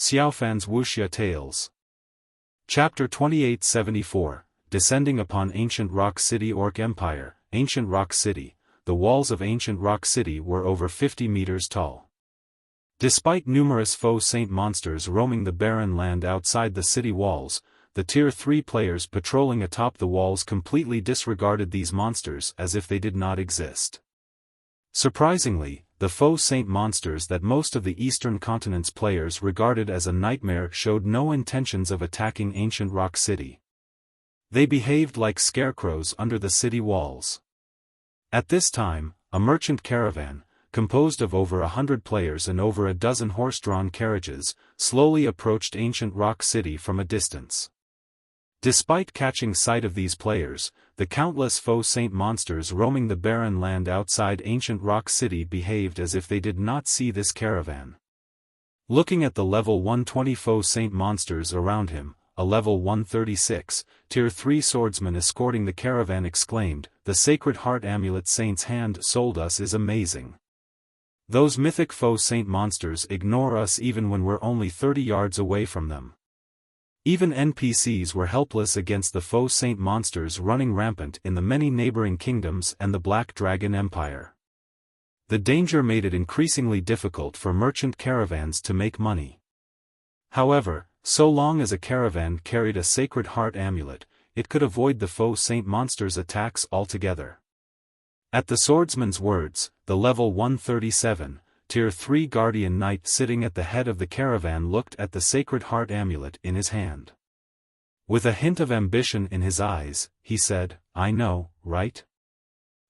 Xiaofan's Wuxia Tales. Chapter 2874, Descending upon Ancient Rock City Orc Empire. Ancient Rock City. The walls of Ancient Rock City were over 50 meters tall. Despite numerous foe saint monsters roaming the barren land outside the city walls, the Tier 3 players patrolling atop the walls completely disregarded these monsters as if they did not exist. Surprisingly, the foe saint monsters that most of the Eastern Continent's players regarded as a nightmare showed no intentions of attacking Ancient Rock City. They behaved like scarecrows under the city walls. At this time, a merchant caravan, composed of over 100 players and over a dozen horse-drawn carriages, slowly approached Ancient Rock City from a distance. Despite catching sight of these players, the countless foe saint monsters roaming the barren land outside Ancient Rock City behaved as if they did not see this caravan. Looking at the level 120 foe saint monsters around him, a level 136, Tier 3 swordsman escorting the caravan exclaimed, "The Sacred Heart Amulet Saint's hand sold us is amazing. Those mythic foe saint monsters ignore us even when we're only 30 yards away from them." Even NPCs were helpless against the foe saint monsters running rampant in the many neighboring kingdoms and the Black Dragon Empire. The danger made it increasingly difficult for merchant caravans to make money. However, so long as a caravan carried a Sacred Heart Amulet, it could avoid the foe saint monsters' attacks altogether. At the swordsman's words, the level 137, Tier 3 Guardian Knight sitting at the head of the caravan looked at the Sacred Heart Amulet in his hand. With a hint of ambition in his eyes, he said, "I know, right?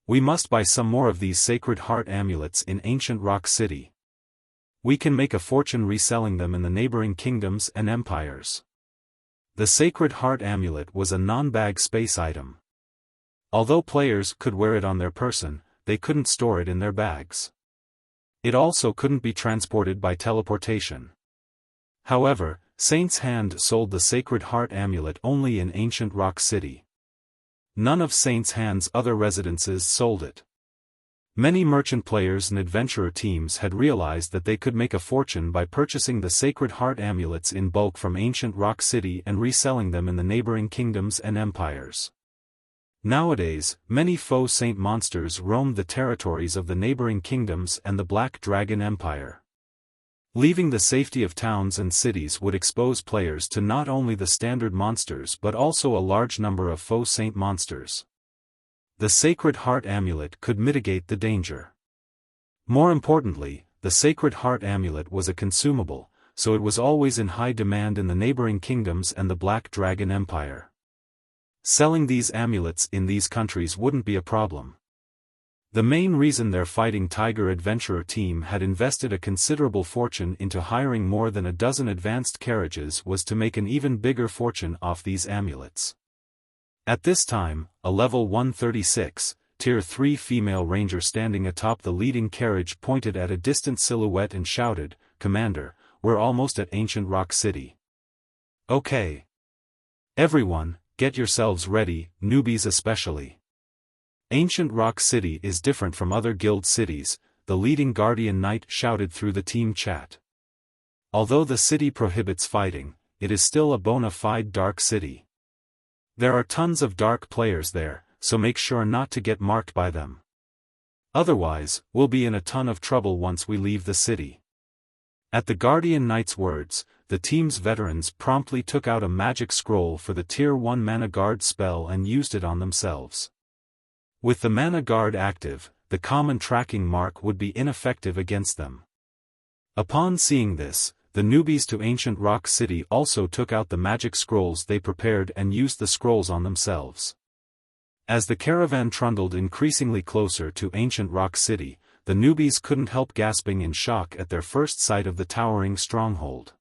We must buy some more of these Sacred Heart Amulets in Ancient Rock City. We can make a fortune reselling them in the neighboring kingdoms and empires." The Sacred Heart Amulet was a non-bag space item. Although players could wear it on their person, they couldn't store it in their bags. It also couldn't be transported by teleportation. However, Saint's Hand sold the Sacred Heart Amulet only in Ancient Rock City. None of Saint's Hand's other residences sold it. Many merchant players and adventurer teams had realized that they could make a fortune by purchasing the Sacred Heart Amulets in bulk from Ancient Rock City and reselling them in the neighboring kingdoms and empires. Nowadays, many foe saint monsters roamed the territories of the neighboring kingdoms and the Black Dragon Empire. Leaving the safety of towns and cities would expose players to not only the standard monsters but also a large number of foe saint monsters. The Sacred Heart Amulet could mitigate the danger. More importantly, the Sacred Heart Amulet was a consumable, so it was always in high demand in the neighboring kingdoms and the Black Dragon Empire. Selling these amulets in these countries wouldn't be a problem. The main reason their Fighting Tiger adventurer team had invested a considerable fortune into hiring more than a dozen advanced carriages was to make an even bigger fortune off these amulets. At this time, a level 136, Tier 3 female ranger standing atop the leading carriage pointed at a distant silhouette and shouted, "Commander, we're almost at Ancient Rock City. Okay. Everyone, get yourselves ready, newbies especially. Ancient Rock City is different from other guild cities," the leading Guardian Knight shouted through the team chat. Although the city prohibits fighting, it is still a bona fide dark city. There are tons of dark players there, so make sure not to get marked by them. Otherwise, we'll be in a ton of trouble once we leave the city. At the Guardian Knight's words, the team's veterans promptly took out a magic scroll for the Tier 1 Mana Guard spell and used it on themselves. With the Mana Guard active, the common tracking mark would be ineffective against them. Upon seeing this, the newbies to Ancient Rock City also took out the magic scrolls they prepared and used the scrolls on themselves. As the caravan trundled increasingly closer to Ancient Rock City, the newbies couldn't help gasping in shock at their first sight of the towering stronghold.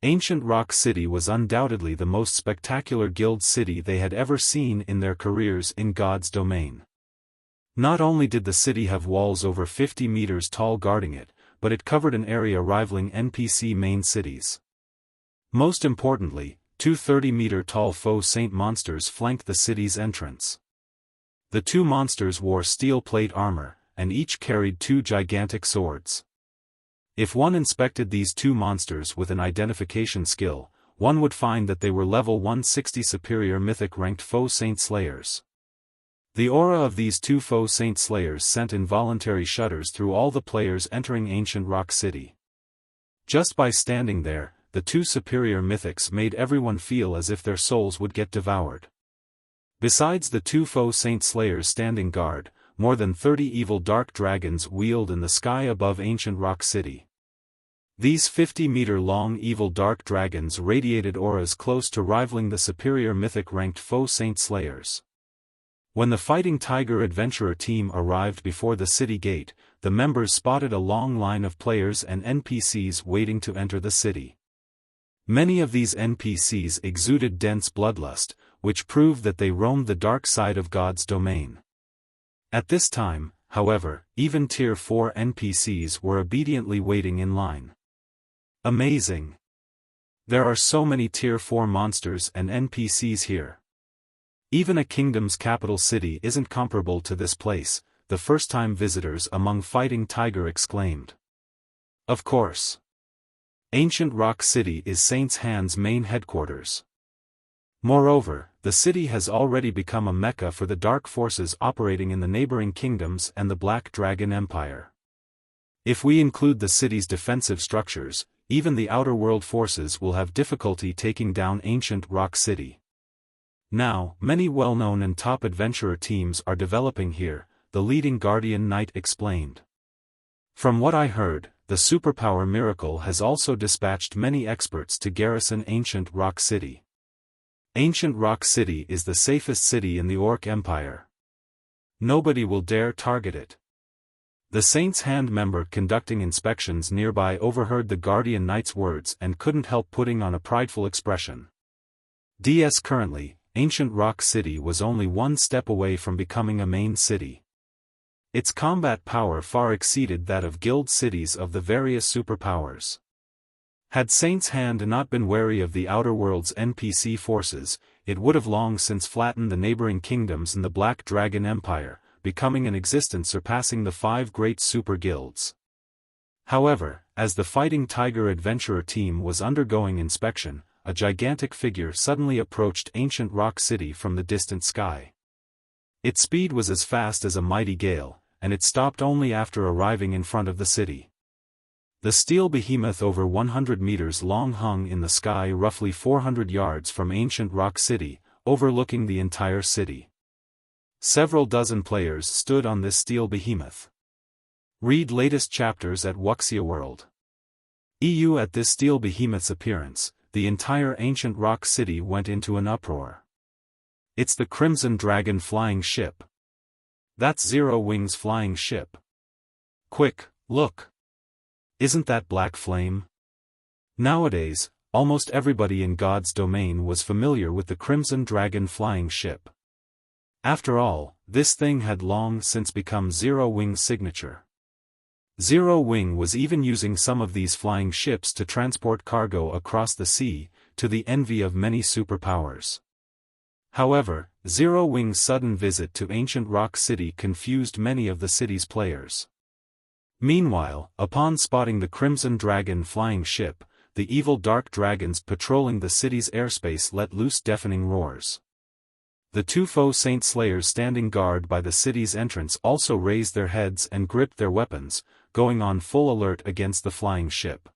Ancient Rock City was undoubtedly the most spectacular guild city they had ever seen in their careers in God's domain. Not only did the city have walls over 50 meters tall guarding it, but it covered an area rivaling NPC main cities. Most importantly, two 30-meter-tall foe saint monsters flanked the city's entrance. The two monsters wore steel plate armor, and each carried two gigantic swords. If one inspected these two monsters with an identification skill, one would find that they were level 160 superior mythic-ranked foe saint slayers. The aura of these two foe saint slayers sent involuntary shudders through all the players entering Ancient Rock City. Just by standing there, the two superior mythics made everyone feel as if their souls would get devoured. Besides the two foe saint slayers standing guard, more than 30 evil dark dragons wheeled in the sky above Ancient Rock City. These 50-meter-long evil dark dragons radiated auras close to rivaling the superior mythic-ranked foe saint slayers. When the Fighting Tiger Adventurer team arrived before the city gate, the members spotted a long line of players and NPCs waiting to enter the city. Many of these NPCs exuded dense bloodlust, which proved that they roamed the dark side of God's domain. At this time, however, even Tier 4 NPCs were obediently waiting in line. Amazing! There are so many Tier 4 monsters and NPCs here. Even a kingdom's capital city isn't comparable to this place, the first-time visitors among Fighting Tiger exclaimed. Of course. Ancient Rock City is Saint's Hand's main headquarters. Moreover, the city has already become a mecca for the dark forces operating in the neighboring kingdoms and the Black Dragon Empire. If we include the city's defensive structures, even the outer world forces will have difficulty taking down Ancient Rock City. Now, many well-known and top adventurer teams are developing here, the leading Guardian Knight explained. From what I heard, the superpower Miracle has also dispatched many experts to garrison Ancient Rock City. Ancient Rock City is the safest city in the Orc Empire. Nobody will dare target it. The Saint's Hand member conducting inspections nearby overheard the Guardian Knight's words and couldn't help putting on a prideful expression. Currently, Ancient Rock City was only one step away from becoming a main city. Its combat power far exceeded that of guild cities of the various superpowers. Had Saint's Hand not been wary of the Outer World's NPC forces, it would have long since flattened the neighboring kingdoms in the Black Dragon Empire, becoming an existence surpassing the 5 great super guilds. However, as the Fighting Tiger Adventurer team was undergoing inspection, a gigantic figure suddenly approached Ancient Rock City from the distant sky. Its speed was as fast as a mighty gale, and it stopped only after arriving in front of the city. The steel behemoth over 100 meters long hung in the sky roughly 400 yards from Ancient Rock City, overlooking the entire city. Several dozen players stood on this steel behemoth. Read latest chapters at Wuxia World. At this steel behemoth's appearance, the entire Ancient Rock City went into an uproar. It's the Crimson Dragon flying ship. That's Zero Wing's flying ship. Quick, look! Isn't that black flame? Nowadays, almost everybody in God's domain was familiar with the Crimson Dragon flying ship. After all, this thing had long since become Zero Wing's signature. Zero Wing was even using some of these flying ships to transport cargo across the sea, to the envy of many superpowers. However, Zero Wing's sudden visit to Ancient Rock City confused many of the city's players. Meanwhile, upon spotting the Crimson Dragon flying ship, the evil dark dragons patrolling the city's airspace let loose deafening roars. The two foe saint slayers standing guard by the city's entrance also raised their heads and gripped their weapons, going on full alert against the flying ship.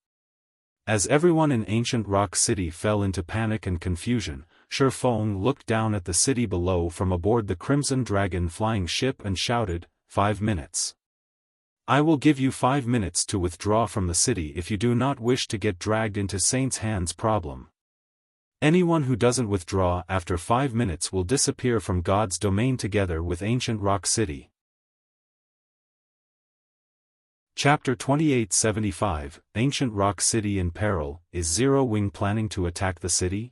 As everyone in Ancient Rock City fell into panic and confusion, Feng looked down at the city below from aboard the Crimson Dragon flying ship and shouted, 5 minutes. I will give you 5 minutes to withdraw from the city if you do not wish to get dragged into Saint's Hand's problem. Anyone who doesn't withdraw after 5 minutes will disappear from God's domain together with Ancient Rock City. Chapter 2875, Ancient Rock City in Peril. Is Zero Wing planning to attack the city?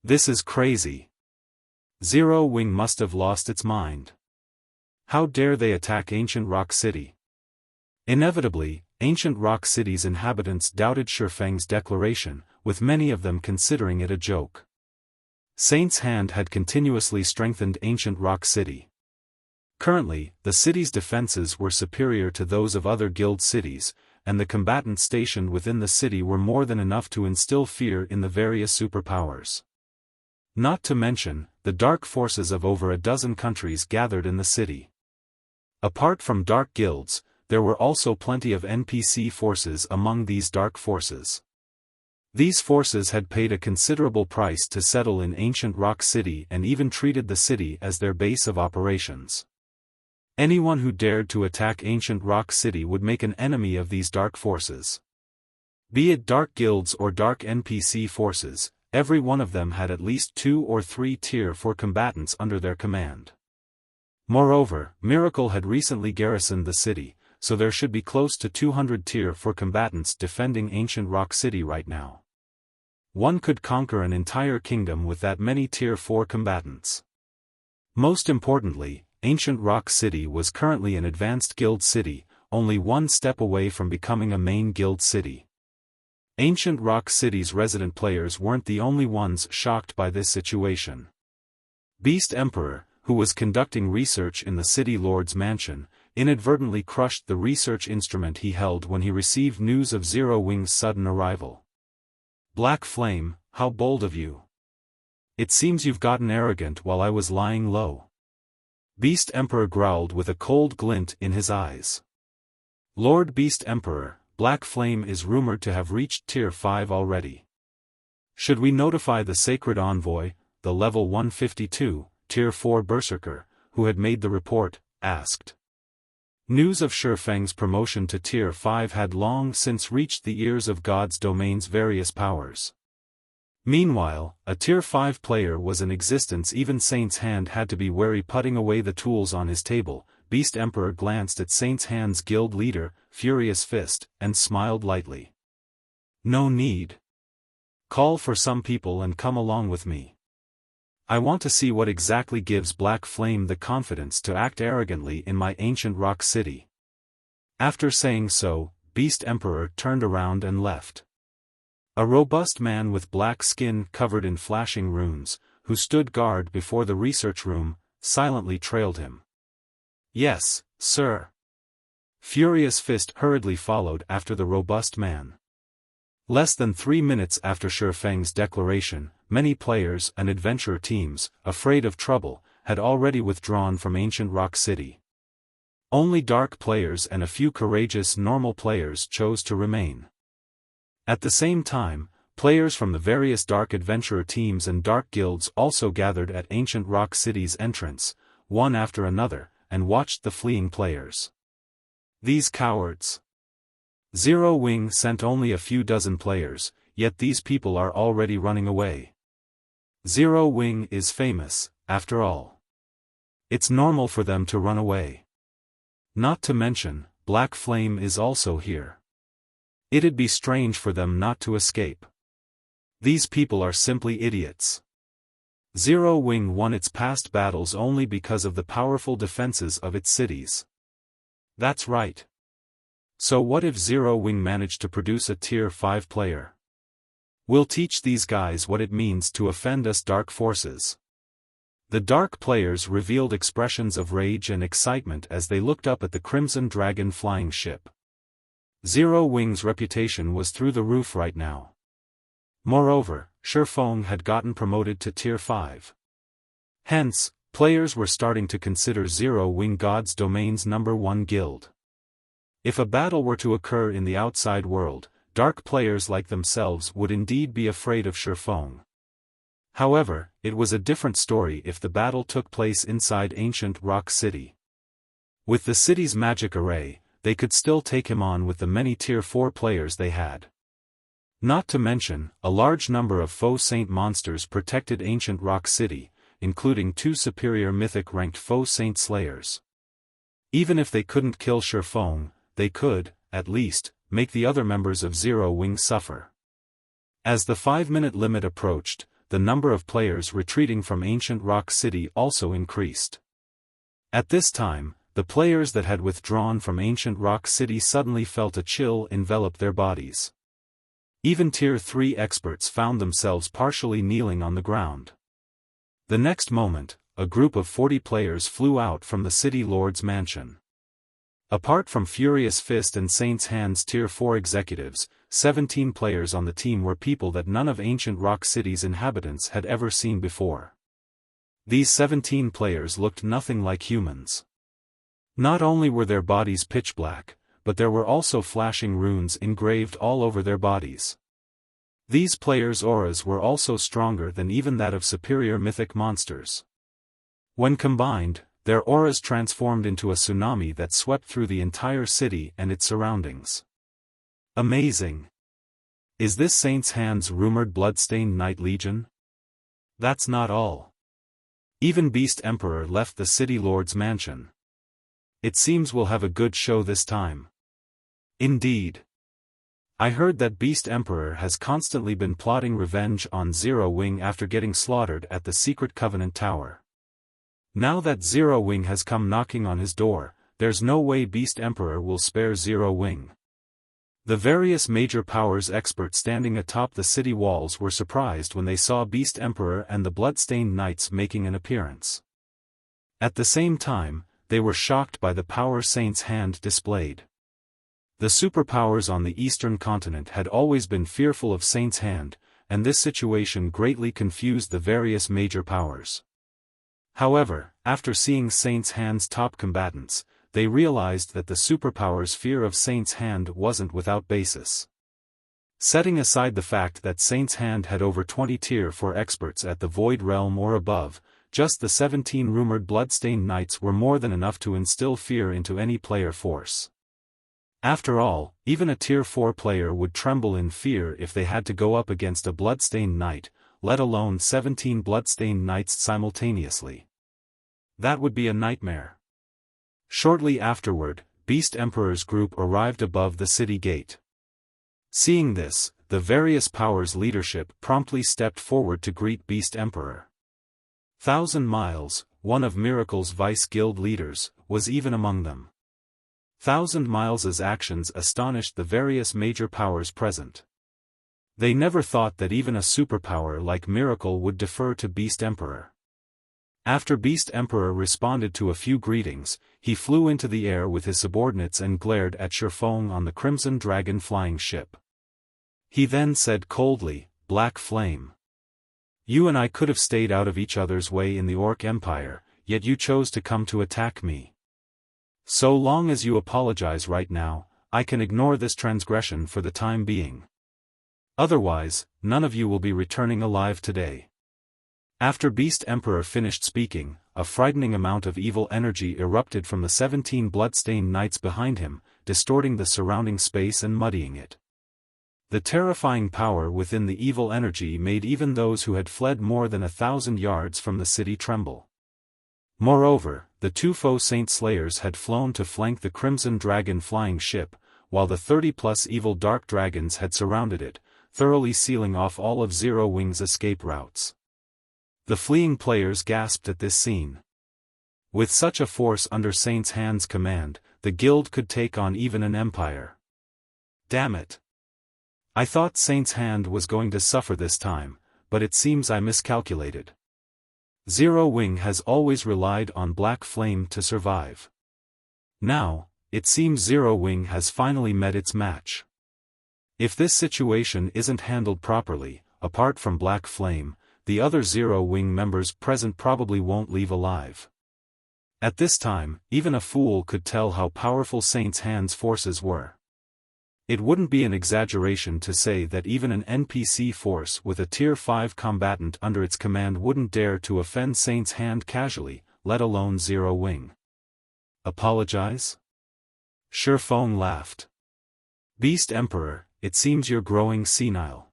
This is crazy. Zero Wing must have lost its mind. How dare they attack Ancient Rock City? Inevitably, Ancient Rock City's inhabitants doubted Feng's declaration, with many of them considering it a joke. Saint's Hand had continuously strengthened Ancient Rock City. Currently, the city's defenses were superior to those of other guild cities, and the combatants stationed within the city were more than enough to instill fear in the various superpowers. Not to mention, the dark forces of over a dozen countries gathered in the city. Apart from dark guilds, there were also plenty of NPC forces among these dark forces. These forces had paid a considerable price to settle in ancient Rock City and even treated the city as their base of operations. Anyone who dared to attack ancient Rock City would make an enemy of these dark forces. Be it dark guilds or dark NPC forces, every one of them had at least 2 or 3 tier 4 combatants under their command. Moreover, Miracle had recently garrisoned the city, so there should be close to 200 tier 4 combatants defending ancient Rock City right now. One could conquer an entire kingdom with that many tier 4 combatants. Most importantly, ancient Rock City was currently an advanced guild city, only one step away from becoming a main guild city. Ancient Rock City's resident players weren't the only ones shocked by this situation. Beast Emperor, who was conducting research in the city lord's mansion, inadvertently crushed the research instrument he held when he received news of Zero Wing's sudden arrival. Black Flame, how bold of you. It seems you've gotten arrogant while I was lying low. Beast Emperor growled with a cold glint in his eyes. Lord Beast Emperor, Black Flame is rumored to have reached tier 5 already. Should we notify the Sacred Envoy, the level 152, tier 4 Berserker, who had made the report, asked. News of Xiaofang's promotion to tier 5 had long since reached the ears of God's domain's various powers. Meanwhile, a tier 5 player was in existence. Even Saint's Hand had to be wary putting away the tools on his table. Beast Emperor glanced at Saint's Hand's guild leader, Furious Fist, and smiled lightly. No need. Call for some people and come along with me. I want to see what exactly gives Black Flame the confidence to act arrogantly in my ancient Rock City. After saying so, Beast Emperor turned around and left. A robust man with black skin covered in flashing runes, who stood guard before the research room, silently trailed him. Yes, sir. Furious Fist hurriedly followed after the robust man. Less than 3 minutes after Xiaofang's declaration, many players and adventurer teams, afraid of trouble, had already withdrawn from ancient Rock City. Only dark players and a few courageous normal players chose to remain. At the same time, players from the various dark adventurer teams and dark guilds also gathered at ancient Rock City's entrance, one after another, and watched the fleeing players. These cowards. Zero Wing sent only a few dozen players, yet these people are already running away. Zero Wing is famous, after all. It's normal for them to run away. Not to mention, Black Flame is also here. It'd be strange for them not to escape. These people are simply idiots. Zero Wing won its past battles only because of the powerful defenses of its cities. That's right. So what if Zero Wing managed to produce a tier 5 player? We'll teach these guys what it means to offend us dark forces. The dark players revealed expressions of rage and excitement as they looked up at the Crimson Dragon flying ship. Zero Wing's reputation was through the roof right now. Moreover, Xiaofan had gotten promoted to tier 5. Hence, players were starting to consider Zero Wing God's domain's #1 guild. If a battle were to occur in the outside world, dark players like themselves would indeed be afraid of Xiaofan. However, it was a different story if the battle took place inside ancient Rock City. With the city's magic array, they could still take him on with the many tier 4 players they had. Not to mention, a large number of foe saint monsters protected ancient Rock City, including 2 superior mythic-ranked foe saint slayers. Even if they couldn't kill Xiaofan, they could, at least, make the other members of Zero Wing suffer. As the 5-minute limit approached, the number of players retreating from ancient Rock City also increased. At this time, the players that had withdrawn from ancient Rock City suddenly felt a chill envelop their bodies. Even tier 3 experts found themselves partially kneeling on the ground. The next moment, a group of 40 players flew out from the city lord's mansion. Apart from Furious Fist and Saint's Hand's Tier 4 executives, 17 players on the team were people that none of Ancient Rock City's inhabitants had ever seen before. These 17 players looked nothing like humans. Not only were their bodies pitch black, but there were also flashing runes engraved all over their bodies. These players' auras were also stronger than even that of superior mythic monsters. When combined, their auras transformed into a tsunami that swept through the entire city and its surroundings. Amazing! Is this Saint's Hand's rumored bloodstained Knight Legion? That's not all. Even Beast Emperor left the City Lord's mansion. It seems we'll have a good show this time. Indeed. I heard that Beast Emperor has constantly been plotting revenge on Zero Wing after getting slaughtered at the Secret Covenant Tower. Now that Zero Wing has come knocking on his door, there's no way Beast Emperor will spare Zero Wing. The various major powers experts standing atop the city walls were surprised when they saw Beast Emperor and the Bloodstained Knights making an appearance. At the same time, they were shocked by the power Saint's Hand displayed. The superpowers on the eastern continent had always been fearful of Saint's Hand, and this situation greatly confused the various major powers. However, after seeing Saint's Hand's top combatants, they realized that the superpower's fear of Saint's Hand wasn't without basis. Setting aside the fact that Saint's Hand had over 20 Tier 4 experts at the Void Realm or above, just the 17 rumored Bloodstained Knights were more than enough to instill fear into any player force. After all, even a Tier 4 player would tremble in fear if they had to go up against a Bloodstained Knight, let alone 17 Bloodstained Knights simultaneously. That would be a nightmare. Shortly afterward, Beast Emperor's group arrived above the city gate. Seeing this, the various powers' leadership promptly stepped forward to greet Beast Emperor. 1,000 Miles, one of Miracle's Vice Guild leaders, was even among them. 1,000 Miles' actions astonished the various major powers present. They never thought that even a superpower like Miracle would defer to Beast Emperor. After Beast Emperor responded to a few greetings, he flew into the air with his subordinates and glared at Xiaofan on the Crimson Dragon flying ship. He then said coldly, "Black Flame. You and I could have stayed out of each other's way in the Orc Empire, yet you chose to come to attack me. So long as you apologize right now, I can ignore this transgression for the time being. Otherwise, none of you will be returning alive today." After Beast Emperor finished speaking, a frightening amount of evil energy erupted from the 17 Bloodstained Knights behind him, distorting the surrounding space and muddying it. The terrifying power within the evil energy made even those who had fled more than 1,000 yards from the city tremble. Moreover, the two foe Saint Slayers had flown to flank the Crimson Dragon flying ship, while the 30+ evil Dark Dragons had surrounded it, thoroughly sealing off all of Zero Wing's escape routes. The fleeing players gasped at this scene. With such a force under Saint's Hand's command, the guild could take on even an empire. Damn it! I thought Saint's Hand was going to suffer this time, but it seems I miscalculated. Zero Wing has always relied on Black Flame to survive. Now, it seems Zero Wing has finally met its match. If this situation isn't handled properly, apart from Black Flame, the other Zero Wing members present probably won't leave alive. At this time, even a fool could tell how powerful Saint's Hand's forces were. It wouldn't be an exaggeration to say that even an NPC force with a Tier 5 combatant under its command wouldn't dare to offend Saint's Hand casually, let alone Zero Wing. Apologize? Xiaofan laughed. Beast Emperor, it seems you're growing senile.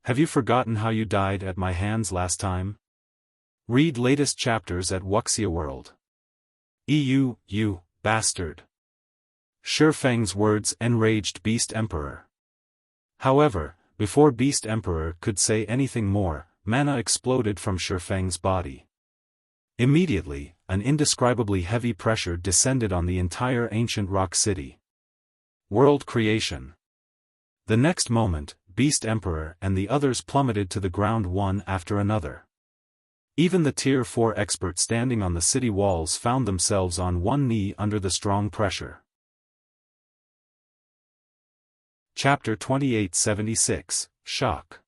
Have you forgotten how you died at my hands last time? Read latest chapters at Wuxia World. You bastard. Feng's words enraged Beast Emperor. However, before Beast Emperor could say anything more, mana exploded from Feng's body. Immediately, an indescribably heavy pressure descended on the entire ancient rock city. World creation. The next moment, Beast Emperor and the others plummeted to the ground one after another. Even the Tier 4 experts standing on the city walls found themselves on one knee under the strong pressure. Chapter 2876, Shock.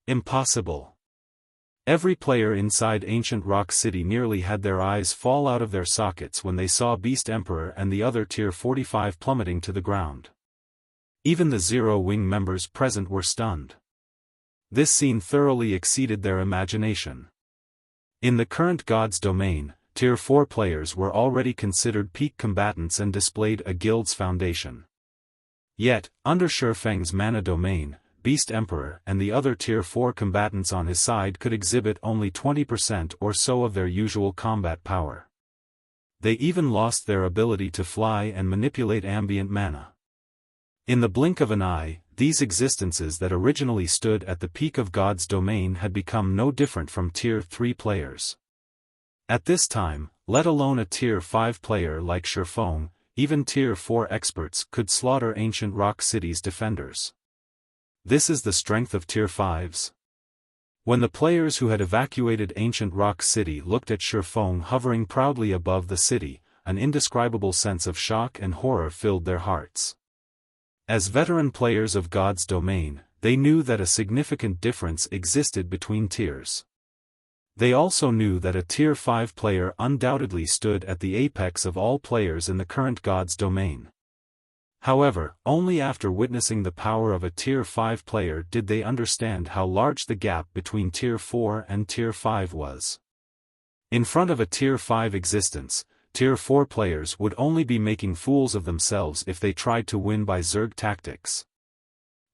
Impossible. Every player inside Ancient Rock City nearly had their eyes fall out of their sockets when they saw Beast Emperor and the other Tier 45 plummeting to the ground. Even the Zero Wing members present were stunned. This scene thoroughly exceeded their imagination. In the current God's domain, Tier 4 players were already considered peak combatants and displayed a guild's foundation. Yet, under Xiaofan's mana domain, Beast Emperor and the other Tier 4 combatants on his side could exhibit only 20% or so of their usual combat power. They even lost their ability to fly and manipulate ambient mana. In the blink of an eye, these existences that originally stood at the peak of God's domain had become no different from Tier 3 players. At this time, let alone a Tier 5 player like Xiaofan, even Tier 4 experts could slaughter Ancient Rock City's defenders. This is the strength of Tier 5s. When the players who had evacuated Ancient Rock City looked at Xiaofan hovering proudly above the city, an indescribable sense of shock and horror filled their hearts. As veteran players of God's domain, they knew that a significant difference existed between tiers. They also knew that a Tier 5 player undoubtedly stood at the apex of all players in the current God's domain. However, only after witnessing the power of a Tier 5 player did they understand how large the gap between Tier 4 and Tier 5 was. In front of a Tier 5 existence, Tier 4 players would only be making fools of themselves if they tried to win by Zerg tactics.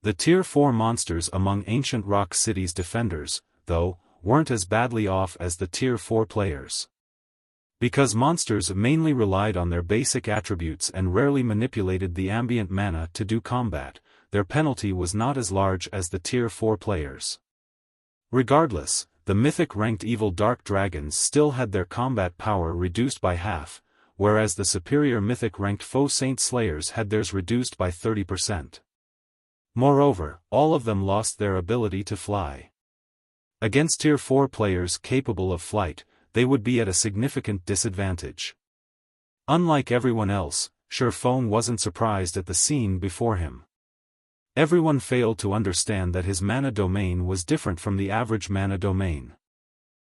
The Tier 4 monsters among Ancient Rock City's defenders, though, weren't as badly off as the Tier 4 players. Because monsters mainly relied on their basic attributes and rarely manipulated the ambient mana to do combat, their penalty was not as large as the Tier 4 players. Regardless, the mythic-ranked evil dark dragons still had their combat power reduced by half, whereas the superior mythic-ranked foe saint slayers had theirs reduced by 30%. Moreover, all of them lost their ability to fly. Against Tier 4 players capable of flight, they would be at a significant disadvantage. Unlike everyone else, Xiaofan wasn't surprised at the scene before him. Everyone failed to understand that his mana domain was different from the average mana domain.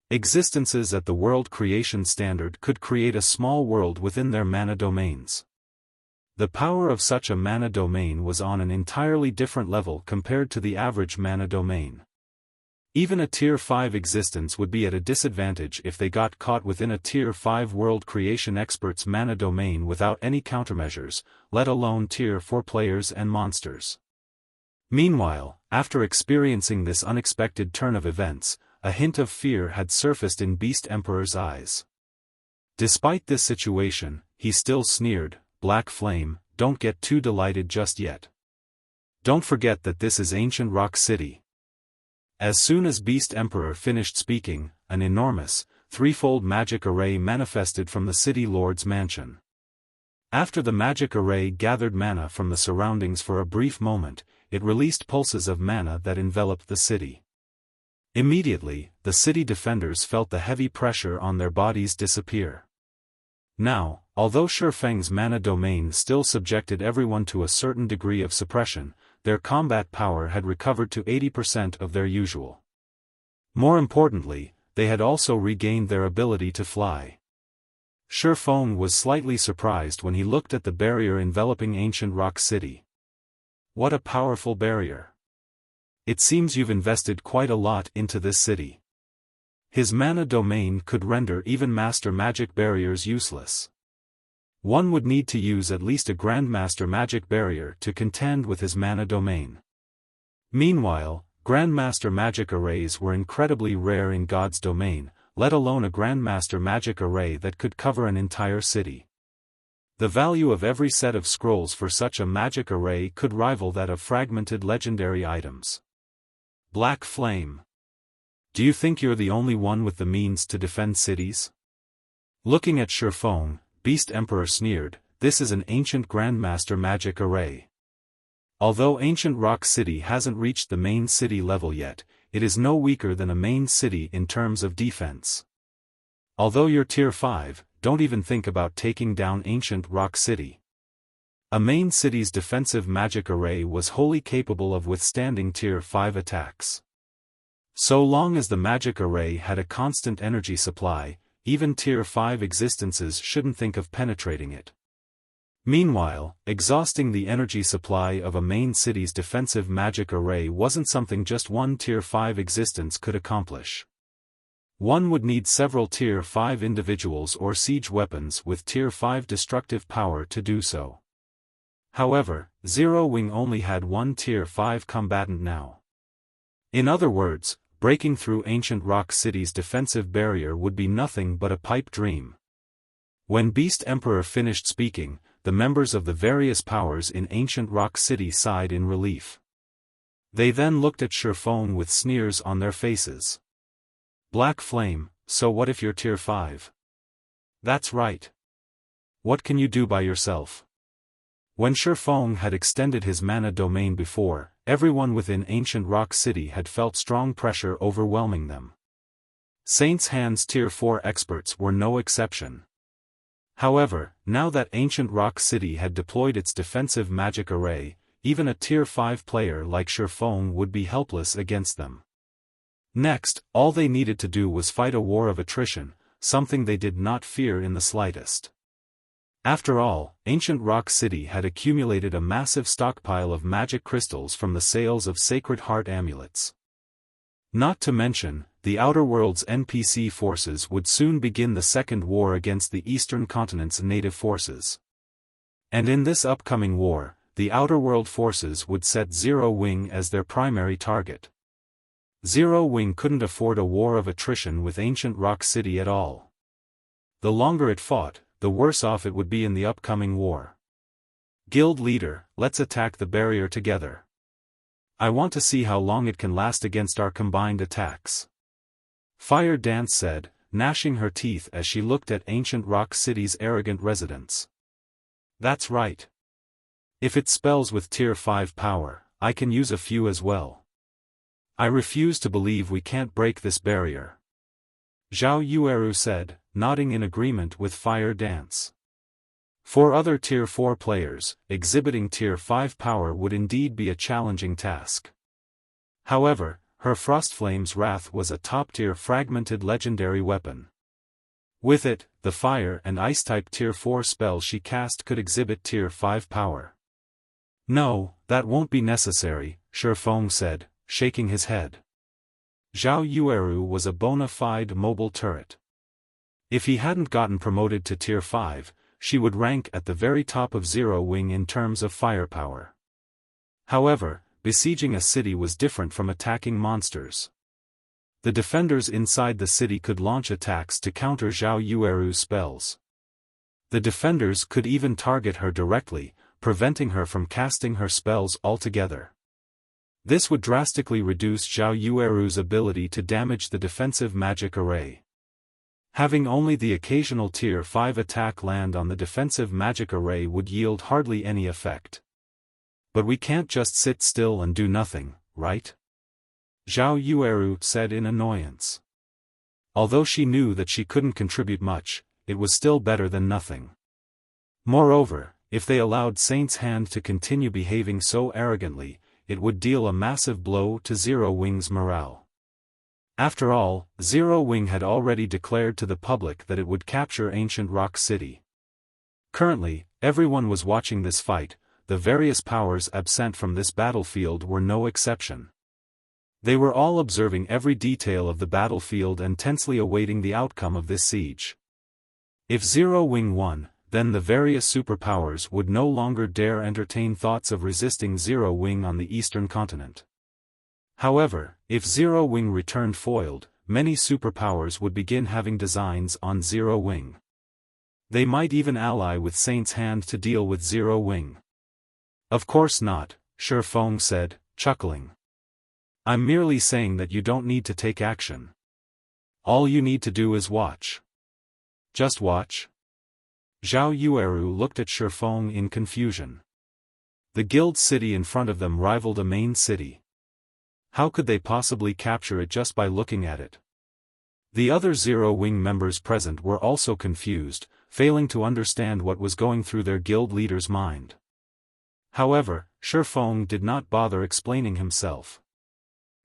Existences at the world creation standard could create a small world within their mana domains. The power of such a mana domain was on an entirely different level compared to the average mana domain. Even a Tier 5 existence would be at a disadvantage if they got caught within a Tier 5 world creation expert's mana domain without any countermeasures, let alone Tier 4 players and monsters. Meanwhile, after experiencing this unexpected turn of events, a hint of fear had surfaced in Beast Emperor's eyes. Despite this situation, he still sneered, "Black Flame, don't get too delighted just yet. Don't forget that this is Ancient Rock City." As soon as Beast Emperor finished speaking, an enormous, threefold magic array manifested from the City Lord's mansion. After the magic array gathered mana from the surroundings for a brief moment, it released pulses of mana that enveloped the city. Immediately, the city defenders felt the heavy pressure on their bodies disappear. Now, although Xiaofang's mana domain still subjected everyone to a certain degree of suppression, their combat power had recovered to 80% of their usual. More importantly, they had also regained their ability to fly. Xiaofan was slightly surprised when he looked at the barrier enveloping Ancient Rock City. What a powerful barrier. It seems you've invested quite a lot into this city. His mana domain could render even master magic barriers useless. One would need to use at least a Grandmaster magic barrier to contend with his mana domain. Meanwhile, Grandmaster magic arrays were incredibly rare in God's domain, let alone a Grandmaster magic array that could cover an entire city. The value of every set of scrolls for such a magic array could rival that of fragmented legendary items. Black Flame. Do you think you're the only one with the means to defend cities? Looking at Xiaofan, Beast Emperor sneered, "This is an ancient Grandmaster magic array. Although Ancient Rock City hasn't reached the main city level yet, it is no weaker than a main city in terms of defense. Although you're Tier 5, don't even think about taking down Ancient Rock City." A main city's defensive magic array was wholly capable of withstanding Tier 5 attacks. So long as the magic array had a constant energy supply, even Tier 5 existences shouldn't think of penetrating it. Meanwhile, exhausting the energy supply of a main city's defensive magic array wasn't something just one Tier 5 existence could accomplish. One would need several Tier 5 individuals or siege weapons with Tier 5 destructive power to do so. However, Zero Wing only had one Tier 5 combatant now. In other words, breaking through Ancient Rock City's defensive barrier would be nothing but a pipe dream. When Beast Emperor finished speaking, the members of the various powers in Ancient Rock City sighed in relief. They then looked at Xiaofan with sneers on their faces. Black Flame, so what if you're Tier 5? That's right. What can you do by yourself? When Xiaofan had extended his mana domain before, everyone within Ancient Rock City had felt strong pressure overwhelming them. Saint's Hand's Tier 4 experts were no exception. However, now that Ancient Rock City had deployed its defensive magic array, even a Tier 5 player like Xiaofan would be helpless against them. Next, all they needed to do was fight a war of attrition, something they did not fear in the slightest. After all, Ancient Rock City had accumulated a massive stockpile of magic crystals from the sales of Sacred Heart amulets. Not to mention, the Outer World's NPC forces would soon begin the second war against the Eastern Continent's native forces. And in this upcoming war, the Outer World forces would set Zero Wing as their primary target. Zero Wing couldn't afford a war of attrition with Ancient Rock City at all. The longer it fought, the worse off it would be in the upcoming war. Guild leader, let's attack the barrier together. I want to see how long it can last against our combined attacks. Fire Dance said, gnashing her teeth as she looked at Ancient Rock City's arrogant residents. That's right. If it spells with Tier 5 power, I can use a few as well. I refuse to believe we can't break this barrier. Zhao Yueru said, nodding in agreement with Fire Dance. For other Tier 4 players, exhibiting Tier 5 power would indeed be a challenging task. However, her Frostflame's Wrath was a top-tier fragmented legendary weapon. With it, the Fire and Ice-type Tier 4 spell she cast could exhibit Tier 5 power. No, that won't be necessary, Xiaofan said, shaking his head. Zhao Yueru was a bona fide mobile turret. If he hadn't gotten promoted to Tier 5, she would rank at the very top of Zero Wing in terms of firepower. However, besieging a city was different from attacking monsters. The defenders inside the city could launch attacks to counter Zhao Yueru's spells. The defenders could even target her directly, preventing her from casting her spells altogether. This would drastically reduce Zhao Yueru's ability to damage the defensive magic array. Having only the occasional Tier 5 attack land on the defensive magic array would yield hardly any effect. But we can't just sit still and do nothing, right? Zhao Yueru said in annoyance. Although she knew that she couldn't contribute much, it was still better than nothing. Moreover, if they allowed Saint's Hand to continue behaving so arrogantly, it would deal a massive blow to Zero Wing's morale. After all, Zero Wing had already declared to the public that it would capture Ancient Rock City. Currently, everyone was watching this fight, the various powers absent from this battlefield were no exception. They were all observing every detail of the battlefield and tensely awaiting the outcome of this siege. If Zero Wing won, then the various superpowers would no longer dare entertain thoughts of resisting Zero Wing on the eastern continent. However, if Zero Wing returned foiled, many superpowers would begin having designs on Zero Wing. They might even ally with Saint's Hand to deal with Zero Wing. Of course not, Xiaofan said, chuckling. I'm merely saying that you don't need to take action. All you need to do is watch. Just watch? Zhao Yueru looked at Xiaofan in confusion. The guild city in front of them rivaled a main city. How could they possibly capture it just by looking at it? The other Zero Wing members present were also confused, failing to understand what was going through their guild leader's mind. However, Feng did not bother explaining himself.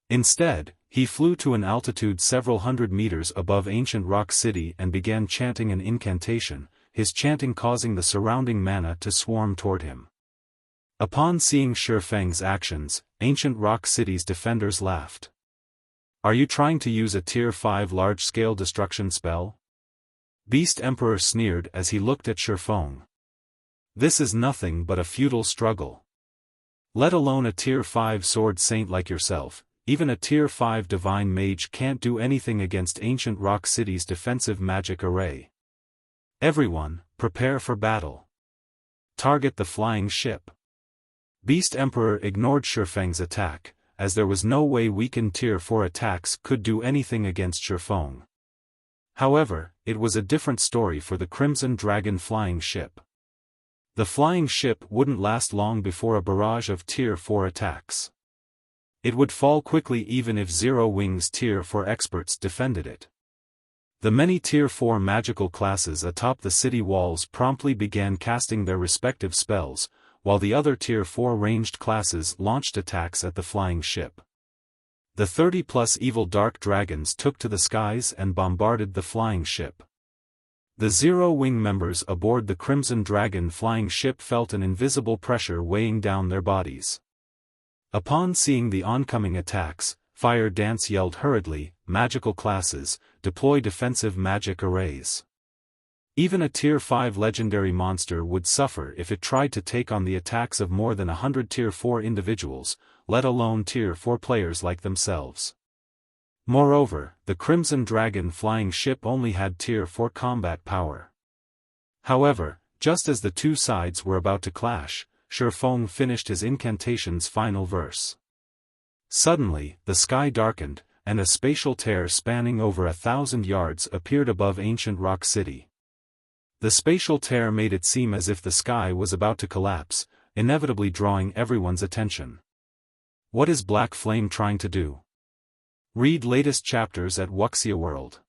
Instead, he flew to an altitude several hundred meters above ancient rock city and began chanting an incantation, his chanting causing the surrounding mana to swarm toward him. Upon seeing Feng's actions, ancient rock city's defenders laughed. "Are you trying to use a Tier 5 large-scale destruction spell?" Beast Emperor sneered as he looked at Feng. "This is nothing but a futile struggle. Let alone a Tier 5 sword saint like yourself, even a Tier 5 divine mage can't do anything against ancient rock city's defensive magic array. Everyone, prepare for battle. Target the flying ship." Beast Emperor ignored Feng's attack, as there was no way weakened Tier 4 attacks could do anything against Feng. However, it was a different story for the Crimson Dragon flying ship. The flying ship wouldn't last long before a barrage of Tier 4 attacks. It would fall quickly even if Zero Wings Tier 4 experts defended it. The many Tier 4 magical classes atop the city walls promptly began casting their respective spells, while the other Tier 4 ranged classes launched attacks at the flying ship. The 30-plus evil dark dragons took to the skies and bombarded the flying ship. The Zero Wing members aboard the Crimson Dragon flying ship felt an invisible pressure weighing down their bodies. Upon seeing the oncoming attacks, Fire Dance yelled hurriedly, "Magical classes, deploy defensive magic arrays." Even a Tier 5 legendary monster would suffer if it tried to take on the attacks of more than 100 Tier 4 individuals, let alone Tier 4 players like themselves. Moreover, the Crimson Dragon flying ship only had Tier 4 combat power. However, just as the two sides were about to clash, Feng finished his incantation's final verse. Suddenly, the sky darkened, and a spatial tear spanning over 1,000 yards appeared above ancient rock city. The spatial tear made it seem as if the sky was about to collapse, inevitably drawing everyone's attention. What is Black Flame trying to do? Read latest chapters at Wuxia World.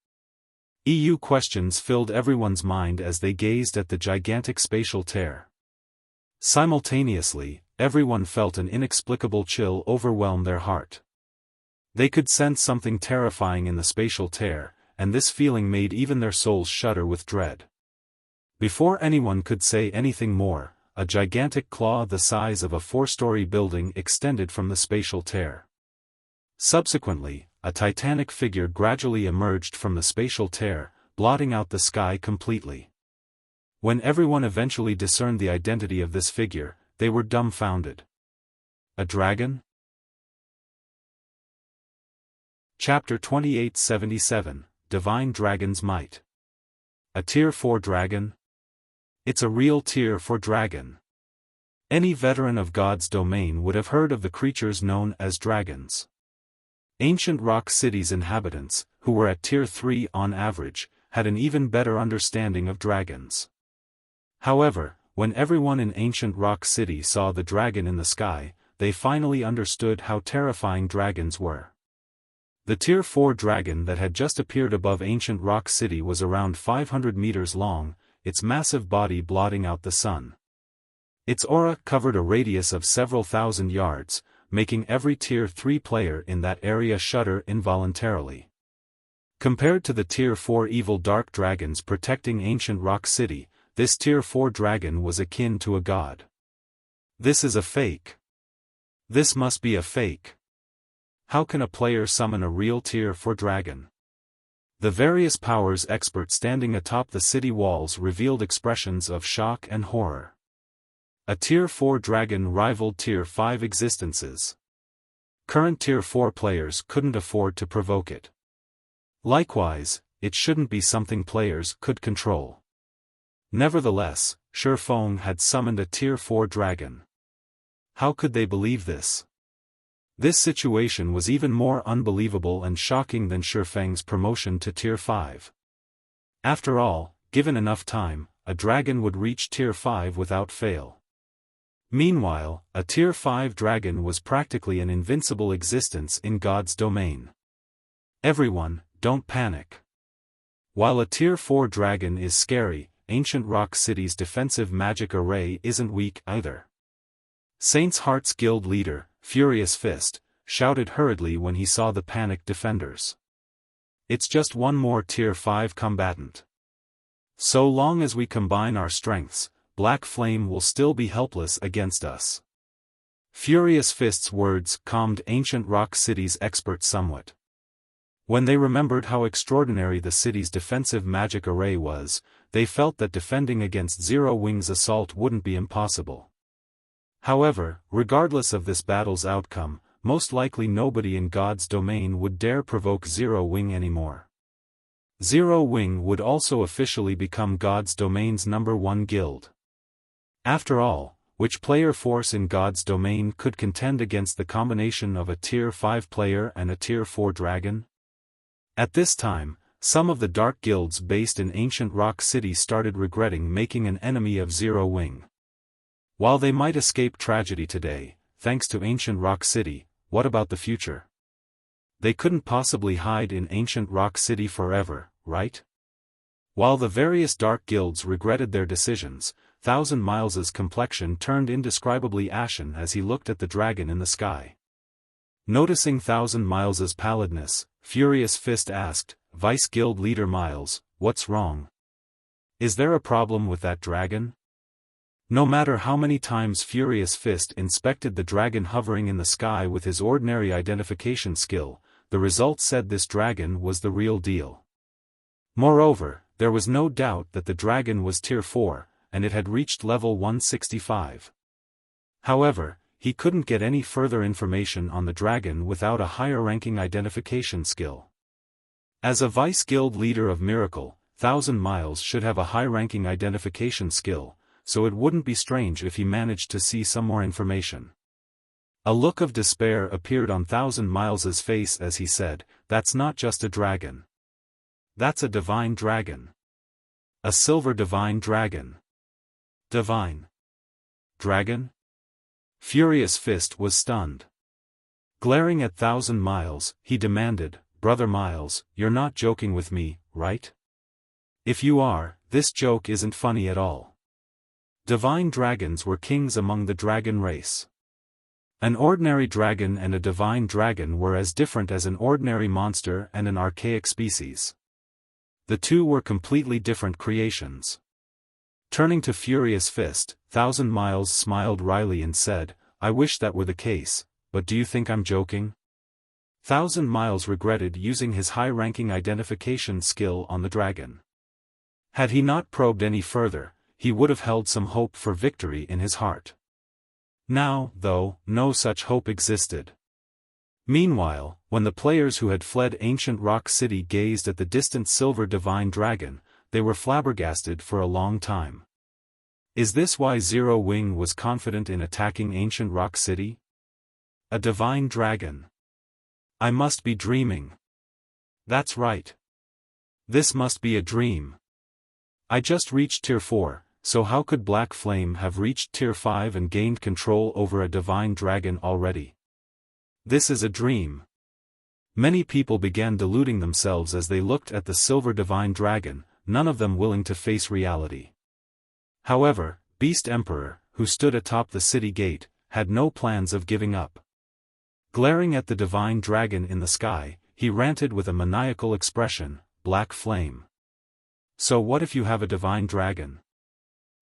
EU questions filled everyone's mind as they gazed at the gigantic spatial tear. Simultaneously, everyone felt an inexplicable chill overwhelm their heart. They could sense something terrifying in the spatial tear, and this feeling made even their souls shudder with dread. Before anyone could say anything more, a gigantic claw the size of a 4-story building extended from the spatial tear. Subsequently, a titanic figure gradually emerged from the spatial tear, blotting out the sky completely. When everyone eventually discerned the identity of this figure, they were dumbfounded. A dragon? Chapter 2877, Divine Dragon's Might. A Tier 4 dragon? It's a real Tier 4 dragon. Any veteran of God's domain would have heard of the creatures known as dragons. Ancient Rock City's inhabitants, who were at Tier 3 on average, had an even better understanding of dragons. However, when everyone in Ancient Rock City saw the dragon in the sky, they finally understood how terrifying dragons were. The Tier 4 dragon that had just appeared above Ancient Rock City was around 500 meters long, its massive body blotting out the sun. Its aura covered a radius of several thousand yards, making every Tier 3 player in that area shudder involuntarily. Compared to the Tier 4 evil dark dragons protecting Ancient Rock City, this Tier 4 dragon was akin to a god. This is a fake. This must be a fake. How can a player summon a real Tier 4 dragon? The various powers experts standing atop the city walls revealed expressions of shock and horror. A Tier 4 dragon rivaled Tier 5 existences. Current Tier 4 players couldn't afford to provoke it. Likewise, it shouldn't be something players could control. Nevertheless, Feng had summoned a Tier 4 dragon. How could they believe this? This situation was even more unbelievable and shocking than Feng's promotion to Tier 5. After all, given enough time, a dragon would reach Tier 5 without fail. Meanwhile, a Tier 5 dragon was practically an invincible existence in God's domain. Everyone, don't panic. While a Tier 4 dragon is scary, Ancient Rock City's defensive magic array isn't weak either. Saint's Heart's guild leader, Furious Fist, shouted hurriedly when he saw the panicked defenders. It's just one more Tier 5 combatant. So long as we combine our strengths, Black Flame will still be helpless against us. Furious Fist's words calmed Ancient Rock City's experts somewhat. When they remembered how extraordinary the city's defensive magic array was, they felt that defending against Zero Wing's assault wouldn't be impossible. However, regardless of this battle's outcome, most likely nobody in God's domain would dare provoke Zero Wing anymore. Zero Wing would also officially become God's domain's #1 guild. After all, which player force in God's domain could contend against the combination of a Tier 5 player and a Tier 4 dragon? At this time, some of the dark guilds based in Ancient Rock City started regretting making an enemy of Zero Wing. While they might escape tragedy today, thanks to Ancient Rock City, what about the future? They couldn't possibly hide in Ancient Rock City forever, right? While the various dark guilds regretted their decisions, Thousand Miles's complexion turned indescribably ashen as he looked at the dragon in the sky. Noticing Thousand Miles's pallidness, Furious Fist asked, "Vice Guild Leader Miles, what's wrong? Is there a problem with that dragon?" No matter how many times Furious Fist inspected the dragon hovering in the sky with his ordinary identification skill, the result said this dragon was the real deal. Moreover, there was no doubt that the dragon was Tier 4, and it had reached level 165. However, he couldn't get any further information on the dragon without a higher-ranking identification skill. As a Vice Guild Leader of Miracle, Thousand Miles should have a high-ranking identification skill, so it wouldn't be strange if he managed to see some more information. A look of despair appeared on Thousand Miles's face as he said, "That's not just a dragon. That's a divine dragon. A silver divine dragon." Divine dragon? Furious Fist was stunned. Glaring at Thousand Miles, he demanded, "Brother Miles, you're not joking with me, right? If you are, this joke isn't funny at all." Divine dragons were kings among the dragon race. An ordinary dragon and a divine dragon were as different as an ordinary monster and an archaic species. The two were completely different creations. Turning to Furious Fist, Thousand Miles smiled wryly and said, "I wish that were the case, but do you think I'm joking?" Thousand Miles regretted using his high-ranking identification skill on the dragon. Had he not probed any further, he would have held some hope for victory in his heart. Now, though, no such hope existed. Meanwhile, when the players who had fled Ancient Rock City gazed at the distant silver divine dragon, they were flabbergasted for a long time. Is this why Zero Wing was confident in attacking Ancient Rock City? A divine dragon. I must be dreaming. That's right. This must be a dream. I just reached Tier 4. So how could Black Flame have reached Tier 5 and gained control over a divine dragon already? This is a dream. Many people began deluding themselves as they looked at the silver divine dragon, none of them willing to face reality. However, Beast Emperor, who stood atop the city gate, had no plans of giving up. Glaring at the divine dragon in the sky, he ranted with a maniacal expression, "Black Flame. So what if you have a divine dragon?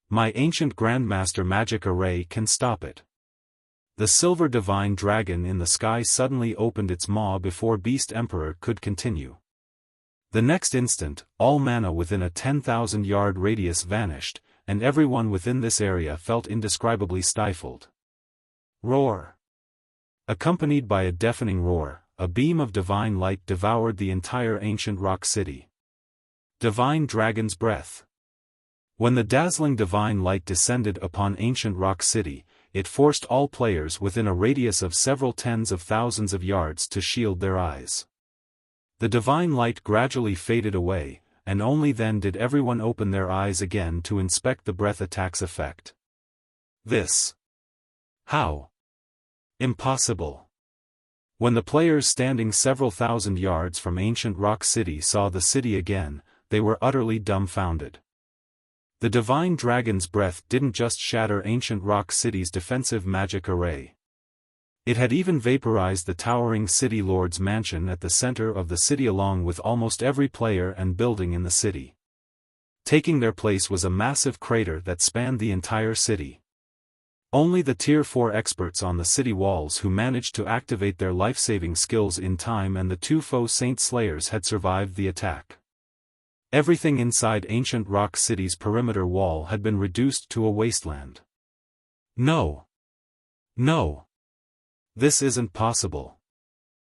My ancient Grandmaster magic array can stop it." The silver divine dragon in the sky suddenly opened its maw before Beast Emperor could continue. The next instant, all mana within a 10,000-yard radius vanished, and everyone within this area felt indescribably stifled. Roar! Accompanied by a deafening roar, a beam of divine light devoured the entire Ancient Rock City. Divine Dragon's Breath. When the dazzling divine light descended upon Ancient Rock City, it forced all players within a radius of several tens of thousands of yards to shield their eyes. The divine light gradually faded away, and only then did everyone open their eyes again to inspect the breath attack's effect. This. How? Impossible. When the players standing several thousand yards from Ancient Rock City saw the city again, they were utterly dumbfounded. The divine dragon's breath didn't just shatter ancient rock city's defensive magic array. It had even vaporized the towering city lord's mansion at the center of the city along with almost every player and building in the city. Taking their place was a massive crater that spanned the entire city. Only the Tier 4 experts on the city walls who managed to activate their life-saving skills in time and the 2 foe Saint Slayers had survived the attack. Everything inside ancient rock city's perimeter wall had been reduced to a wasteland. No. No. This isn't possible.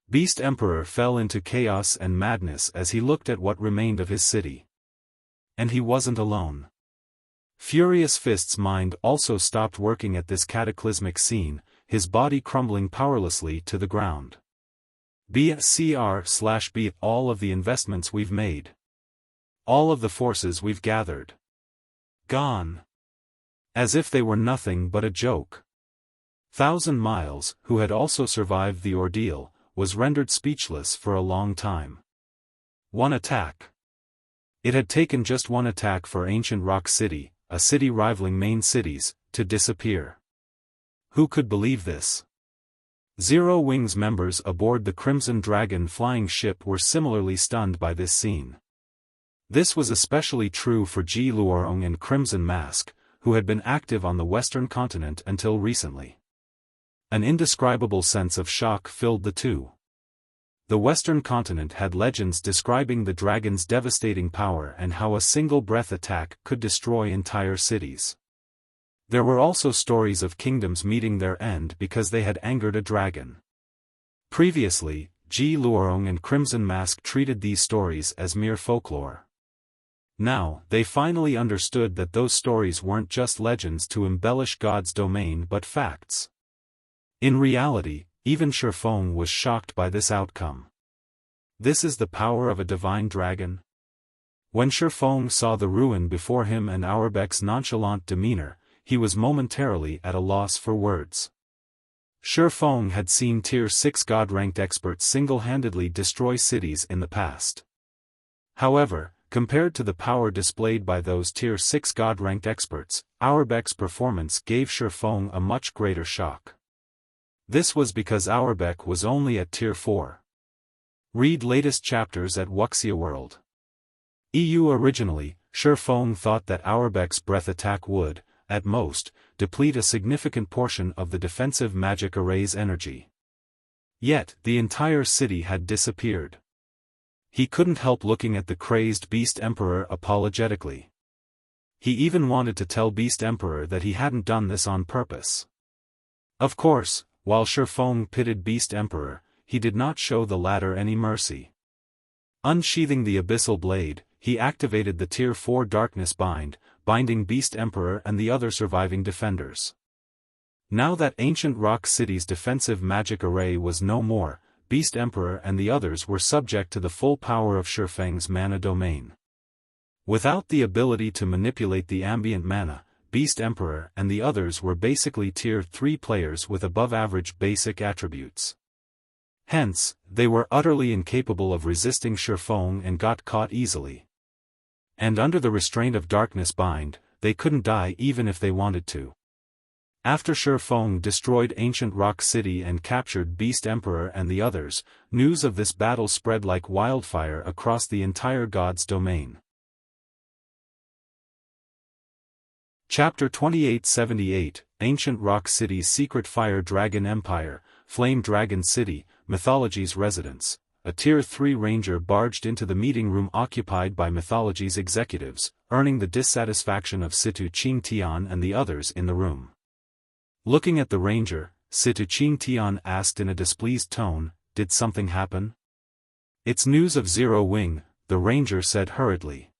Beast Emperor fell into chaos and madness as he looked at what remained of his city. And he wasn't alone. Furious Fist's mind also stopped working at this cataclysmic scene, his body crumbling powerlessly to the ground. BCR/B all of the investments we've made. All of the forces we've gathered. Gone. As if they were nothing but a joke. 1,000 Miles, who had also survived the ordeal, was rendered speechless for a long time. One attack. It had taken just one attack for ancient Rock City, a city rivaling main cities, to disappear. Who could believe this? Zero Wing's members aboard the Crimson Dragon flying ship were similarly stunned by this scene. This was especially true for Ji Luorong and Crimson Mask, who had been active on the Western continent until recently. An indescribable sense of shock filled the two. The Western continent had legends describing the dragon's devastating power and how a single breath attack could destroy entire cities. There were also stories of kingdoms meeting their end because they had angered a dragon. Previously, Ji Luorong and Crimson Mask treated these stories as mere folklore. Now, they finally understood that those stories weren't just legends to embellish God's domain but facts. In reality, even Xiaofan was shocked by this outcome. This is the power of a divine dragon? When Xiaofan saw the ruin before him and Auerbach's nonchalant demeanor, he was momentarily at a loss for words. Xiaofan had seen Tier 6 God-ranked experts single-handedly destroy cities in the past. However, compared to the power displayed by those Tier 6 God-ranked experts, Auerbach's performance gave Xiaofan a much greater shock. This was because Auerbach was only at Tier 4. Read latest chapters at Wuxia World. Originally, Xiaofan thought that Auerbach's breath attack would, at most, deplete a significant portion of the defensive magic array's energy. Yet, the entire city had disappeared. He couldn't help looking at the crazed Beast Emperor apologetically. He even wanted to tell Beast Emperor that he hadn't done this on purpose. Of course, while Xiaofan pitted Beast Emperor, he did not show the latter any mercy. Unsheathing the abyssal blade, he activated the Tier 4 Darkness Bind, binding Beast Emperor and the other surviving defenders. Now that ancient Rock City's defensive magic array was no more, Beast Emperor and the others were subject to the full power of Xiaofang's mana domain. Without the ability to manipulate the ambient mana, Beast Emperor and the others were basically Tier 3 players with above-average basic attributes. Hence, they were utterly incapable of resisting Xiaofan and got caught easily. And under the restraint of Darkness Bind, they couldn't die even if they wanted to. After Xiaofan destroyed ancient Rock City and captured Beast Emperor and the others, news of this battle spread like wildfire across the entire God's domain. Chapter 2878, Ancient Rock City's Secret Fire Dragon Empire, Flame Dragon City, Mythology's Residence. A Tier 3 ranger barged into the meeting room occupied by Mythology's executives, earning the dissatisfaction of Situ Qingtian and the others in the room. Looking at the ranger, Situ Qingtian asked in a displeased tone, "Did something happen?" "It's news of Zero Wing," the ranger said hurriedly.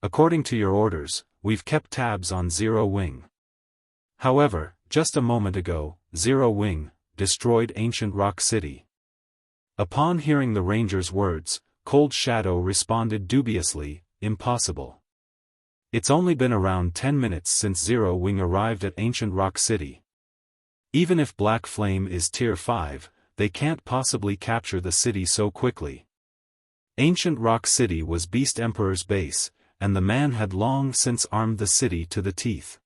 "According to your orders, we've kept tabs on Zero Wing. However, just a moment ago, Zero Wing destroyed ancient Rock City." Upon hearing the ranger's words, Cold Shadow responded dubiously, "Impossible. It's only been around 10 minutes since Zero Wing arrived at ancient Rock City. Even if Black Flame is Tier 5, they can't possibly capture the city so quickly. Ancient Rock City was Beast Emperor's base, and the man had long since armed the city to the teeth.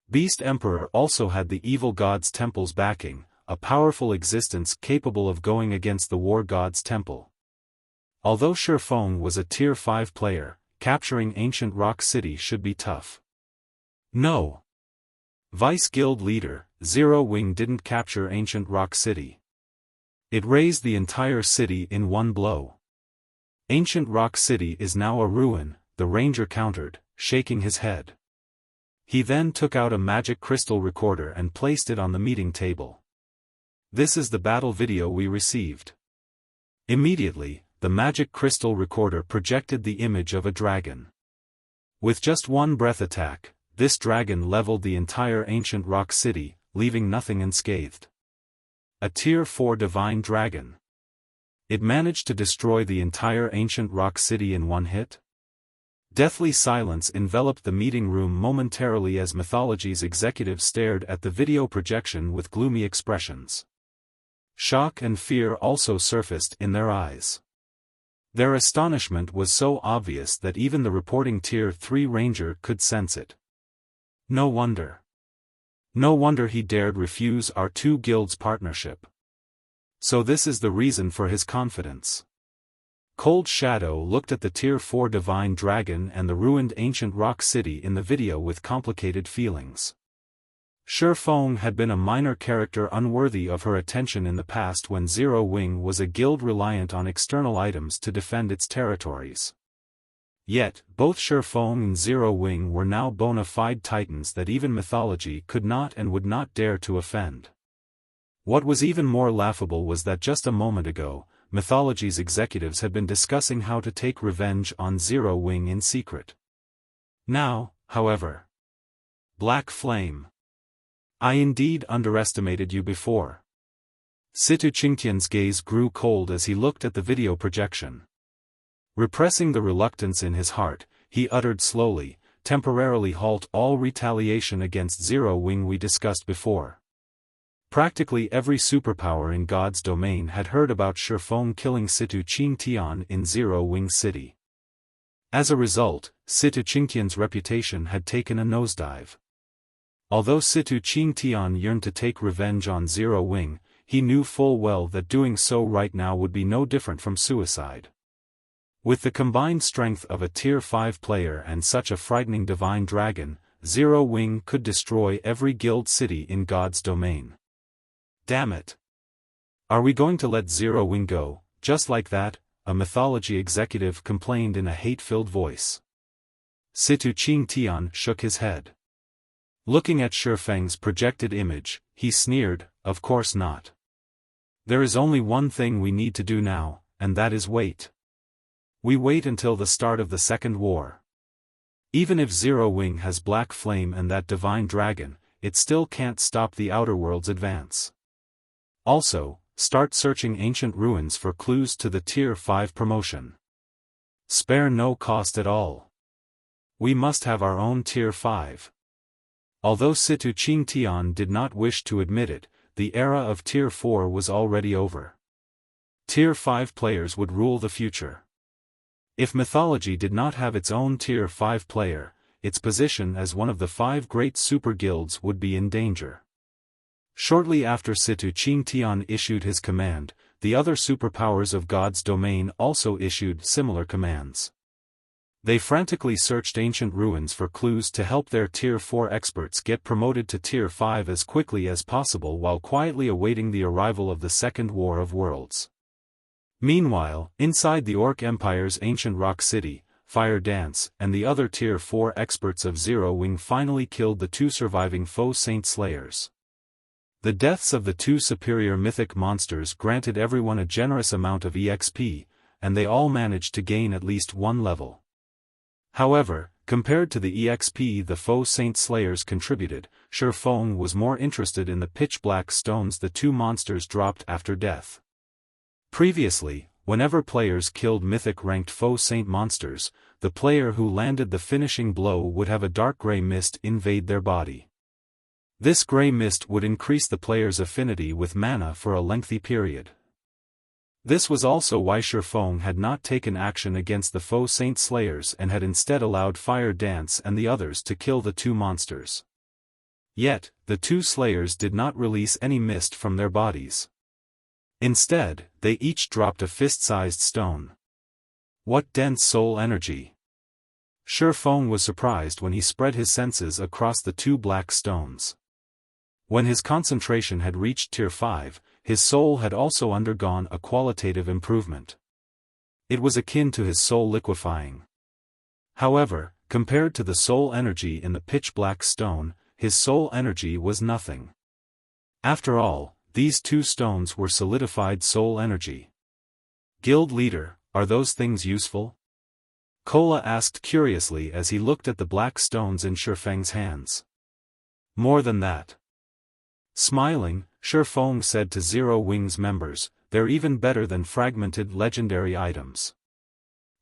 Beast Emperor also had the evil god's temple's backing, a powerful existence capable of going against the war god's temple. Although Feng was a Tier 5 player, capturing Ancient Rock City should be tough. No. Vice Guild leader, Zero Wing didn't capture Ancient Rock City. It razed the entire city in one blow. Ancient Rock City is now a ruin, the ranger countered, shaking his head. He then took out a magic crystal recorder and placed it on the meeting table. This is the battle video we received. Immediately, the magic crystal recorder projected the image of a dragon. With just one breath attack, this dragon leveled the entire Ancient Rock City, leaving nothing unscathed. A Tier 4 divine dragon. It managed to destroy the entire Ancient Rock City in one hit? Deathly silence enveloped the meeting room momentarily as Mythology's executives stared at the video projection with gloomy expressions. Shock and fear also surfaced in their eyes. Their astonishment was so obvious that even the reporting Tier 3 ranger could sense it. No wonder. No wonder he dared refuse our two guilds' partnership. So this is the reason for his confidence. Cold Shadow looked at the Tier 4 divine dragon and the ruined Ancient Rock City in the video with complicated feelings. Feng had been a minor character unworthy of her attention in the past when Zero Wing was a guild reliant on external items to defend its territories. Yet, both Feng and Zero Wing were now bona fide titans that even Mythology could not and would not dare to offend. What was even more laughable was that just a moment ago, Mythology's executives had been discussing how to take revenge on Zero Wing in secret. Now, however. Black Flame. I indeed underestimated you before. Situ Qingtian's gaze grew cold as he looked at the video projection. Repressing the reluctance in his heart, he uttered slowly, temporarily halt all retaliation against Zero Wing we discussed before. Practically every superpower in God's domain had heard about Feng killing Situ Qingtian in Zero Wing City. As a result, Situ Qingtian's reputation had taken a nosedive. Although Situ Qingtian yearned to take revenge on Zero Wing, he knew full well that doing so right now would be no different from suicide. With the combined strength of a Tier 5 player and such a frightening divine dragon, Zero Wing could destroy every guild city in God's domain. Damn it! Are we going to let Zero Wing go, just like that? A Mythology executive complained in a hate-filled voice. Situ Qingtian shook his head. Looking at Feng's projected image, he sneered, of course not. There is only one thing we need to do now, and that is wait. We wait until the start of the Second War. Even if Zero Wing has Black Flame and that divine dragon, it still can't stop the Outer World's advance. Also, start searching ancient ruins for clues to the Tier 5 promotion. Spare no cost at all. We must have our own Tier 5. Although Situ Qingtian did not wish to admit it, the era of Tier 4 was already over. Tier 5 players would rule the future. If Mythology did not have its own Tier 5 player, its position as one of the 5 great super guilds would be in danger. Shortly after Situ Qingtian issued his command, the other superpowers of God's domain also issued similar commands. They frantically searched ancient ruins for clues to help their Tier 4 experts get promoted to Tier 5 as quickly as possible while quietly awaiting the arrival of the Second War of Worlds. Meanwhile, inside the Orc Empire's ancient rock city, Fire Dance and the other Tier 4 experts of Zero Wing finally killed the 2 surviving foe Saint Slayers. The deaths of the 2 superior mythic monsters granted everyone a generous amount of EXP, and they all managed to gain at least 1 level. However, compared to the EXP the foe Saint Slayers contributed, Feng was more interested in the pitch-black stones the 2 monsters dropped after death. Previously, whenever players killed mythic-ranked foe Saint monsters, the player who landed the finishing blow would have a dark gray mist invade their body. This gray mist would increase the player's affinity with mana for a lengthy period. This was also why Feng had not taken action against the faux saint slayers and had instead allowed Fire Dance and the others to kill the two monsters. Yet, the two slayers did not release any mist from their bodies. Instead, they each dropped a fist-sized stone. What dense soul energy! Feng was surprised when he spread his senses across the two black stones. When his concentration had reached Tier 5, his soul had also undergone a qualitative improvement. It was akin to his soul liquefying. However, compared to the soul energy in the pitch-black stone, his soul energy was nothing. After all, these two stones were solidified soul energy. Guild leader, are those things useful? Kola asked curiously as he looked at the black stones in Feng's hands. More than that. Smiling, Feng said to Zero Wings members, they're even better than fragmented legendary items.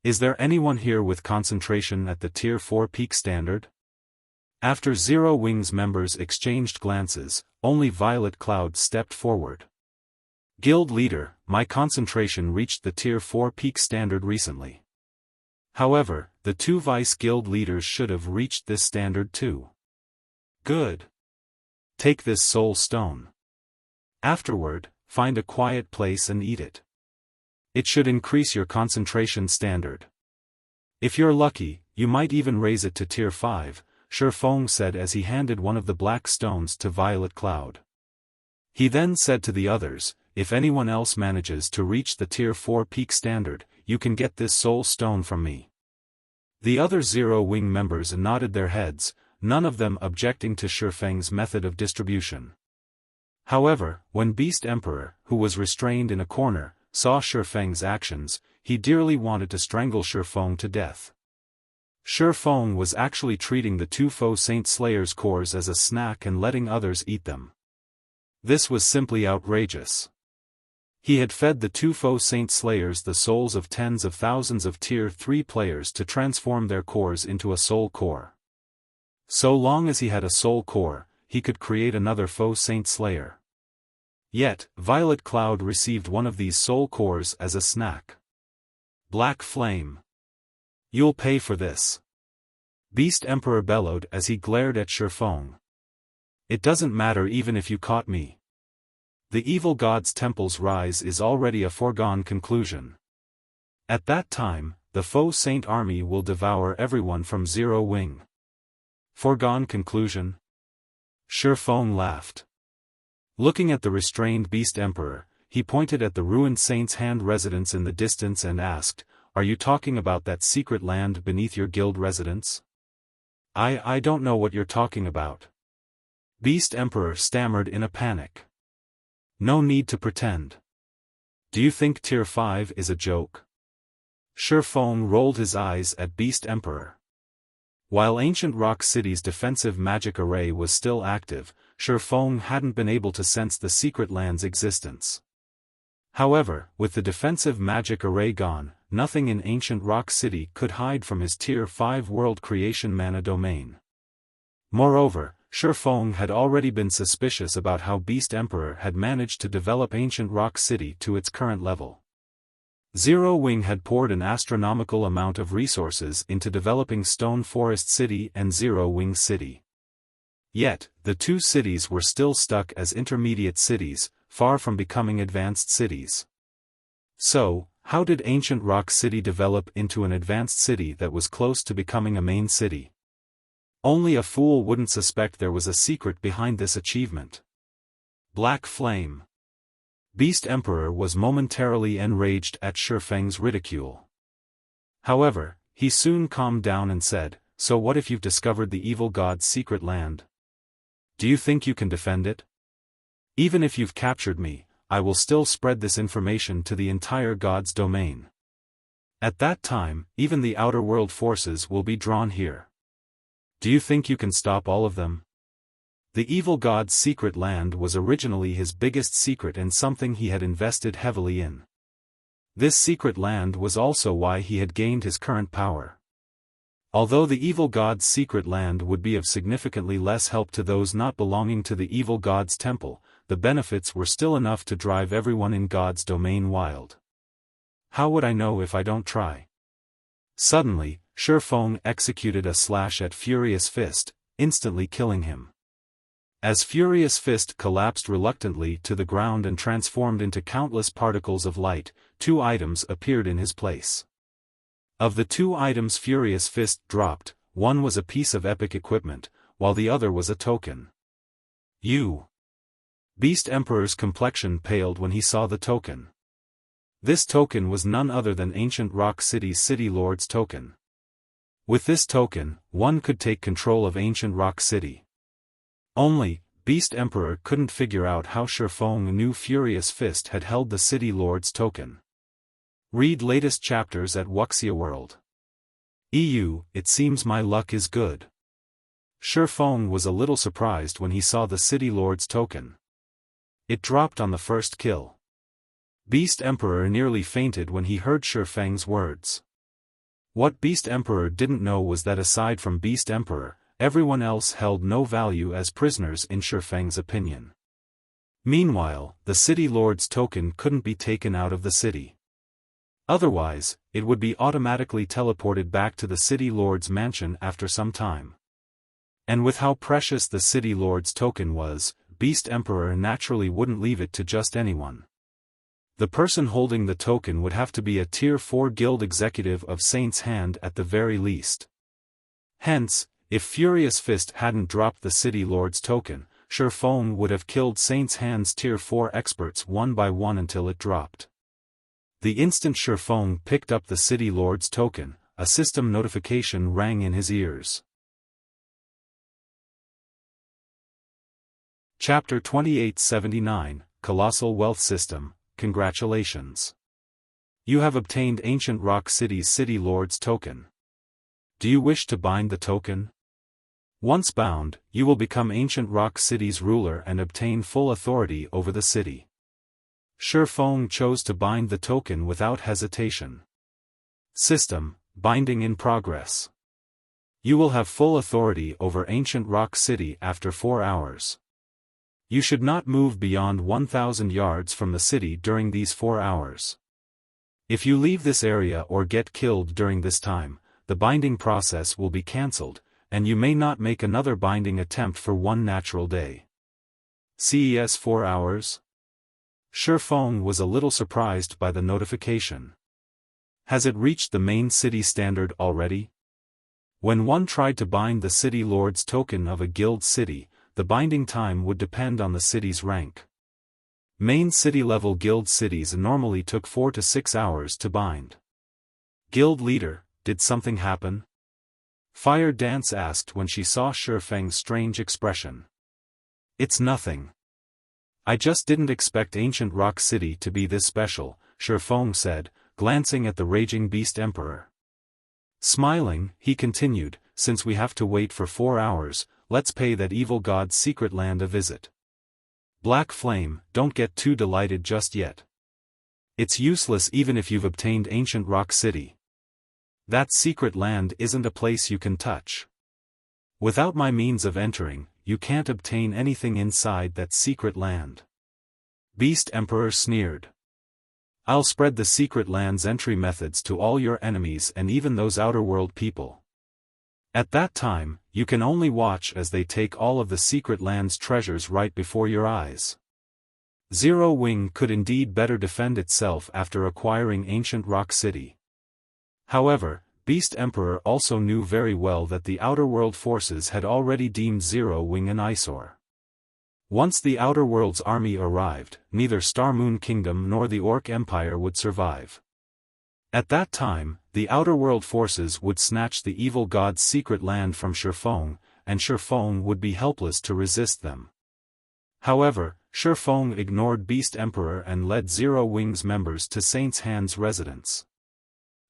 Is there anyone here with concentration at the Tier 4 peak standard? After Zero Wings members exchanged glances, only Violet Cloud stepped forward. Guild leader, my concentration reached the Tier 4 peak standard recently. However, the two vice guild leaders should have reached this standard too. Good. Take this soul stone. Afterward, find a quiet place and eat it. It should increase your concentration standard. If you're lucky, you might even raise it to Tier 5, Feng said as he handed one of the black stones to Violet Cloud. He then said to the others, if anyone else manages to reach the Tier 4 peak standard, you can get this soul stone from me. The other Zero Wing members nodded their heads, none of them objecting to Feng's method of distribution. However, when Beast Emperor, who was restrained in a corner, saw Feng's actions, he dearly wanted to strangle Feng to death. Feng was actually treating the two faux saint slayers' cores as a snack and letting others eat them. This was simply outrageous. He had fed the two faux saint slayers the souls of tens of thousands of Tier 3 players to transform their cores into a soul core. So long as he had a soul core, he could create another faux saint slayer. Yet, Violet Cloud received one of these soul cores as a snack. Black Flame. You'll pay for this. Beast Emperor bellowed as he glared at Feng. It doesn't matter even if you caught me. The evil god's temple's rise is already a foregone conclusion. At that time, the faux saint army will devour everyone from Zero Wing. Foregone conclusion? Feng laughed. Looking at the restrained Beast Emperor, he pointed at the ruined saint's hand residence in the distance and asked, are you talking about that secret land beneath your guild residence? I don't know what you're talking about. Beast Emperor stammered in a panic. No need to pretend. Do you think Tier 5 is a joke? Feng rolled his eyes at Beast Emperor. While Ancient Rock City's defensive magic array was still active, Feng hadn't been able to sense the secret land's existence. However, with the defensive magic array gone, nothing in Ancient Rock City could hide from his Tier 5 world creation mana domain. Moreover, Feng had already been suspicious about how Beast Emperor had managed to develop Ancient Rock City to its current level. Zero Wing had poured an astronomical amount of resources into developing Stone Forest City and Zero Wing City. Yet, the two cities were still stuck as intermediate cities, far from becoming advanced cities. So, how did Ancient Rock City develop into an advanced city that was close to becoming a main city? Only a fool wouldn't suspect there was a secret behind this achievement. Black Flame. Beast Emperor was momentarily enraged at Feng's ridicule. However, he soon calmed down and said, so what if you've discovered the evil god's secret land? Do you think you can defend it? Even if you've captured me, I will still spread this information to the entire god's domain. At that time, even the outer world forces will be drawn here. Do you think you can stop all of them? The evil god's secret land was originally his biggest secret and something he had invested heavily in. This secret land was also why he had gained his current power. Although the evil god's secret land would be of significantly less help to those not belonging to the evil god's temple, the benefits were still enough to drive everyone in God's domain wild. How would I know if I don't try? Suddenly, Feng executed a slash at Furious Fist, instantly killing him. As Furious Fist collapsed reluctantly to the ground and transformed into countless particles of light, 2 items appeared in his place. Of the 2 items Furious Fist dropped, one was a piece of epic equipment, while the other was a token. Beast Emperor's complexion paled when he saw the token. This token was none other than Ancient Rock City's City Lord's token. With this token, one could take control of Ancient Rock City. Only, Beast Emperor couldn't figure out how Feng knew Furious Fist had held the City Lord's token. Read latest chapters at Wuxia World. It seems my luck is good. Feng was a little surprised when he saw the City Lord's token. It dropped on the first kill. Beast Emperor nearly fainted when he heard Feng's words. What Beast Emperor didn't know was that aside from Beast Emperor, everyone else held no value as prisoners in Feng's opinion. Meanwhile, the City Lord's token couldn't be taken out of the city. Otherwise, it would be automatically teleported back to the City Lord's mansion after some time. And with how precious the City Lord's token was, Beast Emperor naturally wouldn't leave it to just anyone. The person holding the token would have to be a Tier 4 guild executive of Saint's Hand at the very least. Hence, if Furious Fist hadn't dropped the City Lord's token, Feng would have killed Saint's Hand's Tier 4 experts one by one until it dropped. The instant Feng picked up the City Lord's token, a system notification rang in his ears. Chapter 2879, Colossal Wealth System, Congratulations. You have obtained Ancient Rock City's City Lord's token. Do you wish to bind the token? Once bound, you will become Ancient Rock City's ruler and obtain full authority over the city. Feng chose to bind the token without hesitation. System, binding in progress. You will have full authority over Ancient Rock City after 4 hours. You should not move beyond 1,000 yards from the city during these 4 hours. If you leave this area or get killed during this time, the binding process will be cancelled, and you may not make another binding attempt for 1 natural day. CES 4 hours? Feng was a little surprised by the notification. Has it reached the main city standard already? When one tried to bind the City Lord's token of a guild city, the binding time would depend on the city's rank. Main city-level guild cities normally took 4 to 6 hours to bind. Guild leader, did something happen? Fire Dance asked when she saw Feng's strange expression. It's nothing. I just didn't expect Ancient Rock City to be this special, Feng said, glancing at the raging Beast Emperor. Smiling, he continued, since we have to wait for 4 hours, let's pay that evil god's secret land a visit. Black Flame, don't get too delighted just yet. It's useless even if you've obtained Ancient Rock City. That secret land isn't a place you can touch. Without my means of entering, you can't obtain anything inside that secret land. Beast Emperor sneered. I'll spread the secret land's entry methods to all your enemies and even those outer-world people. At that time, you can only watch as they take all of the secret land's treasures right before your eyes. Zero Wing could indeed better defend itself after acquiring Ancient Rock City. However, Beast Emperor also knew very well that the Outer World forces had already deemed Zero Wing an eyesore. Once the Outer World's army arrived, neither Star Moon Kingdom nor the Orc Empire would survive. At that time, the Outer World forces would snatch the evil god's secret land from Feng, and Feng would be helpless to resist them. However, Feng ignored Beast Emperor and led Zero Wing's members to Saint's Hand's residence.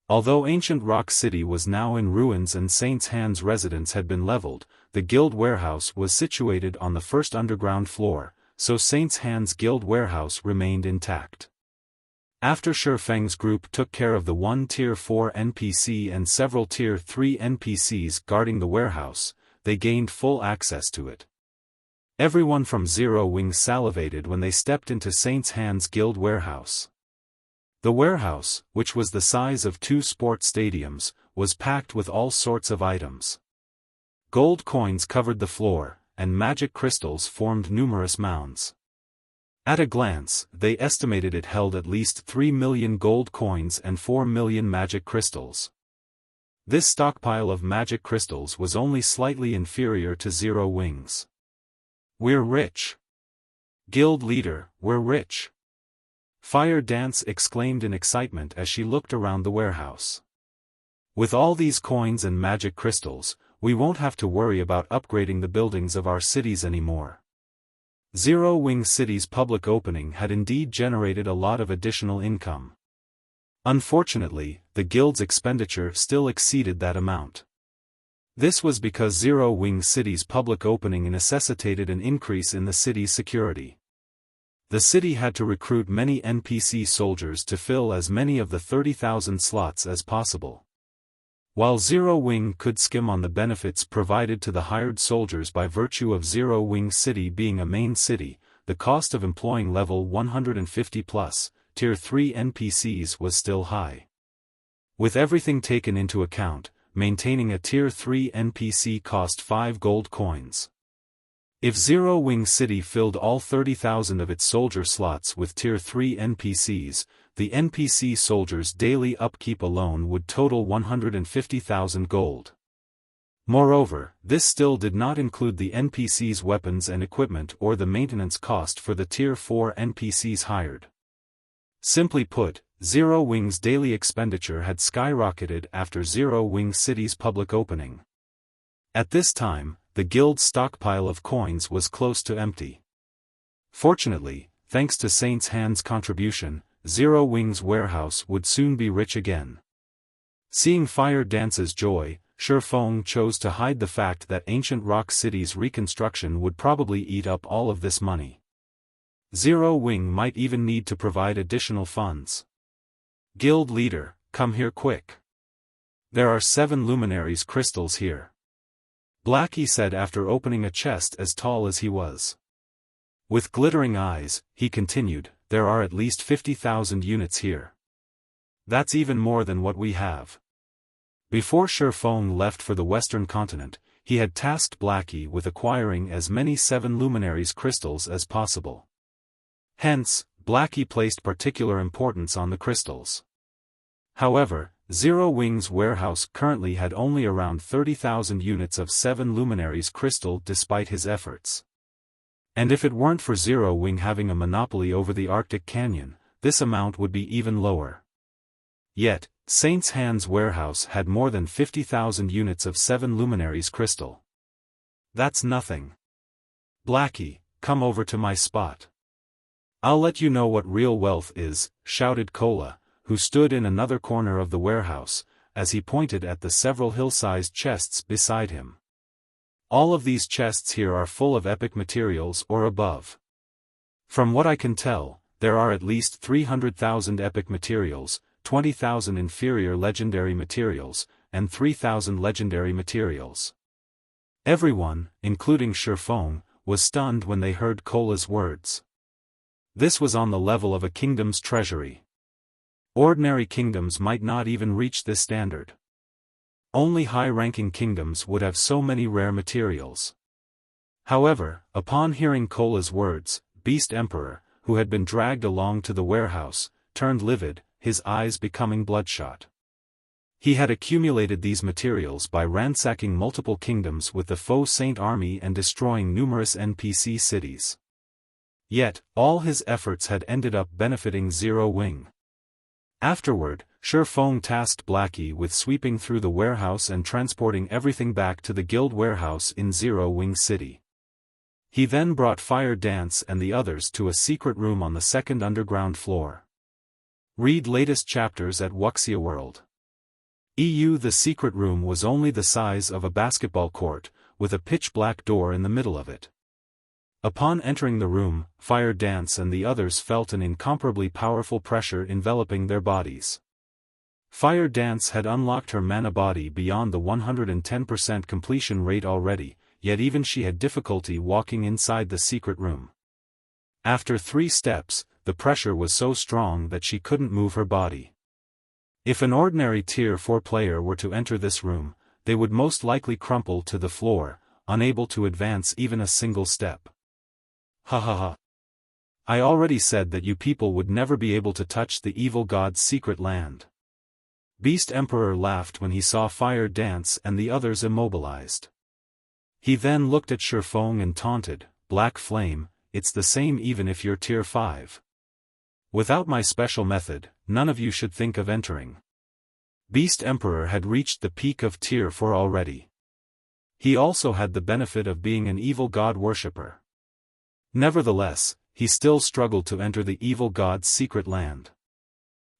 Although Ancient Rock City was now in ruins and Saint's Hand's residence had been leveled, the guild warehouse was situated on the first underground floor, so Saint's Hand's guild warehouse remained intact. After Feng's group took care of the one Tier 4 NPC and several Tier 3 NPCs guarding the warehouse, they gained full access to it. Everyone from Zero Wing salivated when they stepped into Saint's Hand's guild warehouse. The warehouse, which was the size of 2 sports stadiums, was packed with all sorts of items. Gold coins covered the floor, and magic crystals formed numerous mounds. At a glance, they estimated it held at least 3 million gold coins and 4 million magic crystals. This stockpile of magic crystals was only slightly inferior to Zero Wings. "We're rich. Guild leader, we're rich." Fire Dance exclaimed in excitement as she looked around the warehouse. "With all these coins and magic crystals, we won't have to worry about upgrading the buildings of our cities anymore." Zero Wing City's public opening had indeed generated a lot of additional income. Unfortunately, the guild's expenditure still exceeded that amount. This was because Zero Wing City's public opening necessitated an increase in the city's security. The city had to recruit many NPC soldiers to fill as many of the 30,000 slots as possible. While Zero Wing could skim on the benefits provided to the hired soldiers by virtue of Zero Wing City being a main city, the cost of employing level 150+, Tier 3 NPCs was still high. With everything taken into account, maintaining a Tier 3 NPC cost 5 gold coins. If Zero Wing City filled all 30,000 of its soldier slots with Tier 3 NPCs, the NPC soldiers' daily upkeep alone would total 150,000 gold. Moreover, this still did not include the NPCs' weapons and equipment or the maintenance cost for the Tier 4 NPCs hired. Simply put, Zero Wing's daily expenditure had skyrocketed after Zero Wing City's public opening. At this time, the guild's stockpile of coins was close to empty. Fortunately, thanks to Saint's Hand's contribution, Zero Wing's warehouse would soon be rich again. Seeing Fire Dance's joy, Feng chose to hide the fact that Ancient Rock City's reconstruction would probably eat up all of this money. Zero Wing might even need to provide additional funds. "Guild leader, come here quick. There are 7 luminaries crystals here," Blackie said after opening a chest as tall as he was. With glittering eyes, he continued, "There are at least 50,000 units here. That's even more than what we have." Before Feng left for the Western continent, he had tasked Blackie with acquiring as many 7 luminaries crystals as possible. Hence, Blackie placed particular importance on the crystals. However, Zero Wing's warehouse currently had only around 30,000 units of 7 luminaries crystal despite his efforts. And if it weren't for Zero Wing having a monopoly over the Arctic Canyon, this amount would be even lower. Yet, Saint's Hand's warehouse had more than 50,000 units of 7 luminaries crystal. "That's nothing. Blackie, come over to my spot. I'll let you know what real wealth is," shouted Cola, who stood in another corner of the warehouse, as he pointed at the several hill-sized chests beside him. "All of these chests here are full of epic materials or above. From what I can tell, there are at least 300,000 epic materials, 20,000 inferior legendary materials, and 3,000 legendary materials." Everyone, including Feng, was stunned when they heard Cola's words. This was on the level of a kingdom's treasury. Ordinary kingdoms might not even reach this standard. Only high-ranking kingdoms would have so many rare materials. However, upon hearing Cola's words, Beast Emperor, who had been dragged along to the warehouse, turned livid, his eyes becoming bloodshot. He had accumulated these materials by ransacking multiple kingdoms with the Faux Saint army and destroying numerous NPC cities. Yet, all his efforts had ended up benefiting Zero Wing. Afterward, Feng tasked Blackie with sweeping through the warehouse and transporting everything back to the guild warehouse in Zero Wing City. He then brought Fire Dance and the others to a secret room on the 2nd underground floor. Read latest chapters at Wuxia World. The secret room was only the size of a basketball court, with a pitch-black door in the middle of it. Upon entering the room, Fire Dance and the others felt an incomparably powerful pressure enveloping their bodies. Fire Dance had unlocked her mana body beyond the 110% completion rate already, yet even she had difficulty walking inside the secret room. After 3 steps, the pressure was so strong that she couldn't move her body. If an ordinary Tier 4 player were to enter this room, they would most likely crumple to the floor, unable to advance even a single step. Ha ha ha. I already said that you people would never be able to touch the evil god's secret land. Beast Emperor laughed when he saw Fire Dance and the others immobilized. He then looked at Xiaofan and taunted, "Black Flame, it's the same even if you're Tier 5. Without my special method, none of you should think of entering." Beast Emperor had reached the peak of Tier 4 already. He also had the benefit of being an evil god worshipper. Nevertheless, he still struggled to enter the evil god's secret land.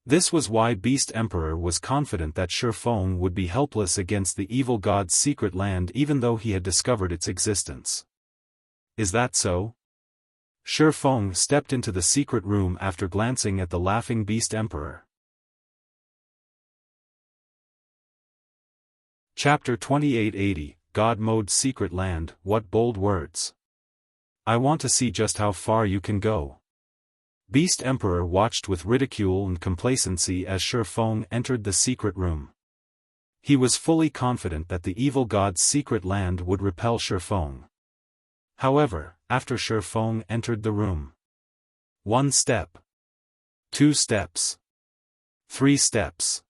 This was why Beast Emperor was confident that Xiaofan would be helpless against the evil god's secret land even though he had discovered its existence. Is that so? Xiaofan stepped into the secret room after glancing at the laughing Beast Emperor. Chapter 2880, God Mode Secret Land. What bold words! I want to see just how far you can go. Beast Emperor watched with ridicule and complacency as Xiaofan entered the secret room. He was fully confident that the evil god's secret land would repel Xiaofan. However, after Xiaofan entered the room, 1 step, 2 steps, 3 steps.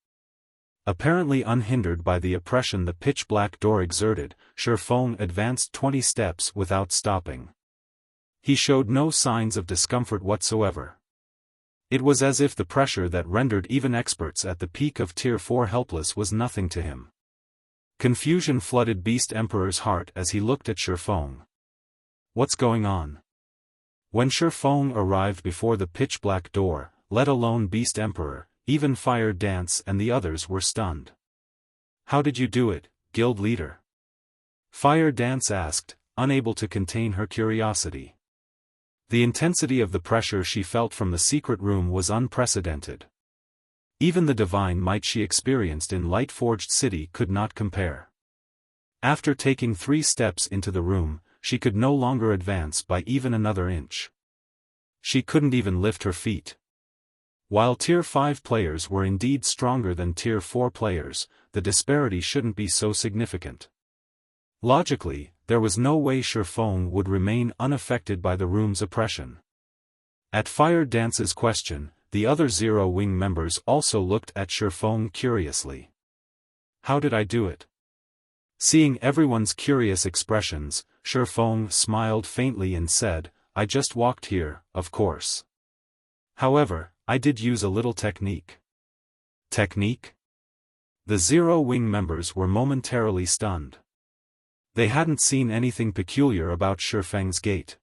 Apparently unhindered by the oppression the pitch-black door exerted, Xiaofan advanced 20 steps without stopping. He showed no signs of discomfort whatsoever. It was as if the pressure that rendered even experts at the peak of Tier 4 helpless was nothing to him. Confusion flooded Beast Emperor's heart as he looked at Xiaofan. What's going on? When Xiaofan arrived before the pitch-black door, let alone Beast Emperor, even Fire Dance and the others were stunned. How did you do it, guild leader? Fire Dance asked, unable to contain her curiosity. The intensity of the pressure she felt from the secret room was unprecedented. Even the divine might she experienced in Light-Forged City could not compare. After taking 3 steps into the room, she could no longer advance by even another inch. She couldn't even lift her feet. While Tier 5 players were indeed stronger than Tier 4 players, the disparity shouldn't be so significant. Logically, there was no way Xiaofan would remain unaffected by the room's oppression. At Fire Dance's question, the other Zero Wing members also looked at Xiaofan curiously. How did I do it? Seeing everyone's curious expressions, Xiaofan smiled faintly and said, I just walked here, of course. However, I did use a little technique. Technique? The Zero Wing members were momentarily stunned. They hadn't seen anything peculiar about Xiaofang's gait.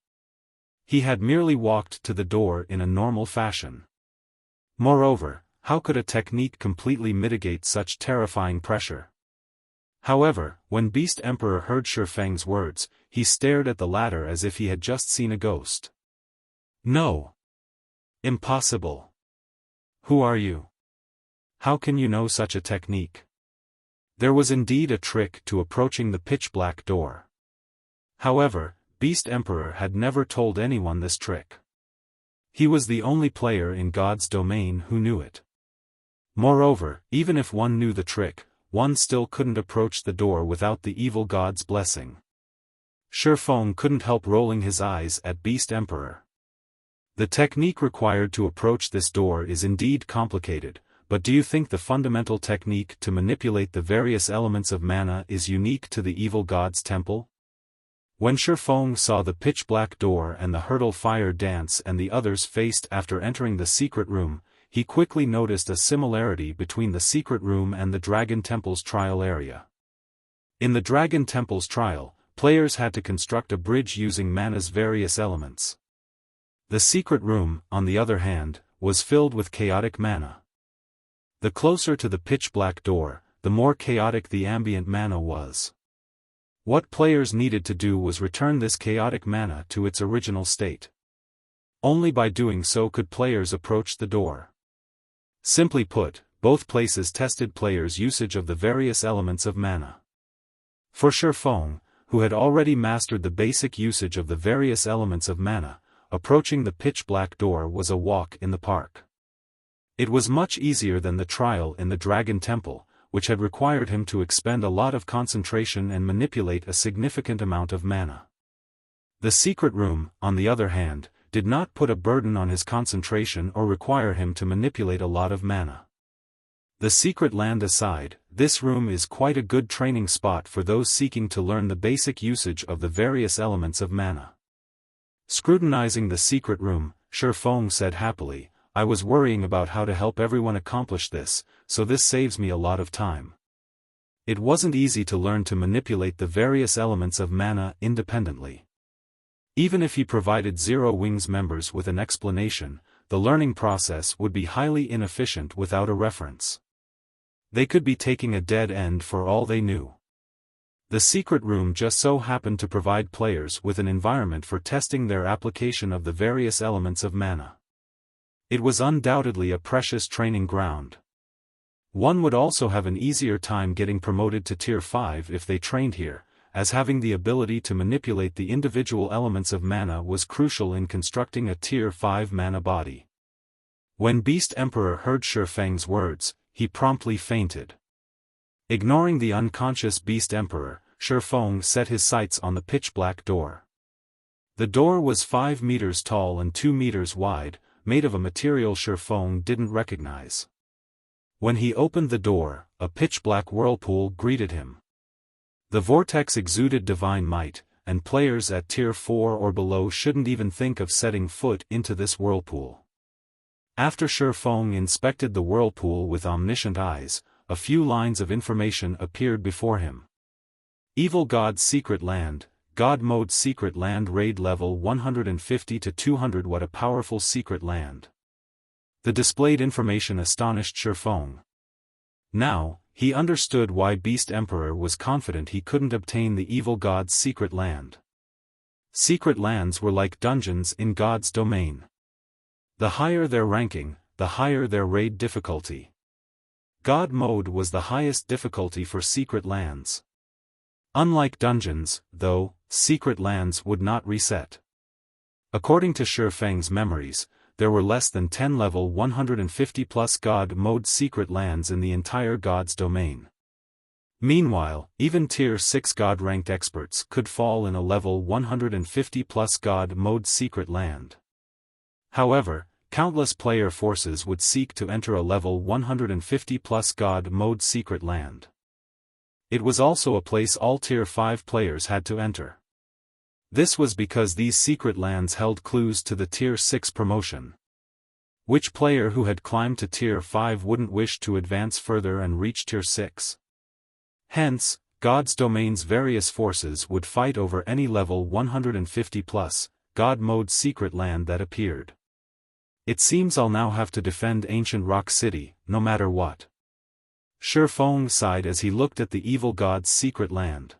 He had merely walked to the door in a normal fashion. Moreover, how could a technique completely mitigate such terrifying pressure? However, when Beast Emperor heard Xiaofang's words, he stared at the latter as if he had just seen a ghost. No. Impossible. Who are you? How can you know such a technique? There was indeed a trick to approaching the pitch-black door. However, Beast Emperor had never told anyone this trick. He was the only player in God's domain who knew it. Moreover, even if one knew the trick, one still couldn't approach the door without the evil god's blessing. Xiaofan couldn't help rolling his eyes at Beast Emperor. The technique required to approach this door is indeed complicated, but do you think the fundamental technique to manipulate the various elements of mana is unique to the evil god's temple? When Xiaofan saw the pitch-black door and the hurdle Fire Dance and the others faced after entering the secret room, he quickly noticed a similarity between the secret room and the Dragon Temple's trial area. In the Dragon Temple's trial, players had to construct a bridge using mana's various elements. The secret room, on the other hand, was filled with chaotic mana. The closer to the pitch-black door, the more chaotic the ambient mana was. What players needed to do was return this chaotic mana to its original state. Only by doing so could players approach the door. Simply put, both places tested players' usage of the various elements of mana. For Xiaofan, who had already mastered the basic usage of the various elements of mana, approaching the pitch-black door was a walk in the park. It was much easier than the trial in the Dragon Temple, which had required him to expend a lot of concentration and manipulate a significant amount of mana. The secret room, on the other hand, did not put a burden on his concentration or require him to manipulate a lot of mana. The secret land aside, this room is quite a good training spot for those seeking to learn the basic usage of the various elements of mana. Scrutinizing the secret room, Feng said happily, "I was worrying about how to help everyone accomplish this, so this saves me a lot of time." It wasn't easy to learn to manipulate the various elements of mana independently. Even if he provided Zero Wings members with an explanation, the learning process would be highly inefficient without a reference. They could be taking a dead end for all they knew. The secret room just so happened to provide players with an environment for testing their application of the various elements of mana. It was undoubtedly a precious training ground. One would also have an easier time getting promoted to Tier 5 if they trained here, as having the ability to manipulate the individual elements of mana was crucial in constructing a Tier 5 mana body. When Beast Emperor heard Feng's words, he promptly fainted. Ignoring the unconscious Beast Emperor, Feng set his sights on the pitch-black door. The door was 5 meters tall and 2 meters wide, made of a material Feng didn't recognize. When he opened the door, a pitch-black whirlpool greeted him. The vortex exuded divine might, and players at Tier 4 or below shouldn't even think of setting foot into this whirlpool. After Feng inspected the whirlpool with omniscient eyes, a few lines of information appeared before him. Evil God's Secret Land, God Mode Secret Land Raid Level 150 to 200. What a powerful secret land. The displayed information astonished Feng. Now, he understood why Beast Emperor was confident he couldn't obtain the Evil God's Secret Land. Secret lands were like dungeons in God's domain. The higher their ranking, the higher their raid difficulty. God Mode was the highest difficulty for secret lands. Unlike dungeons, though, secret lands would not reset. According to Feng's memories, there were less than 10 level 150+ God Mode secret lands in the entire God's domain. Meanwhile, even Tier 6 God-ranked experts could fall in a level 150+ God Mode secret land. However, countless player forces would seek to enter a level 150+ God Mode secret land. It was also a place all Tier 5 players had to enter. This was because these secret lands held clues to the Tier 6 promotion. Which player who had climbed to Tier 5 wouldn't wish to advance further and reach Tier 6? Hence, God's domain's various forces would fight over any level 150+ God Mode secret land that appeared. It seems I'll now have to defend Ancient Rock City, no matter what. Feng sighed as he looked at the evil God's secret land.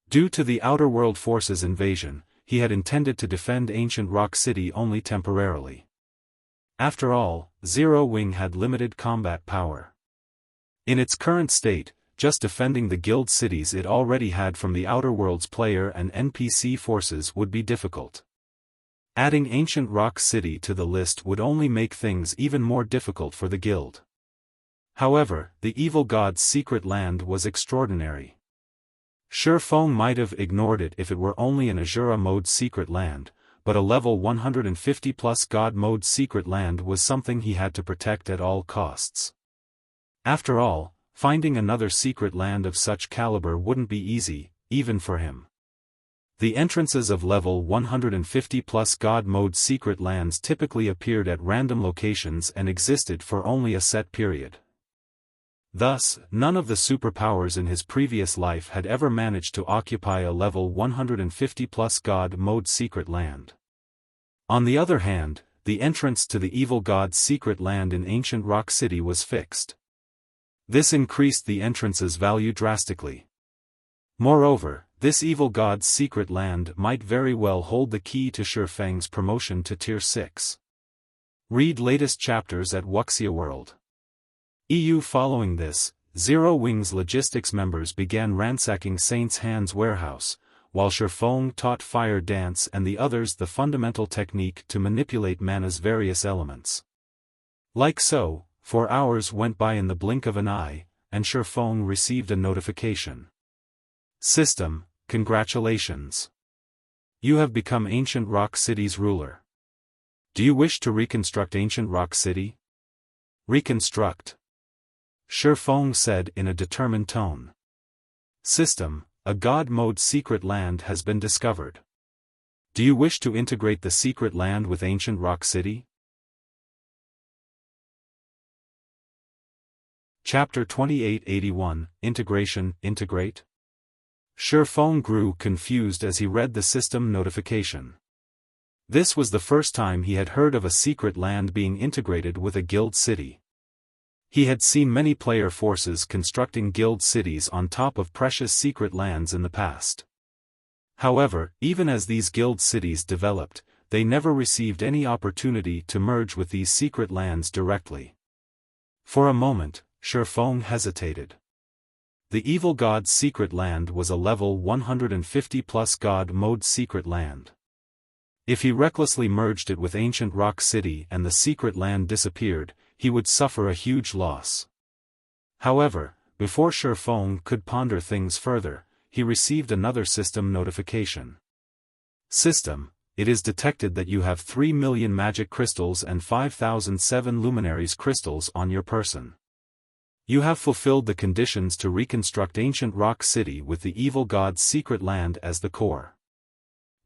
Due to the Outer World Forces invasion, he had intended to defend Ancient Rock City only temporarily. After all, Zero Wing had limited combat power. In its current state, just defending the guild cities it already had from the Outer Worlds player and NPC forces would be difficult. Adding Ancient Rock City to the list would only make things even more difficult for the guild. However, the evil God's secret land was extraordinary. Feng might have ignored it if it were only an Azura Mode secret land, but a level 150+ God Mode secret land was something he had to protect at all costs. After all, finding another secret land of such caliber wouldn't be easy, even for him. The entrances of level 150+ God Mode secret lands typically appeared at random locations and existed for only a set period. Thus, none of the superpowers in his previous life had ever managed to occupy a level 150+ God Mode secret land. On the other hand, the entrance to the evil God's secret land in Ancient Rock City was fixed. This increased the entrance's value drastically. Moreover, this evil God's secret land might very well hold the key to Feng's promotion to Tier 6. Read latest chapters at Wuxia World. EU. Following this, Zero Wing's logistics members began ransacking Saint's Hand's warehouse, while Feng taught Fire Dance and the others the fundamental technique to manipulate mana's various elements. Like so, 4 hours went by in the blink of an eye, and Feng received a notification. System, congratulations. You have become Ancient Rock City's ruler. Do you wish to reconstruct Ancient Rock City? Reconstruct. Feng said in a determined tone. System, a God mode secret land has been discovered. Do you wish to integrate the secret land with Ancient Rock City? Chapter 2881, Integration, Integrate? Feng grew confused as he read the system notification. This was the first time he had heard of a secret land being integrated with a guild city. He had seen many player forces constructing guild cities on top of precious secret lands in the past. However, even as these guild cities developed, they never received any opportunity to merge with these secret lands directly. For a moment, Feng hesitated. The Evil God's secret land was a level 150 plus God mode secret land. If he recklessly merged it with Ancient Rock City and the secret land disappeared, he would suffer a huge loss. However, before Feng could ponder things further, he received another system notification. System, it is detected that you have 3 million magic crystals and 5,007 luminaries crystals on your person. You have fulfilled the conditions to reconstruct Ancient Rock City with the Evil God's secret land as the core.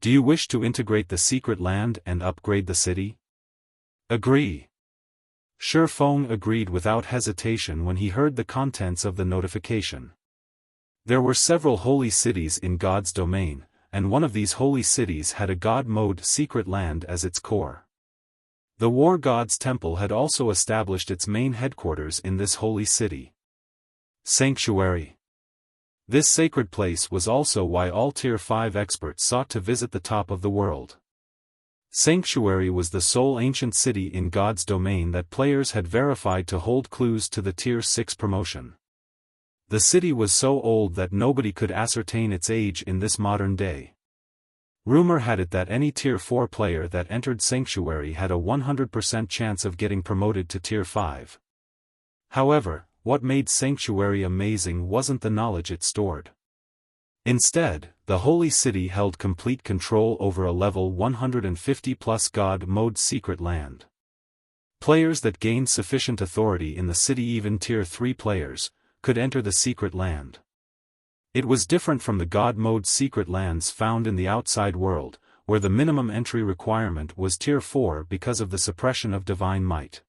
Do you wish to integrate the secret land and upgrade the city? Agree. Feng agreed without hesitation when he heard the contents of the notification. There were several holy cities in God's domain, and one of these holy cities had a God mode secret land as its core. The War God's Temple had also established its main headquarters in this holy city. Sanctuary. This sacred place was also why all Tier 5 experts sought to visit the top of the world. Sanctuary was the sole ancient city in God's domain that players had verified to hold clues to the Tier 6 promotion. The city was so old that nobody could ascertain its age in this modern day. Rumor had it that any Tier 4 player that entered Sanctuary had a 100% chance of getting promoted to Tier 5. However, what made Sanctuary amazing wasn't the knowledge it stored. Instead, the holy city held complete control over a level 150 plus God mode secret land. Players that gained sufficient authority in the city, even Tier 3 players, could enter the secret land. It was different from the God mode secret lands found in the outside world, where the minimum entry requirement was Tier 4 because of the suppression of divine might.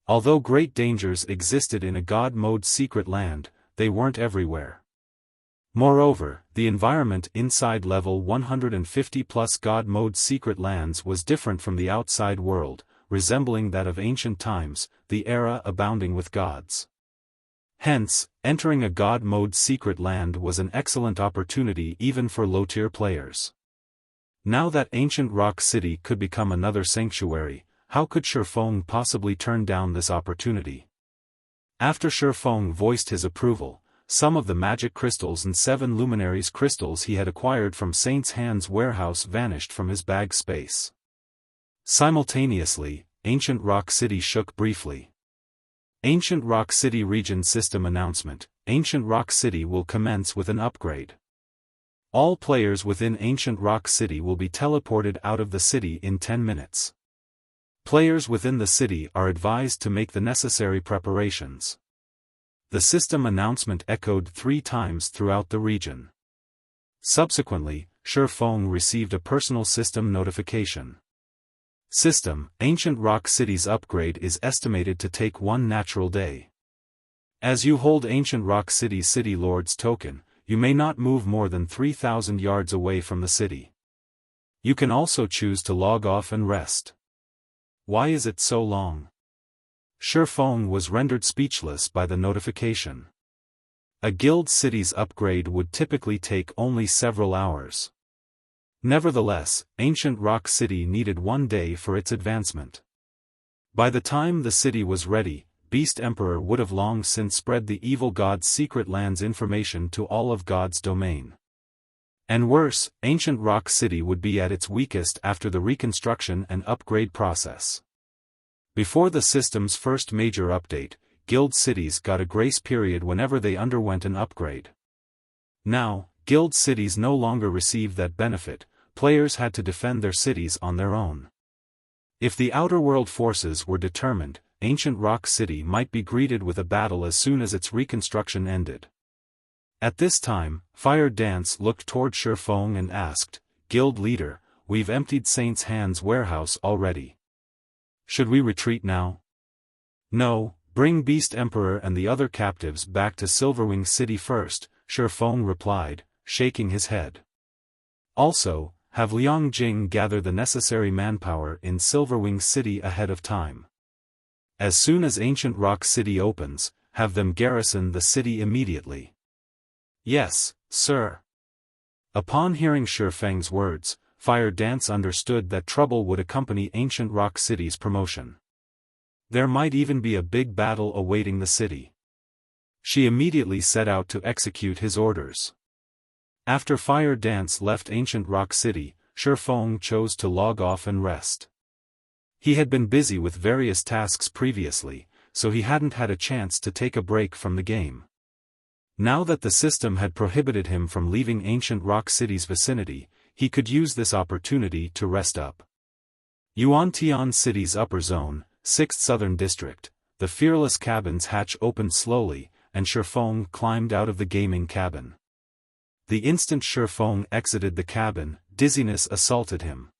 Although great dangers existed in a God mode secret land, they weren't everywhere. Moreover, the environment inside level 150 plus God mode secret lands was different from the outside world, resembling that of ancient times, the era abounding with gods. Hence, entering a God mode secret land was an excellent opportunity even for low-tier players. Now that Ancient Rock City could become another sanctuary, how could Feng possibly turn down this opportunity? After Feng voiced his approval, some of the magic crystals and 7 luminaries crystals he had acquired from Saint's Hand's warehouse vanished from his bag space. Simultaneously, Ancient Rock City shook briefly. Ancient Rock City Region System Announcement: Ancient Rock City will commence with an upgrade. All players within Ancient Rock City will be teleported out of the city in 10 minutes. Players within the city are advised to make the necessary preparations. The system announcement echoed 3 times throughout the region. Subsequently, Feng received a personal system notification. System: Ancient Rock City's upgrade is estimated to take 1 natural day. As you hold Ancient Rock City's City Lord's token, you may not move more than 3,000 yards away from the city. You can also choose to log off and rest. Why is it so long? Feng was rendered speechless by the notification. A guild city's upgrade would typically take only several hours. Nevertheless, Ancient Rock City needed 1 day for its advancement. By the time the city was ready, Beast Emperor would have long since spread the Evil God's secret land's information to all of God's domain. And worse, Ancient Rock City would be at its weakest after the reconstruction and upgrade process. Before the system's first major update, guild cities got a grace period whenever they underwent an upgrade. Now, guild cities no longer received that benefit. Players had to defend their cities on their own. If the outer world forces were determined, Ancient Rock City might be greeted with a battle as soon as its reconstruction ended. At this time, Fire Dance looked toward Xiaofan and asked, "Guild leader, we've emptied Saint's Hand's warehouse already. Should we retreat now?" "No, bring Beast Emperor and the other captives back to Silverwing City first," Xiaofan replied, shaking his head. "Also, have Liang Jing gather the necessary manpower in Silverwing City ahead of time. As soon as Ancient Rock City opens, have them garrison the city immediately." "Yes, sir." Upon hearing Xiaofang's words, Fire Dance understood that trouble would accompany Ancient Rock City's promotion. There might even be a big battle awaiting the city. She immediately set out to execute his orders. After Fire Dance left Ancient Rock City, Xiaofan chose to log off and rest. He had been busy with various tasks previously, so he hadn't had a chance to take a break from the game. Now that the system had prohibited him from leaving Ancient Rock City's vicinity, he could use this opportunity to rest up. Yuantian City's upper zone, 6th Southern District, the Fearless Cabin's hatch opened slowly, and Xiaofan climbed out of the gaming cabin. The instant Xiaofan exited the cabin, dizziness assaulted him.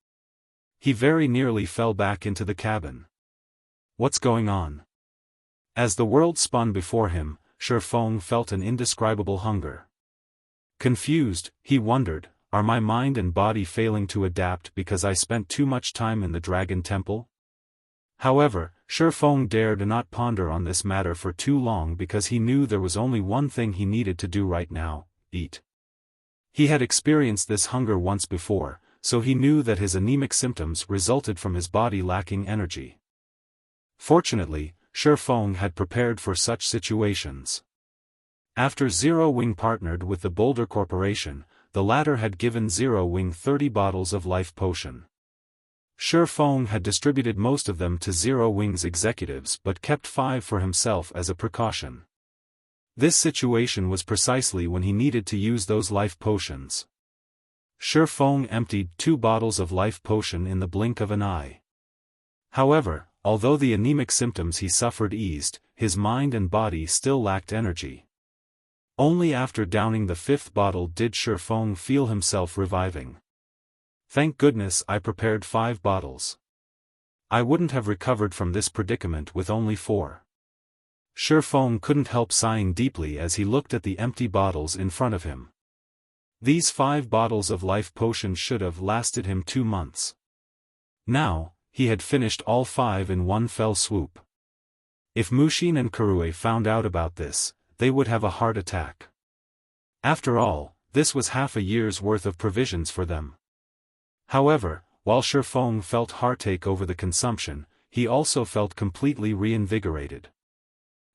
He very nearly fell back into the cabin. What's going on? As the world spun before him, Xiaofan felt an indescribable hunger. Confused, he wondered, are my mind and body failing to adapt because I spent too much time in the Dragon Temple? However, Xiaofan dared not ponder on this matter for too long because he knew there was only one thing he needed to do right now: eat. He had experienced this hunger once before, so he knew that his anemic symptoms resulted from his body lacking energy. Fortunately, Xiaofan had prepared for such situations. After Zero Wing partnered with the Boulder Corporation, the latter had given Zero Wing 30 bottles of life potion. Xiaofan had distributed most of them to Zero Wing's executives but kept 5 for himself as a precaution. This situation was precisely when he needed to use those life potions. Xiaofan emptied 2 bottles of life potion in the blink of an eye. However, although the anemic symptoms he suffered eased, his mind and body still lacked energy. Only after downing the 5th bottle did Xiaofan feel himself reviving. "Thank goodness I prepared 5 bottles. I wouldn't have recovered from this predicament with only 4. Xiaofan couldn't help sighing deeply as he looked at the empty bottles in front of him. These 5 bottles of life potion should have lasted him 2 months. Now, he had finished all 5 in one fell swoop. If Mushin and Kurue found out about this, they would have a heart attack. After all, this was half a year's worth of provisions for them. However, while Xiaofan felt heartache over the consumption, he also felt completely reinvigorated.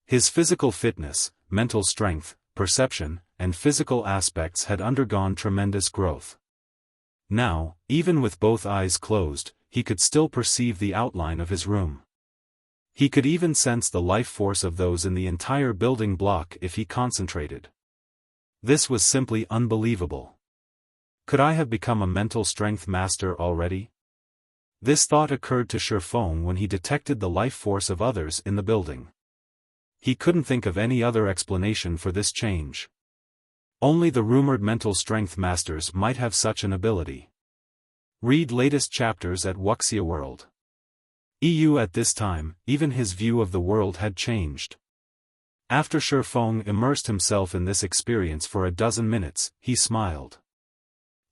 His physical fitness, mental strength, perception, and physical aspects had undergone tremendous growth. Now, even with both eyes closed, he could still perceive the outline of his room. He could even sense the life force of those in the entire building block if he concentrated. This was simply unbelievable. Could I have become a mental strength master already? This thought occurred to Xiaofan when he detected the life force of others in the building. He couldn't think of any other explanation for this change. Only the rumored mental strength masters might have such an ability. Read latest chapters at Wuxia World. EU. At this time, even his view of the world had changed. After Xiaofan immersed himself in this experience for a dozen minutes, he smiled.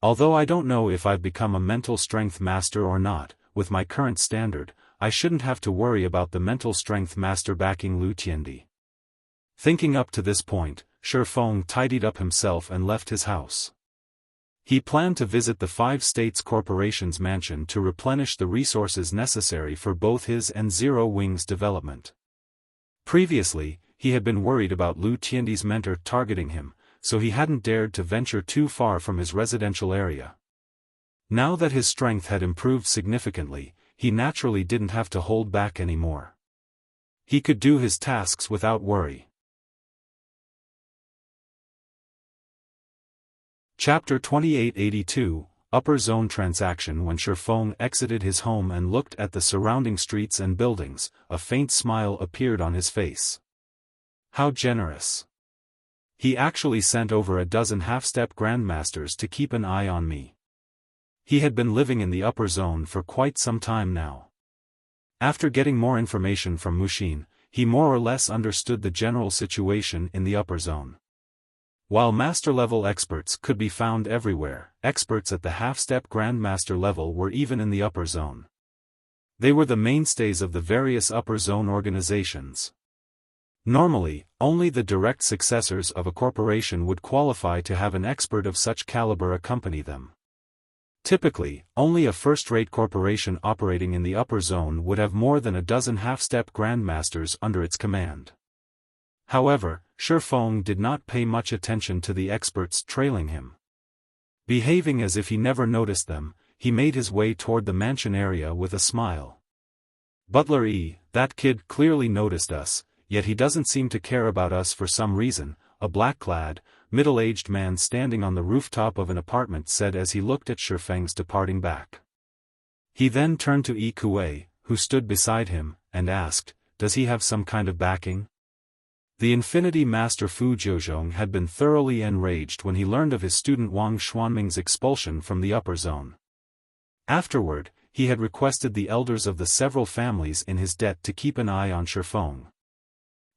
Although I don't know if I've become a mental strength master or not, with my current standard, I shouldn't have to worry about the mental strength master backing Lu Tiandi. Thinking up to this point, Xiaofan tidied up himself and left his house. He planned to visit the 5 States Corporation's mansion to replenish the resources necessary for both his and Zero Wing's development. Previously, he had been worried about Lu Tiandi's mentor targeting him, so he hadn't dared to venture too far from his residential area. Now that his strength had improved significantly, he naturally didn't have to hold back anymore. He could do his tasks without worry. Chapter 2882, Upper Zone Transaction. When Xiaofan exited his home and looked at the surrounding streets and buildings, a faint smile appeared on his face. How generous. He actually sent over a dozen half-step grandmasters to keep an eye on me. He had been living in the upper zone for quite some time now. After getting more information from Mushin, he more or less understood the general situation in the upper zone. While master-level experts could be found everywhere, experts at the half-step grandmaster level were even in the upper zone. They were the mainstays of the various upper zone organizations. Normally, only the direct successors of a corporation would qualify to have an expert of such caliber accompany them. Typically, only a first-rate corporation operating in the upper zone would have more than a dozen half-step grandmasters under its command. However, Feng did not pay much attention to the experts trailing him. Behaving as if he never noticed them, he made his way toward the mansion area with a smile. Butler that kid clearly noticed us, yet he doesn't seem to care about us for some reason, a black-clad, middle-aged man standing on the rooftop of an apartment said as he looked at Feng's departing back. He then turned to Kuei, who stood beside him, and asked, "Does he have some kind of backing?" The Infinity Master Fu Jiuzhong had been thoroughly enraged when he learned of his student Wang Xuanming's expulsion from the upper zone. Afterward, he had requested the elders of the several families in his debt to keep an eye on Feng.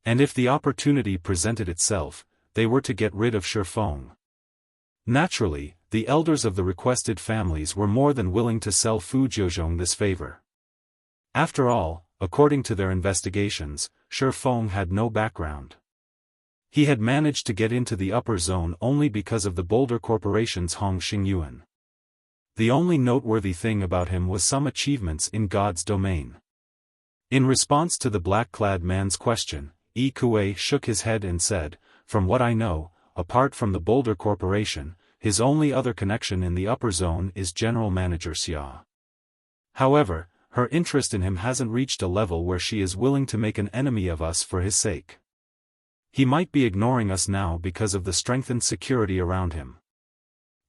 And if the opportunity presented itself, they were to get rid of Feng. Naturally, the elders of the requested families were more than willing to sell Fu Jiuzhong this favor. After all, according to their investigations, Feng had no background. He had managed to get into the upper zone only because of the Boulder Corporation's Hong Xingyuan. The only noteworthy thing about him was some achievements in God's domain. In response to the black-clad man's question, Kuei shook his head and said, "From what I know, apart from the Boulder Corporation, his only other connection in the upper zone is General Manager Xia. However, her interest in him hasn't reached a level where she is willing to make an enemy of us for his sake. He might be ignoring us now because of the strengthened security around him."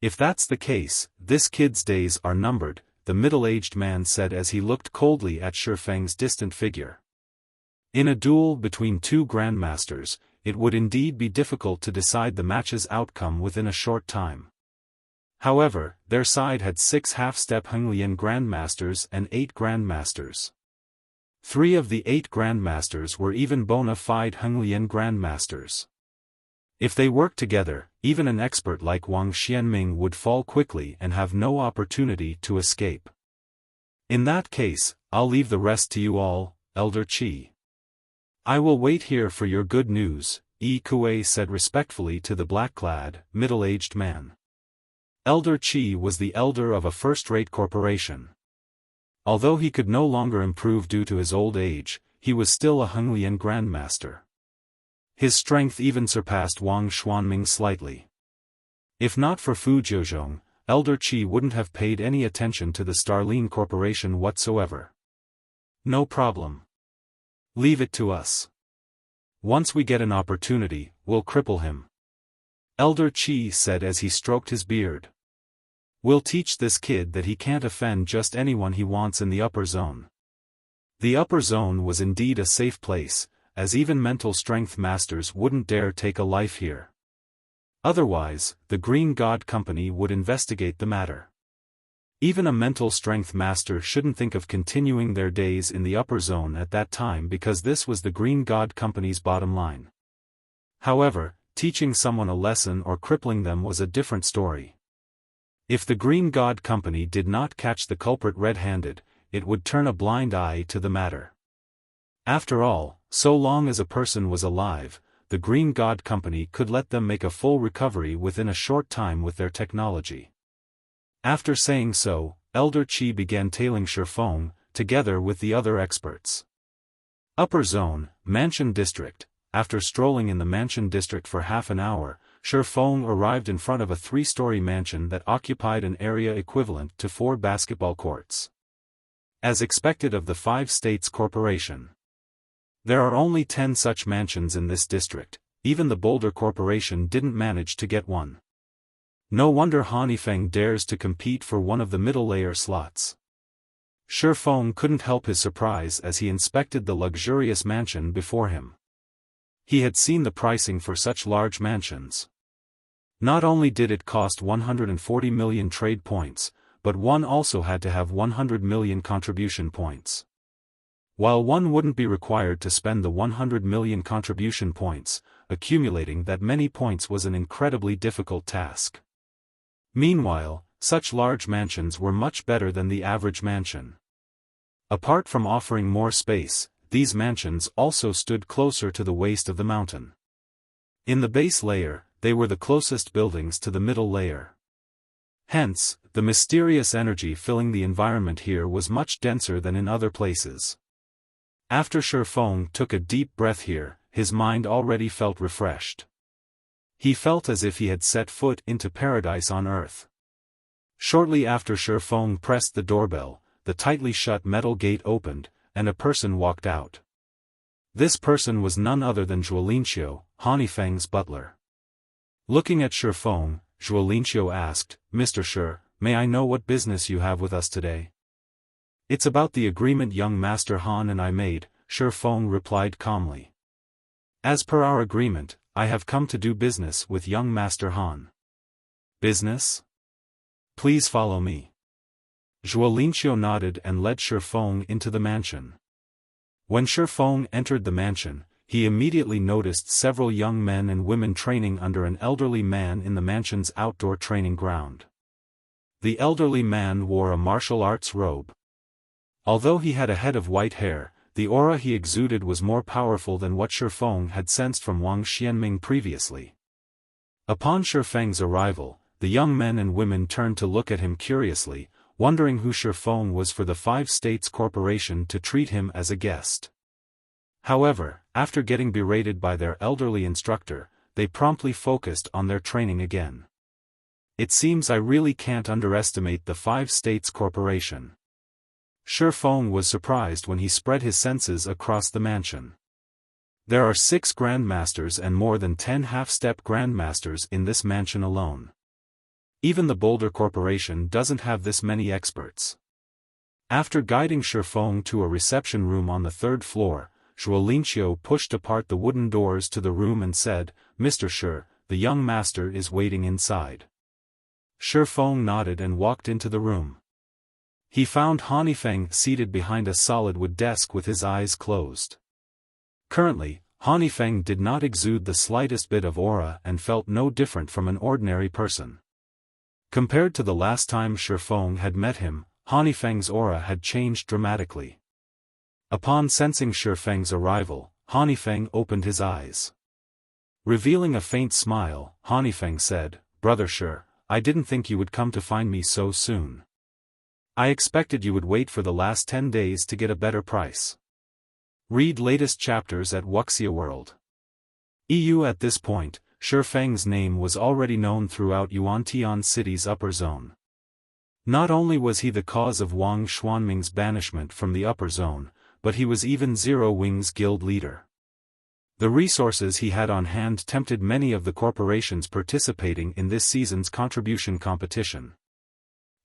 "If that's the case, this kid's days are numbered," the middle-aged man said as he looked coldly at Feng's distant figure. In a duel between two grandmasters, it would indeed be difficult to decide the match's outcome within a short time. However, their side had 6 half-step Henglian grandmasters and 8 grandmasters. 3 of the 8 grandmasters were even bona fide Henglian grandmasters. If they worked together, even an expert like Wang Xianming would fall quickly and have no opportunity to escape. "In that case, I'll leave the rest to you all, Elder Qi. I will wait here for your good news," Kuei said respectfully to the black-clad, middle-aged man. Elder Qi was the elder of a first-rate corporation. Although he could no longer improve due to his old age, he was still a Henglian grandmaster. His strength even surpassed Wang Xuanming slightly. If not for Fu Jiuzhong, Elder Qi wouldn't have paid any attention to the Starline Corporation whatsoever. "No problem. Leave it to us. Once we get an opportunity, we'll cripple him," Elder Qi said as he stroked his beard. "We'll teach this kid that he can't offend just anyone he wants in the upper zone." The upper zone was indeed a safe place, as even mental strength masters wouldn't dare take a life here. Otherwise, the Green God Company would investigate the matter. Even a mental strength master shouldn't think of continuing their days in the upper zone at that time because this was the Green God Company's bottom line. However, teaching someone a lesson or crippling them was a different story. If the Green God Company did not catch the culprit red-handed, it would turn a blind eye to the matter. After all, so long as a person was alive, the Green God Company could let them make a full recovery within a short time with their technology. After saying so, Elder Qi began tailing Feng, together with the other experts. Upper Zone, Mansion District. After strolling in the Mansion District for half an hour, Feng arrived in front of a 3-story mansion that occupied an area equivalent to 4 basketball courts. As expected of the 5 States Corporation. There are only 10 such mansions in this district, even the Boulder Corporation didn't manage to get one. No wonder Feng dares to compete for one of the middle-layer slots. Feng couldn't help his surprise as he inspected the luxurious mansion before him. He had seen the pricing for such large mansions. Not only did it cost 140 million trade points, but one also had to have 100 million contribution points. While one wouldn't be required to spend the 100 million contribution points, accumulating that many points was an incredibly difficult task. Meanwhile, such large mansions were much better than the average mansion. Apart from offering more space, these mansions also stood closer to the waist of the mountain. In the base layer, they were the closest buildings to the middle layer. Hence, the mysterious energy filling the environment here was much denser than in other places. After Feng took a deep breath here, his mind already felt refreshed. He felt as if he had set foot into paradise on earth. Shortly after Feng pressed the doorbell, the tightly shut metal gate opened, and a person walked out. This person was none other than Zhuolinqiu, Feng's butler. Looking at Feng, Zhuolinqiu asked, "Mr. Shi, may I know what business you have with us today?" "It's about the agreement young Master Han and I made," Feng replied calmly. "As per our agreement, I have come to do business with young Master Han." "Business? Please follow me." Zhuolinqiu nodded and led Feng into the mansion. When Feng entered the mansion, he immediately noticed several young men and women training under an elderly man in the mansion's outdoor training ground. The elderly man wore a martial arts robe. Although he had a head of white hair, the aura he exuded was more powerful than what Feng had sensed from Wang Xianming previously. Upon Feng's arrival, the young men and women turned to look at him curiously, wondering who Feng was for the 5 States Corporation to treat him as a guest. However, after getting berated by their elderly instructor, they promptly focused on their training again. "It seems I really can't underestimate the 5 States Corporation." Feng was surprised when he spread his senses across the mansion. There are 6 grandmasters and more than 10 half-step grandmasters in this mansion alone. Even the Boulder Corporation doesn't have this many experts. After guiding Feng to a reception room on the 3rd floor, Zhuolinqiu pushed apart the wooden doors to the room and said, "Mr. Shi, the young master is waiting inside." Feng nodded and walked into the room. He found Feng seated behind a solid wood desk with his eyes closed. Currently, Feng did not exude the slightest bit of aura and felt no different from an ordinary person. Compared to the last time Feng had met him, Feng's aura had changed dramatically. Upon sensing Feng's arrival, Feng opened his eyes. Revealing a faint smile, Feng said, "Brother Shi, I didn't think you would come to find me so soon. I expected you would wait for the last 10 days to get a better price." Read latest chapters at Wuxia World. EU. At this point, Feng's name was already known throughout Yuantian City's upper zone. Not only was he the cause of Wang Xuanming's banishment from the upper zone, but he was even Zero Wing's guild leader. The resources he had on hand tempted many of the corporations participating in this season's contribution competition.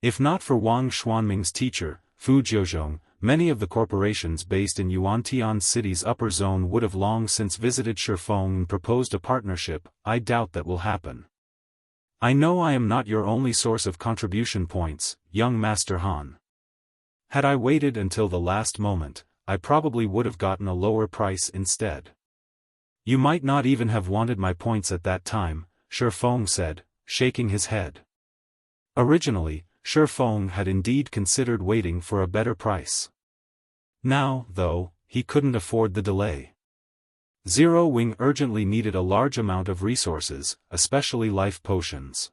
If not for Wang Xuanming's teacher, Fu Jiuzhong, many of the corporations based in Yuantian City's upper zone would have long since visited Feng and proposed a partnership. I doubt that will happen. "I know I am not your only source of contribution points, young Master Han. Had I waited until the last moment, I probably would have gotten a lower price instead. You might not even have wanted my points at that time," Feng said, shaking his head. Originally, Feng had indeed considered waiting for a better price. Now, though, he couldn't afford the delay. Zero Wing urgently needed a large amount of resources, especially life potions.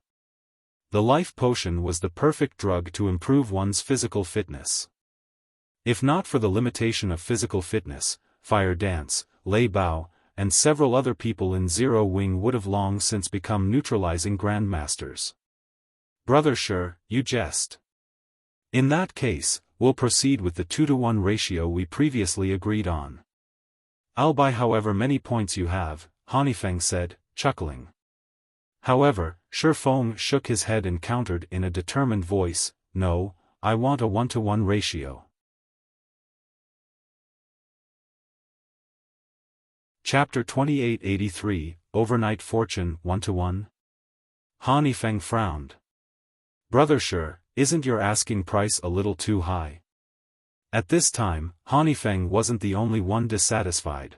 The life potion was the perfect drug to improve one's physical fitness. If not for the limitation of physical fitness, fire dance, lei bao, and several other people in Zero Wing would have long since become neutralizing grandmasters. Brother Shi, you jest. In that case, we'll proceed with the 2-to-1 ratio we previously agreed on. I'll buy however many points you have, Feng said, chuckling. However, Feng shook his head and countered in a determined voice, no, I want a 1-to-1 ratio. Chapter 2883, Overnight Fortune 1-to-1? Feng frowned. Brother Shi, isn't your asking price a little too high? At this time, Feng wasn't the only one dissatisfied.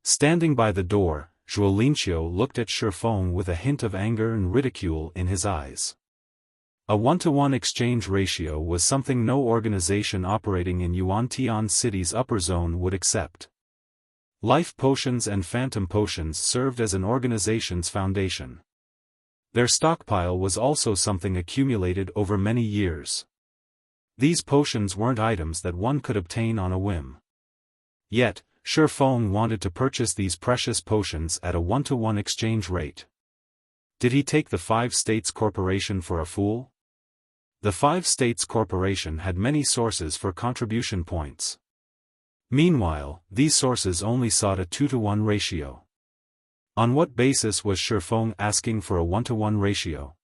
Standing by the door, Zhuolinqiu looked at Feng with a hint of anger and ridicule in his eyes. A 1-to-1 exchange ratio was something no organization operating in Yuantian City's upper zone would accept. Life potions and phantom potions served as an organization's foundation. Their stockpile was also something accumulated over many years. These potions weren't items that one could obtain on a whim. Yet, Feng wanted to purchase these precious potions at a 1-to-1 exchange rate. Did he take the Five States Corporation for a fool? The Five States Corporation had many sources for contribution points. Meanwhile, these sources only sought a 2-to-1 ratio. On what basis was Feng asking for a 1-to-1 ratio?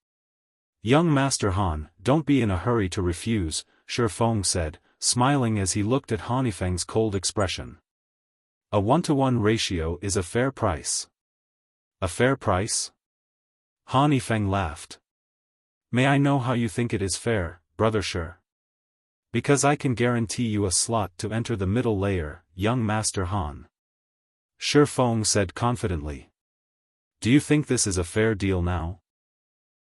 Young Master Han, don't be in a hurry to refuse, Feng said, smiling as he looked at Feng's cold expression. A 1-to-1 ratio is a fair price. A fair price? Feng laughed. May I know how you think it is fair, Brother Shi? Because I can guarantee you a slot to enter the middle layer, young Master Han. Feng said confidently. Do you think this is a fair deal now?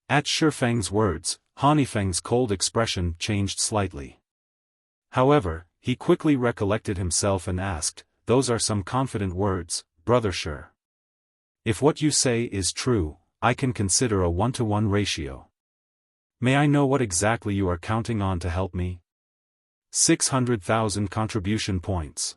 At Feng's words, Feng's cold expression changed slightly. However, he quickly recollected himself and asked, those are some confident words, Brother Shi. If what you say is true, I can consider a 1-to-1 ratio. May I know what exactly you are counting on to help me? 600,000 contribution points.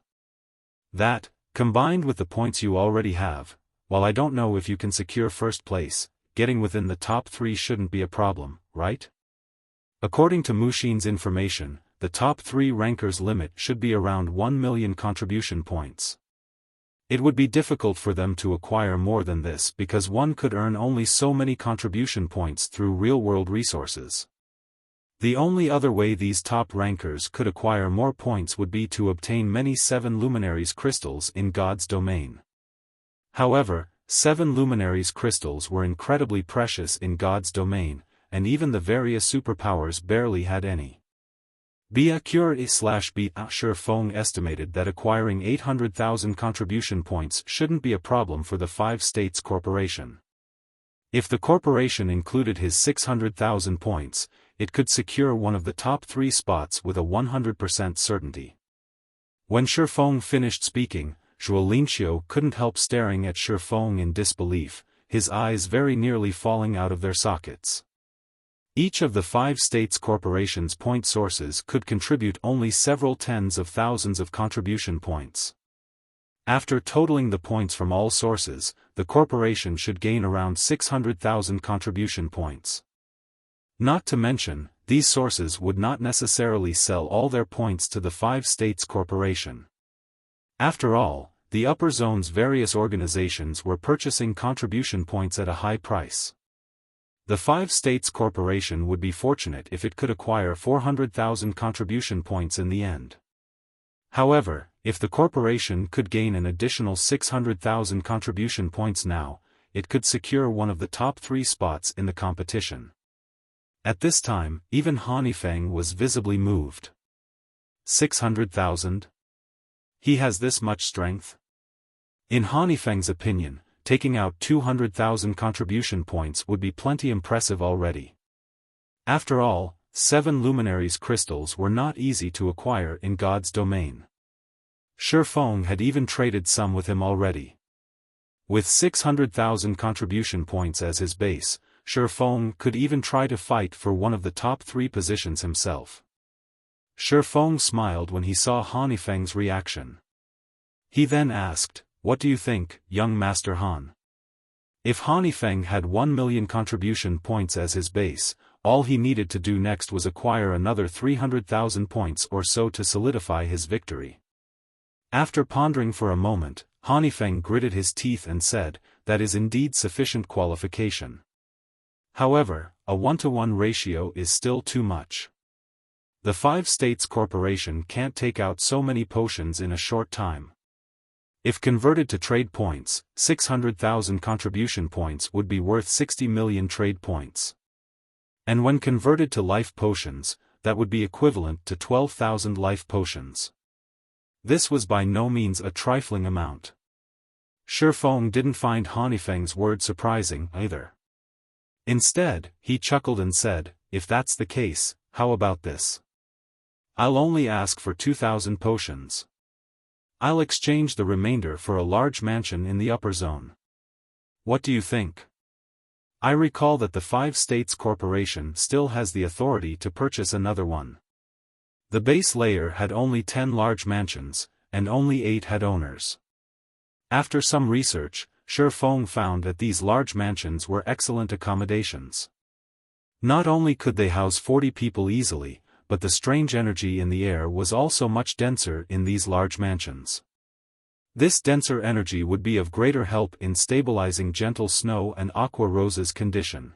That, combined with the points you already have, while I don't know if you can secure first place, getting within the top 3 shouldn't be a problem, right? According to Mushin's information, the top 3 rankers' limit should be around 1 million contribution points. It would be difficult for them to acquire more than this because one could earn only so many contribution points through real-world resources. The only other way these top rankers could acquire more points would be to obtain many 7 luminaries crystals in God's domain. However, 7 luminaries crystals were incredibly precious in God's domain, and even the various superpowers barely had any. Feng estimated that acquiring 800,000 contribution points shouldn't be a problem for the Five States Corporation. If the corporation included his 600,000 points, it could secure one of the top 3 spots with a 100% certainty. When Feng finished speaking, Zhuolinqiu couldn't help staring at Feng in disbelief, his eyes very nearly falling out of their sockets. Each of the Five States Corporation's point sources could contribute only several tens of thousands of contribution points. After totaling the points from all sources, the corporation should gain around 600,000 contribution points. Not to mention, these sources would not necessarily sell all their points to the Five States Corporation. After all, the upper zone's various organizations were purchasing contribution points at a high price. The Five States Corporation would be fortunate if it could acquire 400,000 contribution points in the end. However, if the corporation could gain an additional 600,000 contribution points now, it could secure one of the top 3 spots in the competition. At this time, even Feng was visibly moved. 600,000? He has this much strength? In Feng's opinion, taking out 200,000 contribution points would be plenty impressive already. After all, 7 luminaries crystals were not easy to acquire in God's domain. Feng had even traded some with him already. With 600,000 contribution points as his base, Feng could even try to fight for one of the top 3 positions himself. Feng smiled when he saw Feng's reaction. He then asked, what do you think, young Master Han? If Feng had 1 million contribution points as his base, all he needed to do next was acquire another 300,000 points or so to solidify his victory. After pondering for a moment, Feng gritted his teeth and said, that is indeed sufficient qualification. However, a 1-to-1 ratio is still too much. The 5 States Corporation can't take out so many potions in a short time. If converted to trade points, 600,000 contribution points would be worth 60 million trade points. And when converted to life potions, that would be equivalent to 12,000 life potions. This was by no means a trifling amount. Feng didn't find Feng's word surprising either. Instead, he chuckled and said, if that's the case, how about this? I'll only ask for 2,000 potions. I'll exchange the remainder for a large mansion in the upper zone. What do you think? I recall that the 5 States Corporation still has the authority to purchase another one. The base layer had only 10 large mansions, and only 8 had owners. After some research, Feng found that these large mansions were excellent accommodations. Not only could they house 40 people easily, but the strange energy in the air was also much denser in these large mansions. This denser energy would be of greater help in stabilizing gentle snow and Aqua Rosa's condition.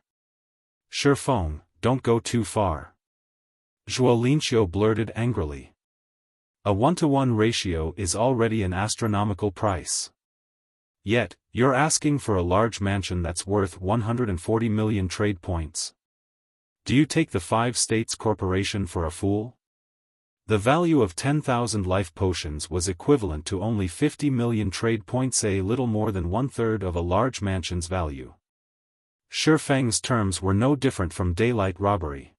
Feng, don't go too far. Zhuo blurted angrily. A 1-to-1 ratio is already an astronomical price. Yet, you're asking for a large mansion that's worth 140 million trade points. Do you take the 5 States Corporation for a fool? The value of 10,000 life potions was equivalent to only 50 million trade points, a little more than 1/3 of a large mansion's value. Feng's terms were no different from daylight robbery.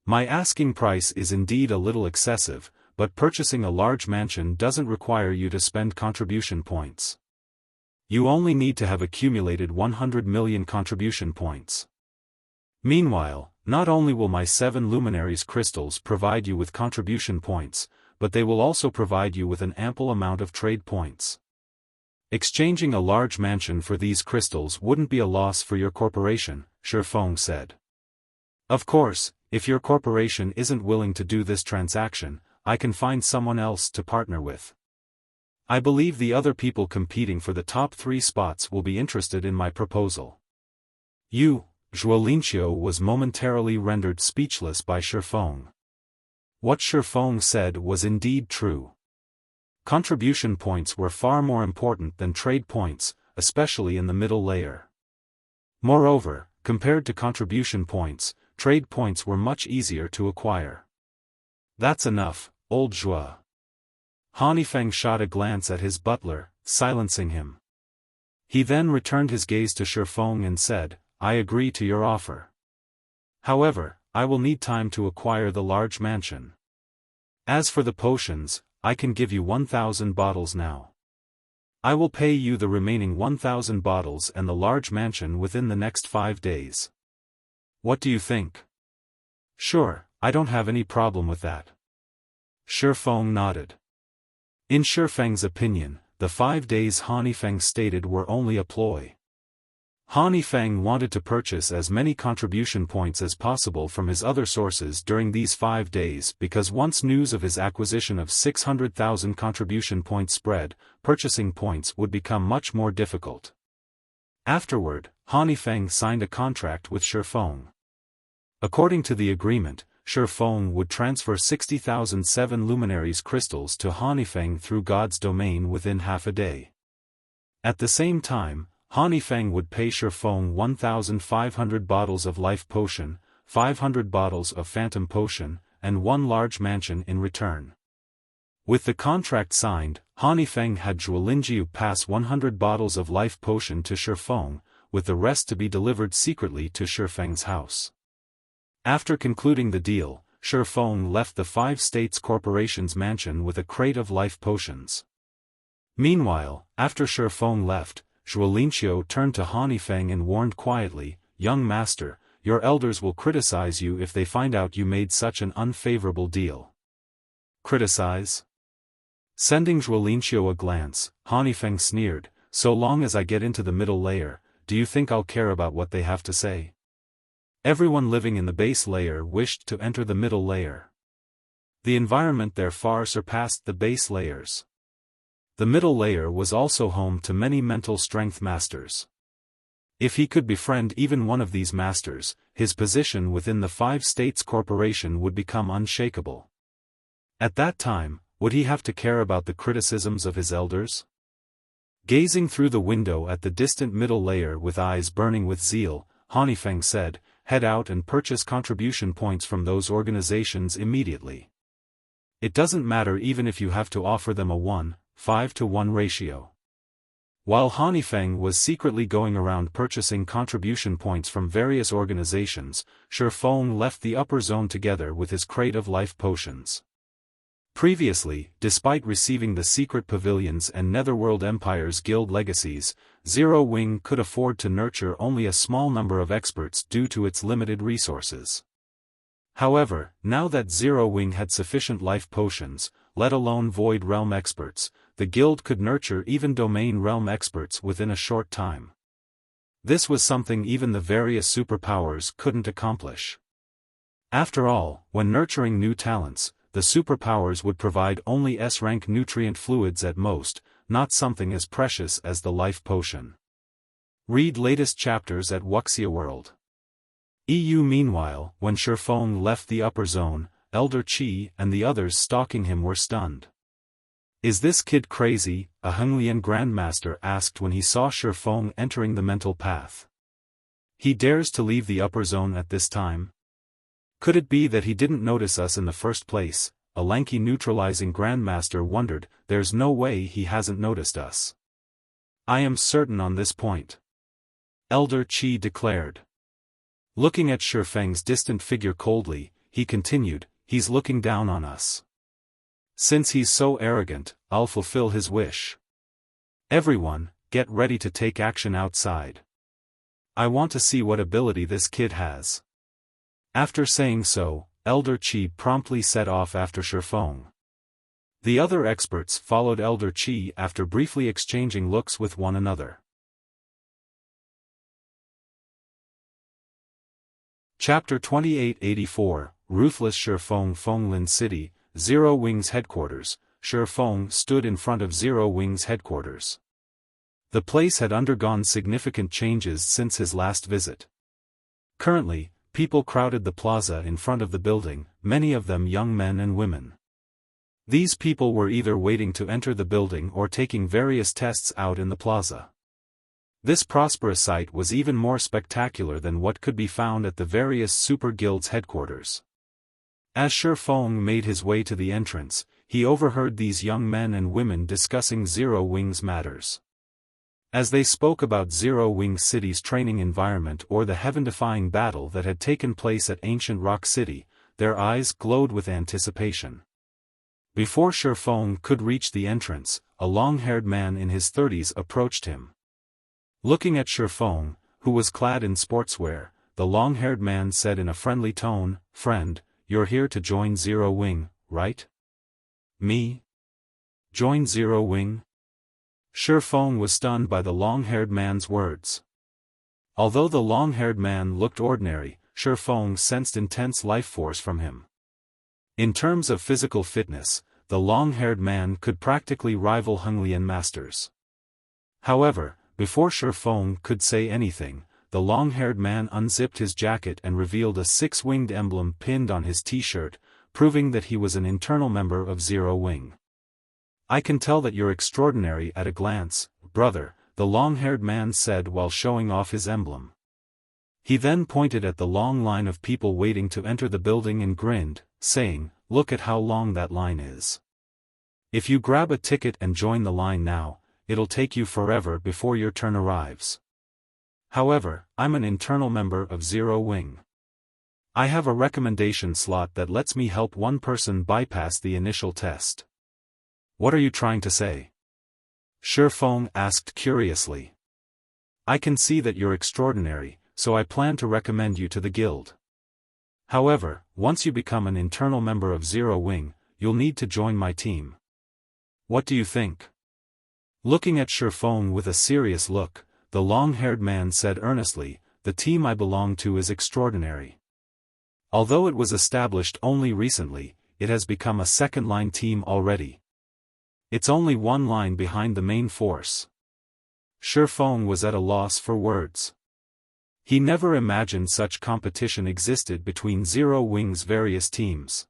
My asking price is indeed a little excessive, but purchasing a large mansion doesn't require you to spend contribution points. You only need to have accumulated 100 million contribution points. Meanwhile, not only will my 7 luminaries crystals provide you with contribution points, but they will also provide you with an ample amount of trade points. Exchanging a large mansion for these crystals wouldn't be a loss for your corporation, Feng said. Of course, if your corporation isn't willing to do this transaction, I can find someone else to partner with. I believe the other people competing for the top 3 spots will be interested in my proposal. Zhuo was momentarily rendered speechless by Feng. What Feng said was indeed true. Contribution points were far more important than trade points, especially in the middle layer. Moreover, compared to contribution points, trade points were much easier to acquire. That's enough, old Zhuo. Feng shot a glance at his butler, silencing him. He then returned his gaze to Feng and said, I agree to your offer. However, I will need time to acquire the large mansion. As for the potions, I can give you 1,000 bottles now. I will pay you the remaining 1,000 bottles and the large mansion within the next 5 days. What do you think? Sure, I don't have any problem with that. Feng nodded. In Feng's opinion, the 5 days Feng stated were only a ploy. Feng wanted to purchase as many contribution points as possible from his other sources during these 5 days because once news of his acquisition of 600,000 contribution points spread, purchasing points would become much more difficult. Afterward, Feng signed a contract with Feng. According to the agreement, Feng would transfer 60,000 7 luminaries crystals to Feng through God's domain within half a day. At the same time, Feng would pay Feng 1,500 bottles of life potion, 500 bottles of phantom potion, and 1 large mansion in return. With the contract signed, Feng had Zhuo pass 100 bottles of life potion to Feng, with the rest to be delivered secretly to Feng's house. After concluding the deal, Feng left the 5 States Corporation's mansion with a crate of life potions. Meanwhile, after Feng left, Zhuo turned to Feng and warned quietly, Young master, your elders will criticize you if they find out you made such an unfavorable deal. Criticize? Sending Zhuolinqiu a glance, Feng sneered, so long as I get into the middle layer, do you think I'll care about what they have to say? Everyone living in the base layer wished to enter the middle layer. The environment there far surpassed the base layers. The middle layer was also home to many mental strength masters. If he could befriend even one of these masters, his position within the Five States Corporation would become unshakable. At that time, would he have to care about the criticisms of his elders? Gazing through the window at the distant middle layer with eyes burning with zeal, Feng said, head out and purchase contribution points from those organizations immediately. It doesn't matter even if you have to offer them a 1:5 ratio. While Feng was secretly going around purchasing contribution points from various organizations, Xiaofan left the upper zone together with his crate of life potions. Previously, despite receiving the secret pavilions and Netherworld Empire's guild legacies, Zero Wing could afford to nurture only a small number of experts due to its limited resources. However, now that Zero Wing had sufficient life potions, let alone Void Realm experts, the guild could nurture even Domain Realm experts within a short time. This was something even the various superpowers couldn't accomplish. After all, when nurturing new talents, the superpowers would provide only S-rank nutrient fluids at most, not something as precious as the life potion. Read latest chapters at Wuxia World. Meanwhile, when Xiaofan left the upper zone, Elder Qi and the others stalking him were stunned. Is this kid crazy? A Henglian Grandmaster asked when he saw Xiaofan entering the mental path. He dares to leave the upper zone at this time? Could it be that he didn't notice us in the first place? A lanky neutralizing Grandmaster wondered. There's no way he hasn't noticed us. I am certain on this point. Elder Qi declared. Looking at Xiaofeng's distant figure coldly, he continued, he's looking down on us. Since he's so arrogant, I'll fulfill his wish. Everyone, get ready to take action outside. I want to see what ability this kid has. After saying so, Elder Qi promptly set off after Xiaofan. The other experts followed Elder Qi after briefly exchanging looks with one another. Chapter 2884, Ruthless. Xiaofan. Fenglin City, Zero Wing's headquarters. Xiaofan stood in front of Zero Wing's headquarters. The place had undergone significant changes since his last visit. Currently, people crowded the plaza in front of the building, many of them young men and women. These people were either waiting to enter the building or taking various tests out in the plaza. This prosperous sight was even more spectacular than what could be found at the various super guilds' headquarters. As Xiaofan made his way to the entrance, he overheard these young men and women discussing Zero Wing's matters. As they spoke about Zero Wing City's training environment or the heaven-defying battle that had taken place at Ancient Rock City, their eyes glowed with anticipation. Before Xiaofan could reach the entrance, a long-haired man in his 30s approached him. Looking at Xiaofan, who was clad in sportswear, the long-haired man said in a friendly tone, "Friend, you're here to join Zero Wing, right?" "Me? Join Zero Wing?" Xiaofan was stunned by the long-haired man's words. Although the long-haired man looked ordinary, Xiaofan sensed intense life force from him. In terms of physical fitness, the long-haired man could practically rival Henglian masters. However, before Xiaofan could say anything, the long-haired man unzipped his jacket and revealed a six-winged emblem pinned on his t-shirt, proving that he was an internal member of Zero Wing. "I can tell that you're extraordinary at a glance, brother," the long-haired man said while showing off his emblem. He then pointed at the long line of people waiting to enter the building and grinned, saying, "Look at how long that line is. If you grab a ticket and join the line now, it'll take you forever before your turn arrives. However, I'm an internal member of Zero Wing. I have a recommendation slot that lets me help one person bypass the initial test." "What are you trying to say?" Xiaofan asked curiously. "I can see that you're extraordinary, so I plan to recommend you to the guild. However, once you become an internal member of Zero Wing, you'll need to join my team." What do you think? Looking at Xiaofan with a serious look, the long-haired man said earnestly, the team I belong to is extraordinary. Although it was established only recently, it has become a second-line team already. It's only one line behind the main force. Xiaofan was at a loss for words. He never imagined such competition existed between Zero Wing's various teams.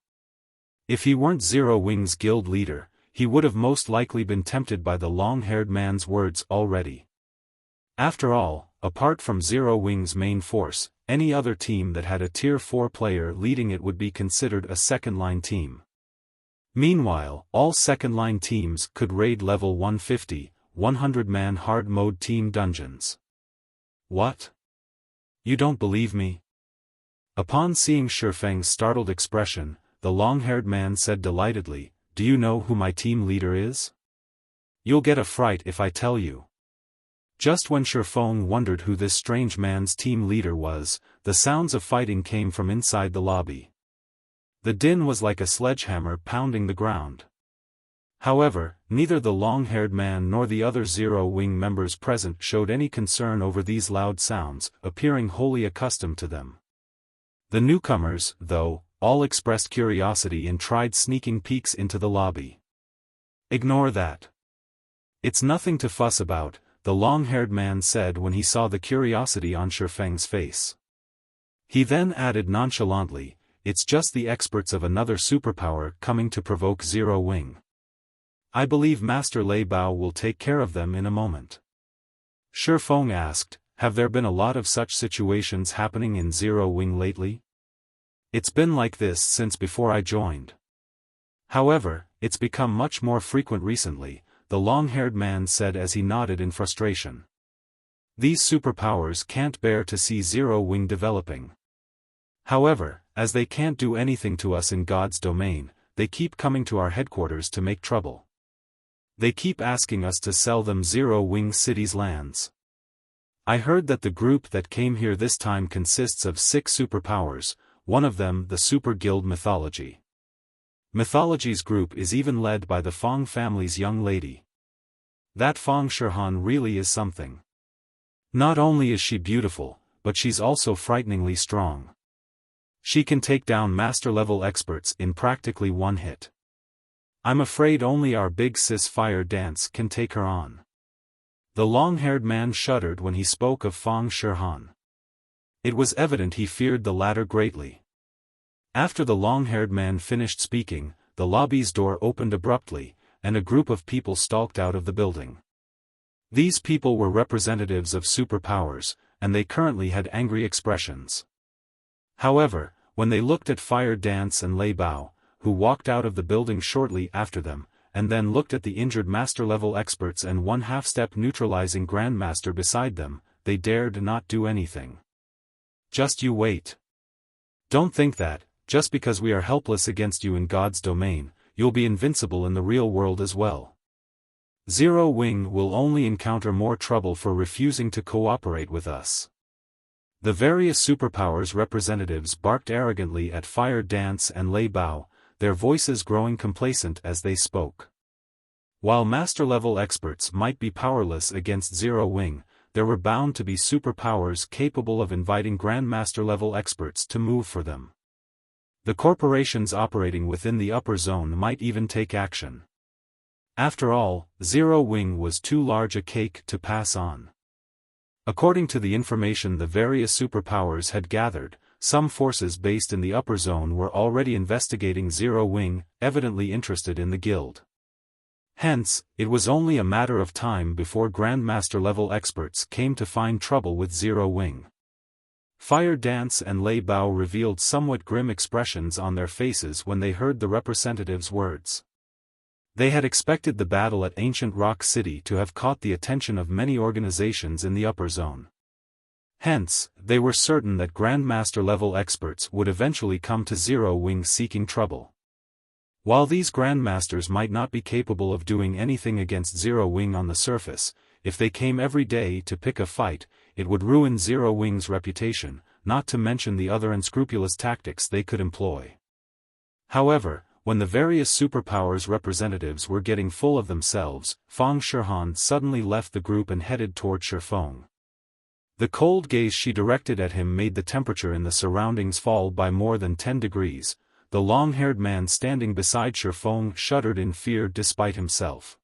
If he weren't Zero Wing's guild leader, he would have most likely been tempted by the long-haired man's words already. After all, apart from Zero Wing's main force, any other team that had a Tier 4 player leading it would be considered a second-line team. Meanwhile, all second-line teams could raid level 150, 100-man hard mode team dungeons. What? You don't believe me? Upon seeing Xiaofang's startled expression, the long-haired man said delightedly, do you know who my team leader is? You'll get a fright if I tell you. Just when Xiaofan wondered who this strange man's team leader was, the sounds of fighting came from inside the lobby. The din was like a sledgehammer pounding the ground. However, neither the long-haired man nor the other Zero Wing members present showed any concern over these loud sounds, appearing wholly accustomed to them. The newcomers, though, all expressed curiosity and tried sneaking peeks into the lobby. Ignore that. It's nothing to fuss about, the long-haired man said when he saw the curiosity on Xiaofang's face. He then added nonchalantly, it's just the experts of another superpower coming to provoke Zero Wing. I believe Master Lei Bao will take care of them in a moment. Feng asked, have there been a lot of such situations happening in Zero Wing lately? It's been like this since before I joined. However, it's become much more frequent recently, the long-haired man said as he nodded in frustration. These superpowers can't bear to see Zero Wing developing. However, as they can't do anything to us in God's domain, they keep coming to our headquarters to make trouble. They keep asking us to sell them Zero Wing City's lands. I heard that the group that came here this time consists of 6 superpowers, one of them the Super Guild Mythology. Mythology's group is even led by the Feng family's young lady. That Feng Shihan really is something. Not only is she beautiful, but she's also frighteningly strong. She can take down master-level experts in practically one hit. I'm afraid only our big sis Fire Dance can take her on. The long-haired man shuddered when he spoke of Feng Shihan. It was evident he feared the latter greatly. After the long-haired man finished speaking, the lobby's door opened abruptly, and a group of people stalked out of the building. These people were representatives of superpowers, and they currently had angry expressions. However, when they looked at Fire Dance and Lei Bao, who walked out of the building shortly after them, and then looked at the injured master-level experts and one half-step neutralizing grandmaster beside them, they dared not do anything. Just you wait. Don't think that, just because we are helpless against you in God's domain, you'll be invincible in the real world as well. Zero Wing will only encounter more trouble for refusing to cooperate with us. The various superpowers representatives barked arrogantly at Fire Dance and Lei Bao, their voices growing complacent as they spoke. While master-level experts might be powerless against Zero Wing, there were bound to be superpowers capable of inviting grandmaster-level experts to move for them. The corporations operating within the upper zone might even take action. After all, Zero Wing was too large a cake to pass on. According to the information the various superpowers had gathered, some forces based in the upper zone were already investigating Zero Wing, evidently interested in the guild. Hence, it was only a matter of time before Grandmaster-level experts came to find trouble with Zero Wing. Fire Dance and Lei Bao revealed somewhat grim expressions on their faces when they heard the representative's words. They had expected the battle at Ancient Rock City to have caught the attention of many organizations in the upper zone. Hence, they were certain that Grandmaster-level experts would eventually come to Zero Wing seeking trouble. While these Grandmasters might not be capable of doing anything against Zero Wing on the surface, if they came every day to pick a fight, it would ruin Zero Wing's reputation, not to mention the other unscrupulous tactics they could employ. However, when the various superpowers representatives were getting full of themselves, Feng Shihan suddenly left the group and headed toward Xiaofan. The cold gaze she directed at him made the temperature in the surroundings fall by more than 10 degrees. The long-haired man standing beside Xiaofan shuddered in fear despite himself.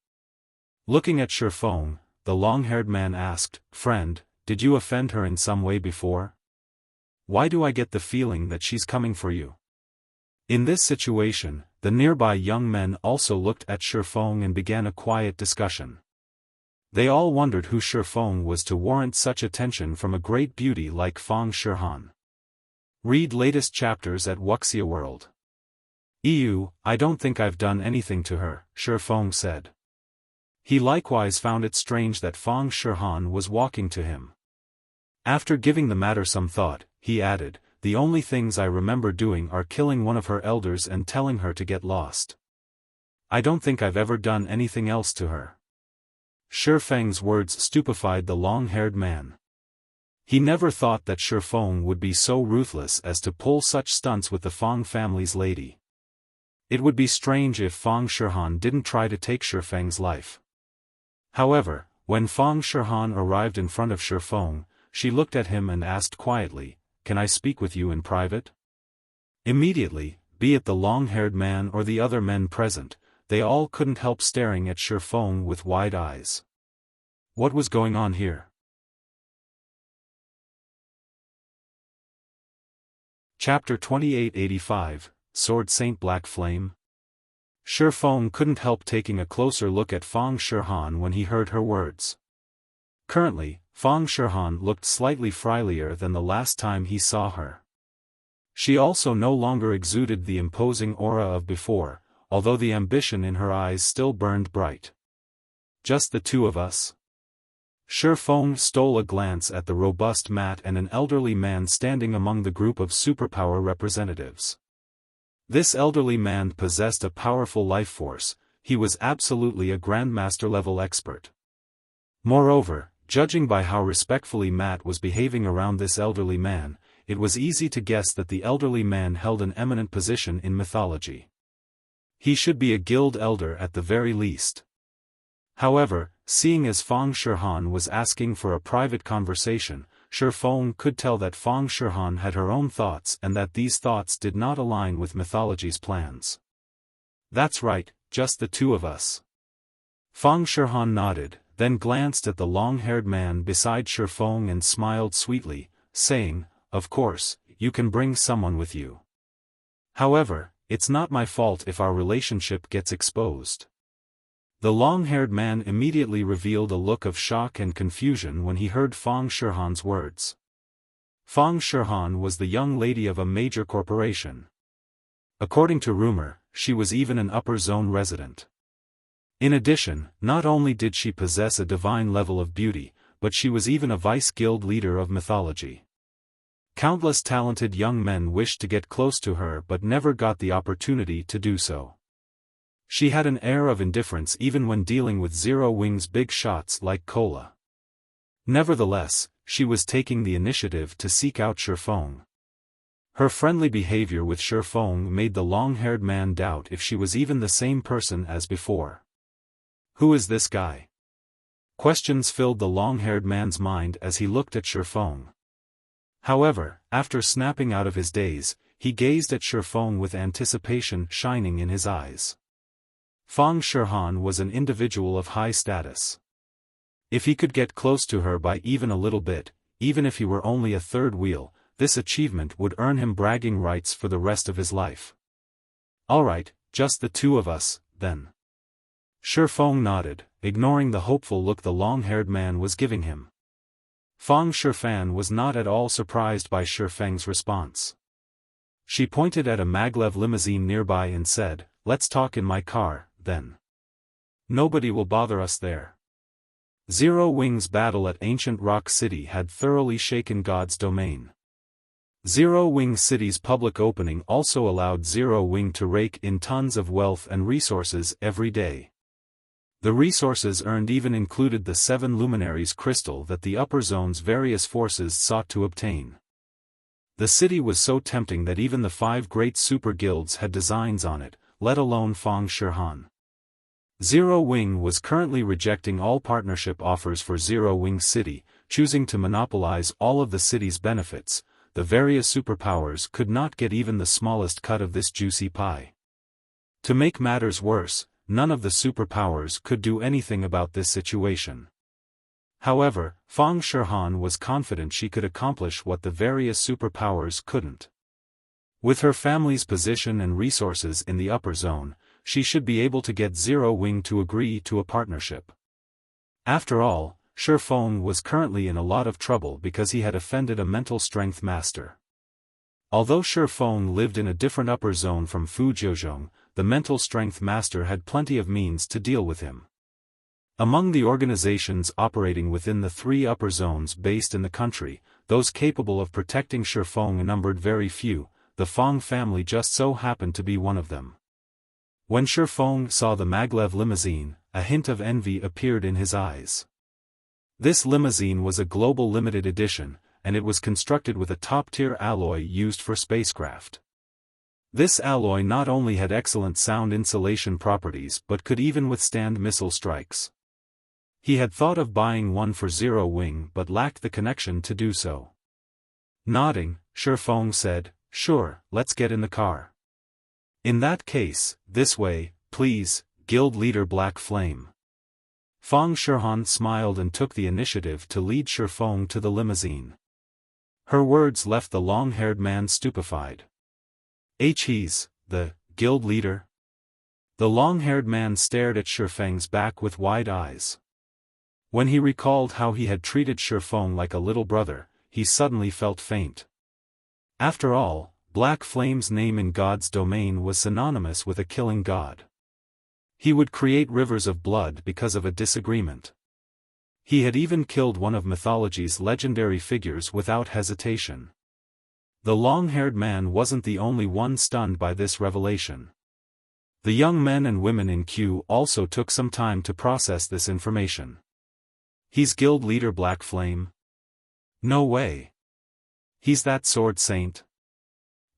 Looking at Xiaofan, the long-haired man asked, "Friend, did you offend her in some way before? Why do I get the feeling that she's coming for you?" In this situation, the nearby young men also looked at Xiaofan and began a quiet discussion. They all wondered who Xiaofan was to warrant such attention from a great beauty like Feng Shihan. Read latest chapters at Wuxia World. I don't think I've done anything to her, Xiaofan said. He likewise found it strange that Feng Shihan was walking to him. After giving the matter some thought, he added, "The only things I remember doing are killing one of her elders and telling her to get lost. I don't think I've ever done anything else to her." Feng's words stupefied the long-haired man. He never thought that Feng would be so ruthless as to pull such stunts with the Feng family's lady. It would be strange if Feng Shihan didn't try to take Feng's life. However, when Feng Shihan arrived in front of Feng, she looked at him and asked quietly, "Can I speak with you in private?" Immediately, be it the long-haired man or the other men present, they all couldn't help staring at Feng with wide eyes. What was going on here? Chapter 2885, Sword Saint Black Flame. Feng couldn't help taking a closer look at Feng Shihan when he heard her words. Currently, Feng Shihan looked slightly frilier than the last time he saw her. She also no longer exuded the imposing aura of before, although the ambition in her eyes still burned bright. "Just the two of us?" Feng stole a glance at the robust Matt and an elderly man standing among the group of superpower representatives. This elderly man possessed a powerful life force. He was absolutely a Grandmaster-level expert. Moreover, judging by how respectfully Matt was behaving around this elderly man, it was easy to guess that the elderly man held an eminent position in mythology. He should be a guild elder at the very least. However, seeing as Feng Shihan was asking for a private conversation, Feng could tell that Feng Shihan had her own thoughts and that these thoughts did not align with mythology's plans. "That's right, just the two of us." Feng Shihan nodded, then glanced at the long-haired man beside Feng and smiled sweetly, saying, "Of course, you can bring someone with you. However, it's not my fault if our relationship gets exposed." The long-haired man immediately revealed a look of shock and confusion when he heard Feng Shihan's words. Feng Shihan was the young lady of a major corporation. According to rumor, she was even an upper zone resident. In addition, not only did she possess a divine level of beauty, but she was even a vice-guild leader of mythology. Countless talented young men wished to get close to her but never got the opportunity to do so. She had an air of indifference even when dealing with Zero Wing's big shots like Cola. Nevertheless, she was taking the initiative to seek out Feng. Her friendly behavior with Feng made the long-haired man doubt if she was even the same person as before. Who is this guy? Questions filled the long-haired man's mind as he looked at Feng. However, after snapping out of his daze, he gazed at Feng with anticipation shining in his eyes. Feng Shihan was an individual of high status. If he could get close to her by even a little bit, even if he were only a third wheel, this achievement would earn him bragging rights for the rest of his life. "Alright, just the two of us, then." Feng nodded, ignoring the hopeful look the long-haired man was giving him. Feng Shihan was not at all surprised by Feng's response. She pointed at a maglev limousine nearby and said, "Let's talk in my car, then. Nobody will bother us there." Zero Wing's battle at Ancient Rock City had thoroughly shaken God's domain. Zero Wing City's public opening also allowed Zero Wing to rake in tons of wealth and resources every day. The resources earned even included the 7 luminaries crystal that the upper zone's various forces sought to obtain. The city was so tempting that even the 5 great super guilds had designs on it, let alone Feng Shihan. Zero Wing was currently rejecting all partnership offers for Zero Wing City, choosing to monopolize all of the city's benefits. The various superpowers could not get even the smallest cut of this juicy pie. To make matters worse, none of the superpowers could do anything about this situation. However, Feng Shihan was confident she could accomplish what the various superpowers couldn't. With her family's position and resources in the upper zone, she should be able to get Zero Wing to agree to a partnership. After all, Feng was currently in a lot of trouble because he had offended a mental strength master. Although Feng lived in a different upper zone from Fu Jiuzhong, the mental strength master had plenty of means to deal with him. Among the organizations operating within the 3 upper zones based in the country, those capable of protecting Feng numbered very few. The Feng family just so happened to be one of them. When Feng saw the maglev limousine, a hint of envy appeared in his eyes. This limousine was a global limited edition, and it was constructed with a top-tier alloy used for spacecraft. This alloy not only had excellent sound insulation properties but could even withstand missile strikes. He had thought of buying one for Zero Wing but lacked the connection to do so. Nodding, Feng said, "Sure, let's get in the car." "In that case, this way, please, Guild Leader Black Flame." Feng Shihan smiled and took the initiative to lead Feng to the limousine. Her words left the long-haired man stupefied. He's the guild leader?" The long-haired man stared at Feng's back with wide eyes. When he recalled how he had treated Feng like a little brother, he suddenly felt faint. After all, Black Flame's name in God's domain was synonymous with a killing god. He would create rivers of blood because of a disagreement. He had even killed one of mythology's legendary figures without hesitation. The long-haired man wasn't the only one stunned by this revelation. The young men and women in queue also took some time to process this information. "He's Guild Leader Black Flame? No way. He's that sword saint?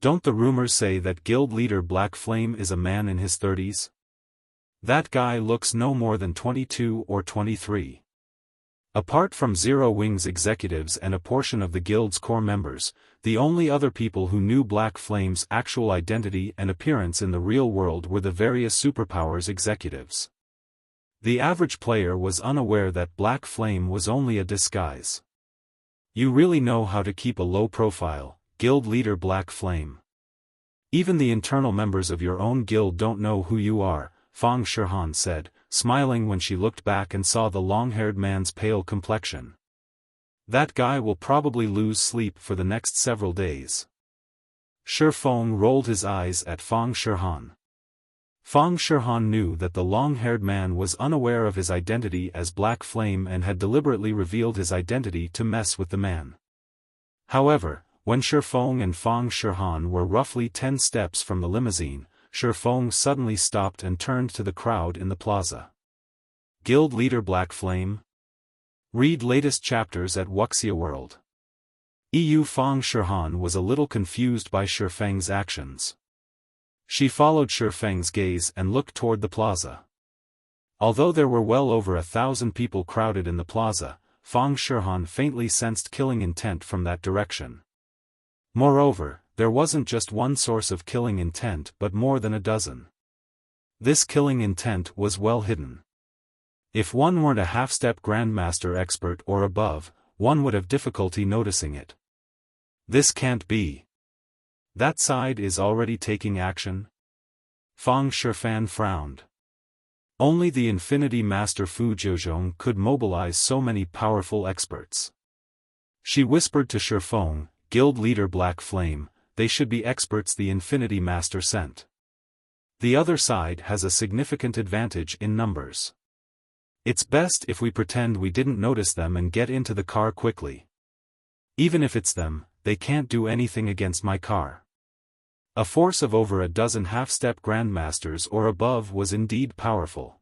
Don't the rumors say that Guild Leader Black Flame is a man in his 30s? That guy looks no more than 22 or 23. Apart from Zero Wing's executives and a portion of the guild's core members, the only other people who knew Black Flame's actual identity and appearance in the real world were the various superpowers executives. The average player was unaware that Black Flame was only a disguise. You really know how to keep a low profile, Guild Leader Black Flame. Even the internal members of your own guild don't know who you are, Feng Shihan said, smiling when she looked back and saw the long-haired man's pale complexion. That guy will probably lose sleep for the next several days. Feng rolled his eyes at Feng Shihan. Feng Shihan knew that the long-haired man was unaware of his identity as Black Flame and had deliberately revealed his identity to mess with the man. However, when Feng and Feng Shihan were roughly 10 steps from the limousine, Feng suddenly stopped and turned to the crowd in the plaza. Guild Leader Black Flame? Read latest chapters at Wuxia World. Feng Shihan was a little confused by Feng's actions. She followed Feng's gaze and looked toward the plaza. Although there were well over 1,000 people crowded in the plaza, Feng Shihan faintly sensed killing intent from that direction. Moreover, there wasn't just one source of killing intent but more than a dozen. This killing intent was well hidden. If one weren't a half-step Grandmaster expert or above, one would have difficulty noticing it. This can't be. That side is already taking action? Feng Shihan frowned. Only the Infinity Master Fu Jiuzhong could mobilize so many powerful experts. She whispered to Feng, Guild Leader Black Flame, they should be experts the Infinity Master sent. The other side has a significant advantage in numbers. It's best if we pretend we didn't notice them and get into the car quickly. Even if it's them, they can't do anything against my car. A force of over a dozen half-step Grandmasters or above was indeed powerful.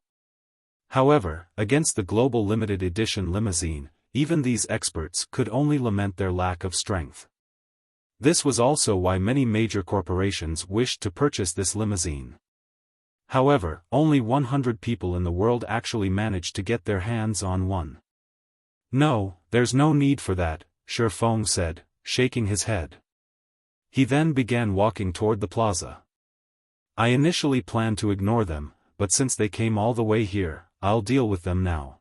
However, against the global limited edition limousine, even these experts could only lament their lack of strength. This was also why many major corporations wished to purchase this limousine. However, only 100 people in the world actually managed to get their hands on one. No, there's no need for that, Feng said, shaking his head. He then began walking toward the plaza. I initially planned to ignore them, but since they came all the way here, I'll deal with them now.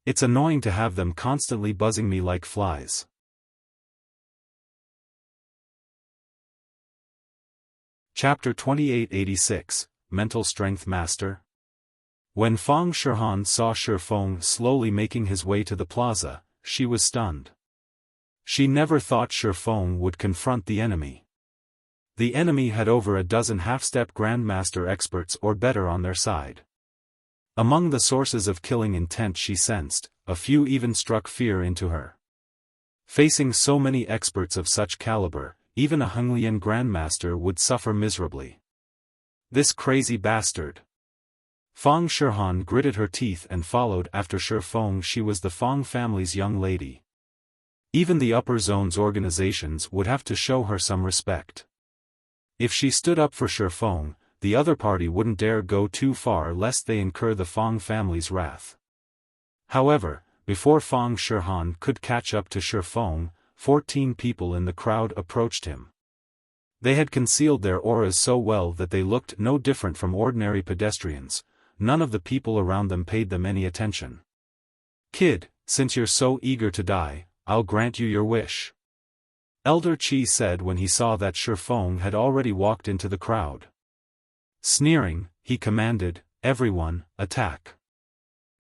It's annoying to have them constantly buzzing me like flies. Chapter 2886, Mental Strength Master. When Feng Shihan saw Feng slowly making his way to the plaza, she was stunned. She never thought Feng would confront the enemy. The enemy had over a dozen half-step Grandmaster experts or better on their side. Among the sources of killing intent she sensed, a few even struck fear into her. Facing so many experts of such caliber, even a Honglian Grandmaster would suffer miserably. This crazy bastard. Feng Shihan gritted her teeth and followed after Feng. She was the Feng family's young lady. Even the upper zones organizations would have to show her some respect. If she stood up for Feng, the other party wouldn't dare go too far lest they incur the Feng family's wrath. However, before Feng Shihan could catch up to Feng, 14 people in the crowd approached him. They had concealed their auras so well that they looked no different from ordinary pedestrians. None of the people around them paid them any attention. "Kid, since you're so eager to die, I'll grant you your wish," Elder Qi said when he saw that Feng had already walked into the crowd. Sneering, he commanded, "Everyone, attack."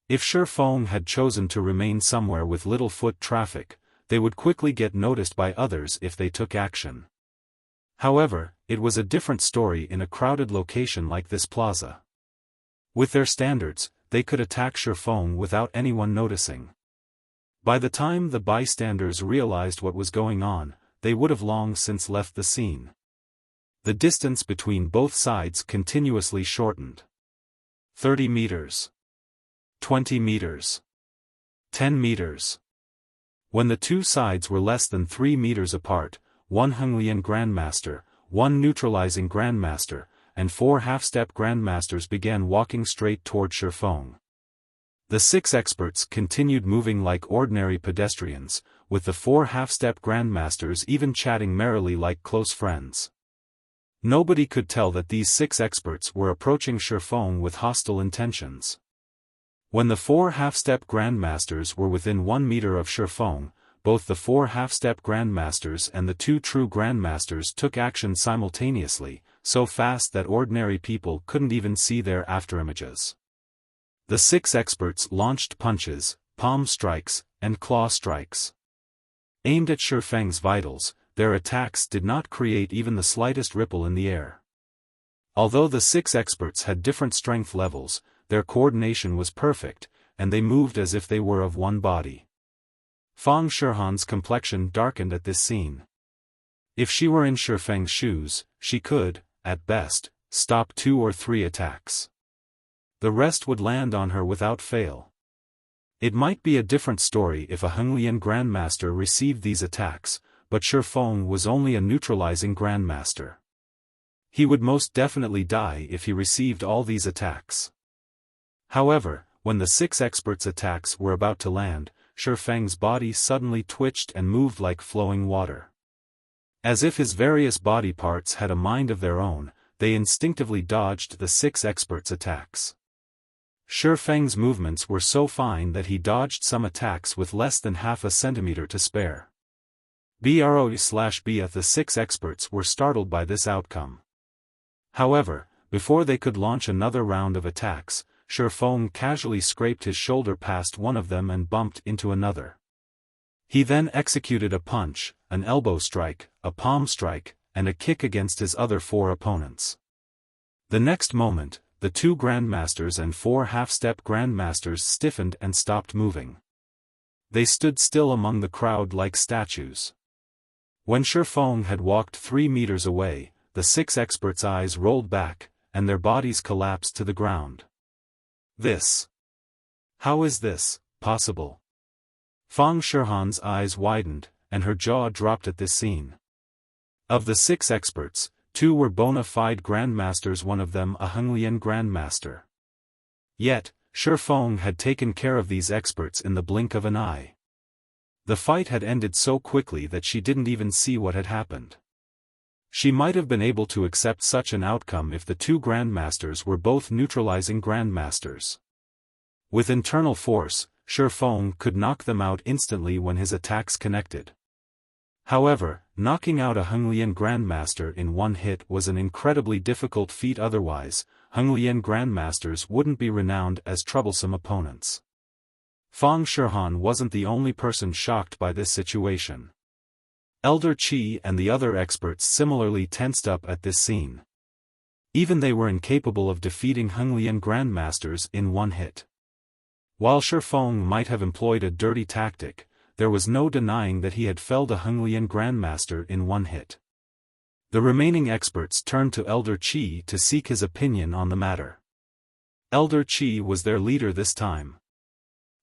If Feng had chosen to remain somewhere with little foot traffic, they would quickly get noticed by others if they took action. However, it was a different story in a crowded location like this plaza. With their standards, they could attack Feng without anyone noticing. By the time the bystanders realized what was going on, they would have long since left the scene. The distance between both sides continuously shortened. 30 meters. 20 meters. 10 meters. When the two sides were less than 3 meters apart, one Honglian Grandmaster, one neutralizing Grandmaster, and 4 half-step Grandmasters began walking straight toward Feng. The 6 experts continued moving like ordinary pedestrians, with the 4 half-step Grandmasters even chatting merrily like close friends. Nobody could tell that these 6 experts were approaching Feng with hostile intentions. When the 4 half-step Grandmasters were within 1 meter of Feng, both the 4 half-step Grandmasters and the 2 true Grandmasters took action simultaneously, so fast that ordinary people couldn't even see their afterimages. The 6 experts launched punches, palm strikes, and claw strikes. Aimed at Feng's vitals, their attacks did not create even the slightest ripple in the air. Although the 6 experts had different strength levels, their coordination was perfect, and they moved as if they were of one body. Feng Shihan's complexion darkened at this scene. If she were in Feng's shoes, she could, at best, stop 2 or 3 attacks. The rest would land on her without fail. It might be a different story if a Honglian Grandmaster received these attacks, but Feng was only a neutralizing Grandmaster. He would most definitely die if he received all these attacks. However, when the 6 experts' attacks were about to land, Feng's body suddenly twitched and moved like flowing water. As if his various body parts had a mind of their own, they instinctively dodged the 6 experts' attacks. Feng's movements were so fine that he dodged some attacks with less than half a centimeter to spare. The 6 experts were startled by this outcome. However, before they could launch another round of attacks, Feng casually scraped his shoulder past one of them and bumped into another. He then executed a punch, an elbow strike, a palm strike, and a kick against his other 4 opponents. The next moment, the 2 Grandmasters and 4 half-step Grandmasters stiffened and stopped moving. They stood still among the crowd like statues. When Feng had walked 3 meters away, the 6 experts' eyes rolled back, and their bodies collapsed to the ground. How is this possible? Feng Shihan's eyes widened, and her jaw dropped at this scene. Of the 6 experts, Two were bona fide grandmasters, one of them a Henglian grandmaster. Yet, Feng had taken care of these experts in the blink of an eye. The fight had ended so quickly that she didn't even see what had happened. She might have been able to accept such an outcome if the two grandmasters were both neutralizing grandmasters. With internal force, Feng could knock them out instantly when his attacks connected. However, knocking out a Henglian grandmaster in one hit was an incredibly difficult feat, otherwise, Henglian grandmasters wouldn't be renowned as troublesome opponents. Feng Shihan wasn't the only person shocked by this situation. Elder Qi and the other experts similarly tensed up at this scene. Even they were incapable of defeating Henglian grandmasters in one hit. While Feng might have employed a dirty tactic, there was no denying that he had felled a Henglian grandmaster in one hit. The remaining experts turned to Elder Qi to seek his opinion on the matter. Elder Qi was their leader this time.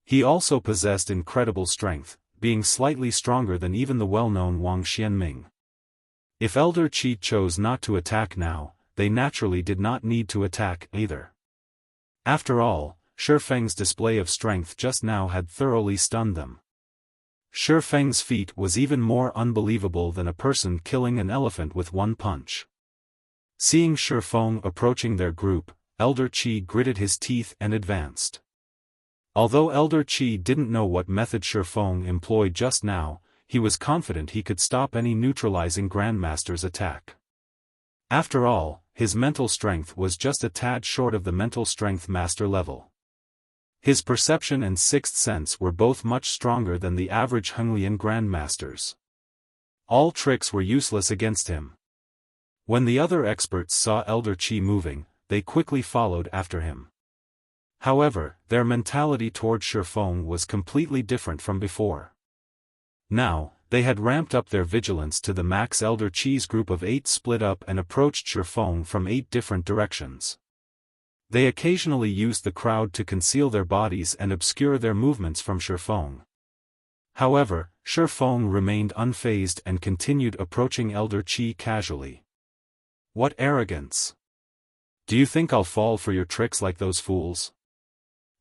He also possessed incredible strength, being slightly stronger than even the well-known Wang Xianming. If Elder Qi chose not to attack now, they naturally did not need to attack either. After all, Feng's display of strength just now had thoroughly stunned them. Feng's feat was even more unbelievable than a person killing an elephant with one punch. Seeing Feng approaching their group, Elder Qi gritted his teeth and advanced. Although Elder Qi didn't know what method Feng employed just now, he was confident he could stop any neutralizing grandmaster's attack. After all, his mental strength was just a tad short of the mental strength master level. His perception and sixth sense were both much stronger than the average Henglian grandmasters. All tricks were useless against him. When the other experts saw Elder Qi moving, they quickly followed after him. However, their mentality toward Feng was completely different from before. Now, they had ramped up their vigilance to the max. Elder Qi's group of 8 split up and approached Feng from 8 different directions. They occasionally used the crowd to conceal their bodies and obscure their movements from Feng. However, Feng remained unfazed and continued approaching Elder Qi casually. What arrogance! Do you think I'll fall for your tricks like those fools?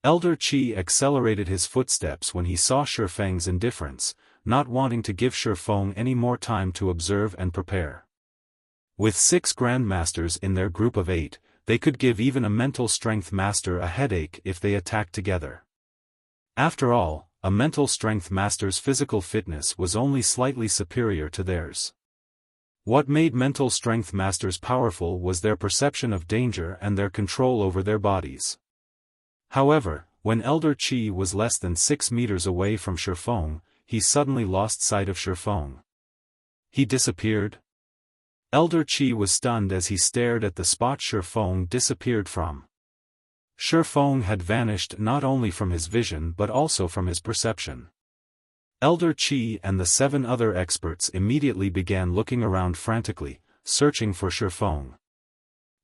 Elder Qi accelerated his footsteps when he saw Feng's indifference, not wanting to give Feng any more time to observe and prepare. With 6 grandmasters in their group of 8, they could give even a mental strength master a headache if they attacked together. After all, a mental strength master's physical fitness was only slightly superior to theirs. What made mental strength masters powerful was their perception of danger and their control over their bodies. However, when Elder Qi was less than 6 meters away from Feng, he suddenly lost sight of Feng. He disappeared. Elder Qi was stunned as he stared at the spot Feng disappeared from. Feng had vanished not only from his vision but also from his perception. Elder Qi and the 7 other experts immediately began looking around frantically, searching for Feng.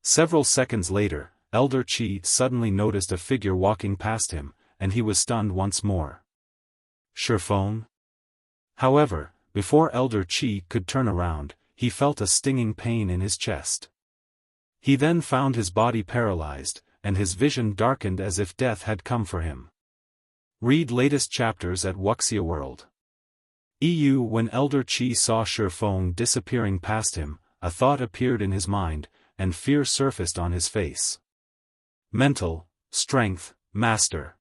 Several seconds later, Elder Qi suddenly noticed a figure walking past him, and he was stunned once more. Feng? However, before Elder Qi could turn around, he felt a stinging pain in his chest. He then found his body paralyzed, and his vision darkened as if death had come for him. Read latest chapters at Wuxia World. When Elder Qi saw Feng disappearing past him, a thought appeared in his mind, and fear surfaced on his face. Mental strength master.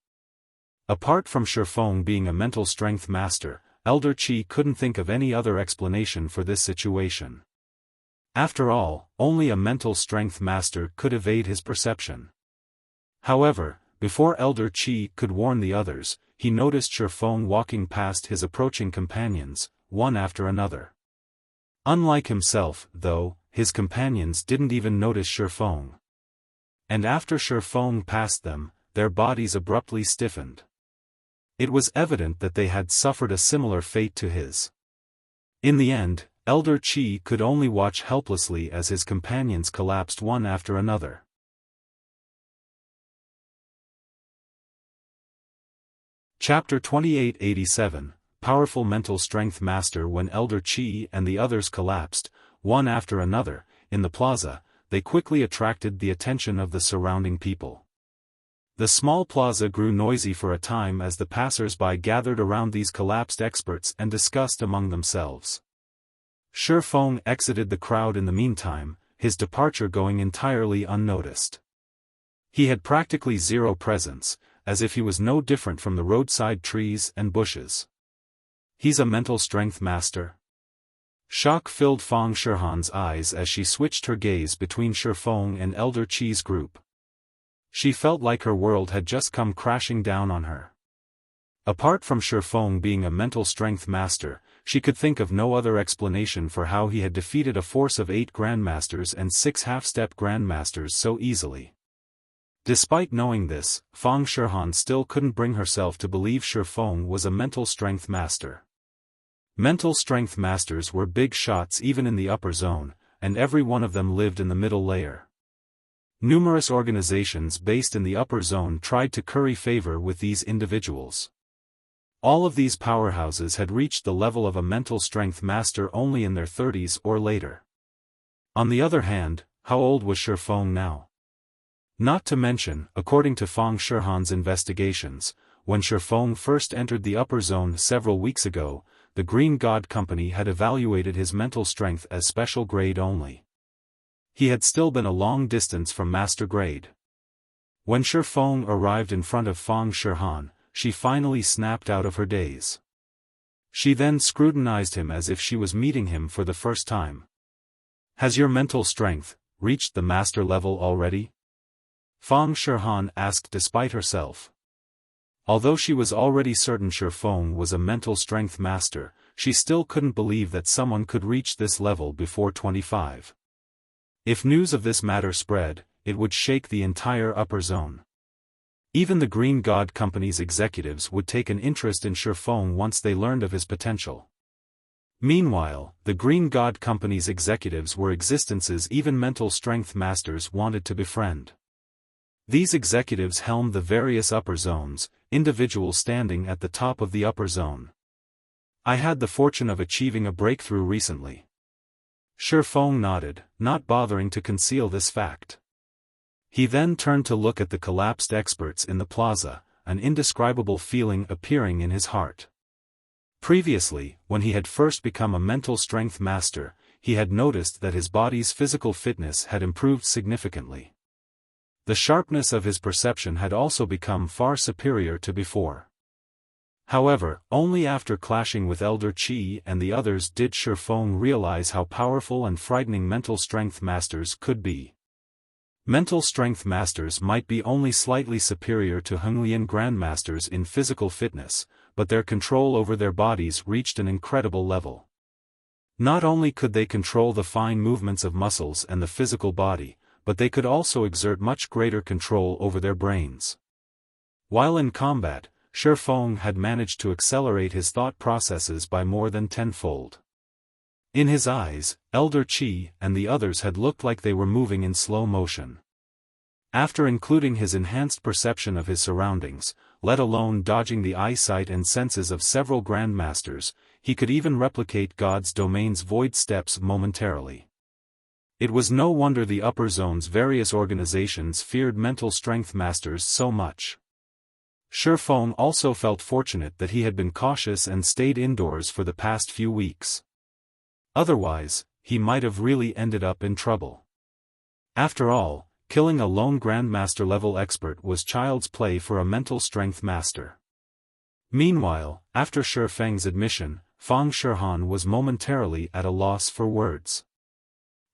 Apart from Feng being a mental strength master, Elder Qi couldn't think of any other explanation for this situation. After all, only a mental strength master could evade his perception. However, before Elder Qi could warn the others, he noticed Feng walking past his approaching companions, one after another. Unlike himself, though, his companions didn't even notice Feng. And after Feng passed them, their bodies abruptly stiffened. It was evident that they had suffered a similar fate to his. In the end, Elder Qi could only watch helplessly as his companions collapsed one after another. Chapter 2887, Powerful Mental Strength Master. When Elder Qi and the others collapsed, one after another, in the plaza, they quickly attracted the attention of the surrounding people. The small plaza grew noisy for a time as the passers-by gathered around these collapsed experts and discussed among themselves. Feng exited the crowd in the meantime, his departure going entirely unnoticed. He had practically zero presence, as if he was no different from the roadside trees and bushes. He's a mental strength master? Shock filled Feng Shihan's eyes as she switched her gaze between Feng and Elder Qi's group. She felt like her world had just come crashing down on her. Apart from Feng being a mental strength master, she could think of no other explanation for how he had defeated a force of 8 grandmasters and 6 half-step grandmasters so easily. Despite knowing this, Feng Shihan still couldn't bring herself to believe Feng was a mental strength master. Mental strength masters were big shots even in the upper zone, and every one of them lived in the middle layer. Numerous organizations based in the upper zone tried to curry favor with these individuals. All of these powerhouses had reached the level of a mental strength master only in their 30s or later. On the other hand, how old was Feng now? Not to mention, according to Feng Shihan's investigations, when Feng first entered the upper zone several weeks ago, the Green God Company had evaluated his mental strength as special grade only. He had still been a long distance from master grade. When Feng arrived in front of Feng Shihan, she finally snapped out of her daze. She then scrutinized him as if she was meeting him for the first time. Has your mental strength reached the master level already? Feng Shihan asked despite herself. Although she was already certain Feng was a mental strength master, she still couldn't believe that someone could reach this level before 25. If news of this matter spread, it would shake the entire upper zone. Even the Green God Company's executives would take an interest in Feng once they learned of his potential. Meanwhile, the Green God Company's executives were existences even mental strength masters wanted to befriend. These executives helmed the various upper zones, individuals standing at the top of the upper zone. I had the fortune of achieving a breakthrough recently. Feng nodded, not bothering to conceal this fact. He then turned to look at the collapsed experts in the plaza, an indescribable feeling appearing in his heart. Previously, when he had first become a mental strength master, he had noticed that his body's physical fitness had improved significantly. The sharpness of his perception had also become far superior to before. However, only after clashing with Elder Qi and the others did Feng realize how powerful and frightening mental strength masters could be. Mental strength masters might be only slightly superior to Honglian grandmasters in physical fitness, but their control over their bodies reached an incredible level. Not only could they control the fine movements of muscles and the physical body, but they could also exert much greater control over their brains. While in combat, Feng had managed to accelerate his thought processes by more than tenfold. In his eyes, Elder Qi and the others had looked like they were moving in slow motion. After including his enhanced perception of his surroundings, let alone dodging the eyesight and senses of several grandmasters, he could even replicate God's domain's void steps momentarily. It was no wonder the upper zone's various organizations feared mental strength masters so much. Feng also felt fortunate that he had been cautious and stayed indoors for the past few weeks. Otherwise, he might have really ended up in trouble. After all, killing a lone grandmaster-level expert was child's play for a mental strength master. Meanwhile, after Feng's admission, Feng Shihan was momentarily at a loss for words.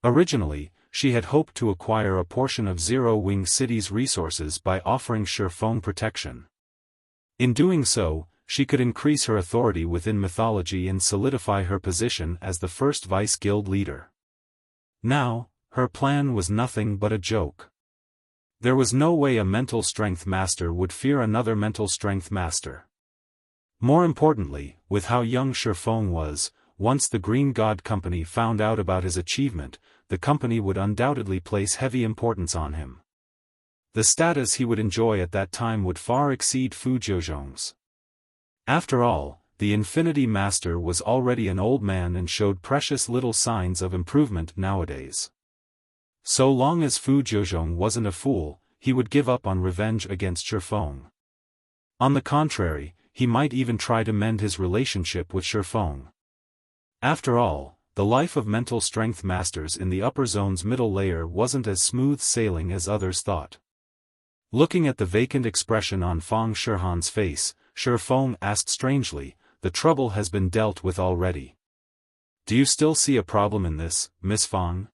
Originally, she had hoped to acquire a portion of Zero Wing City's resources by offering Feng protection. In doing so, she could increase her authority within mythology and solidify her position as the first vice-guild leader. Now, her plan was nothing but a joke. There was no way a mental strength master would fear another mental strength master. More importantly, with how young Feng was, once the Green God Company found out about his achievement, the company would undoubtedly place heavy importance on him. The status he would enjoy at that time would far exceed Fu Jiuzhong's. After all, the Infinity Master was already an old man and showed precious little signs of improvement nowadays. So long as Fu Jiuzhong wasn't a fool, he would give up on revenge against Feng. On the contrary, he might even try to mend his relationship with Feng. After all, the life of mental strength masters in the upper zone's middle layer wasn't as smooth sailing as others thought. Looking at the vacant expression on Feng Shihan's face, Feng asked strangely, "The trouble has been dealt with already. Do you still see a problem in this, Miss Feng?"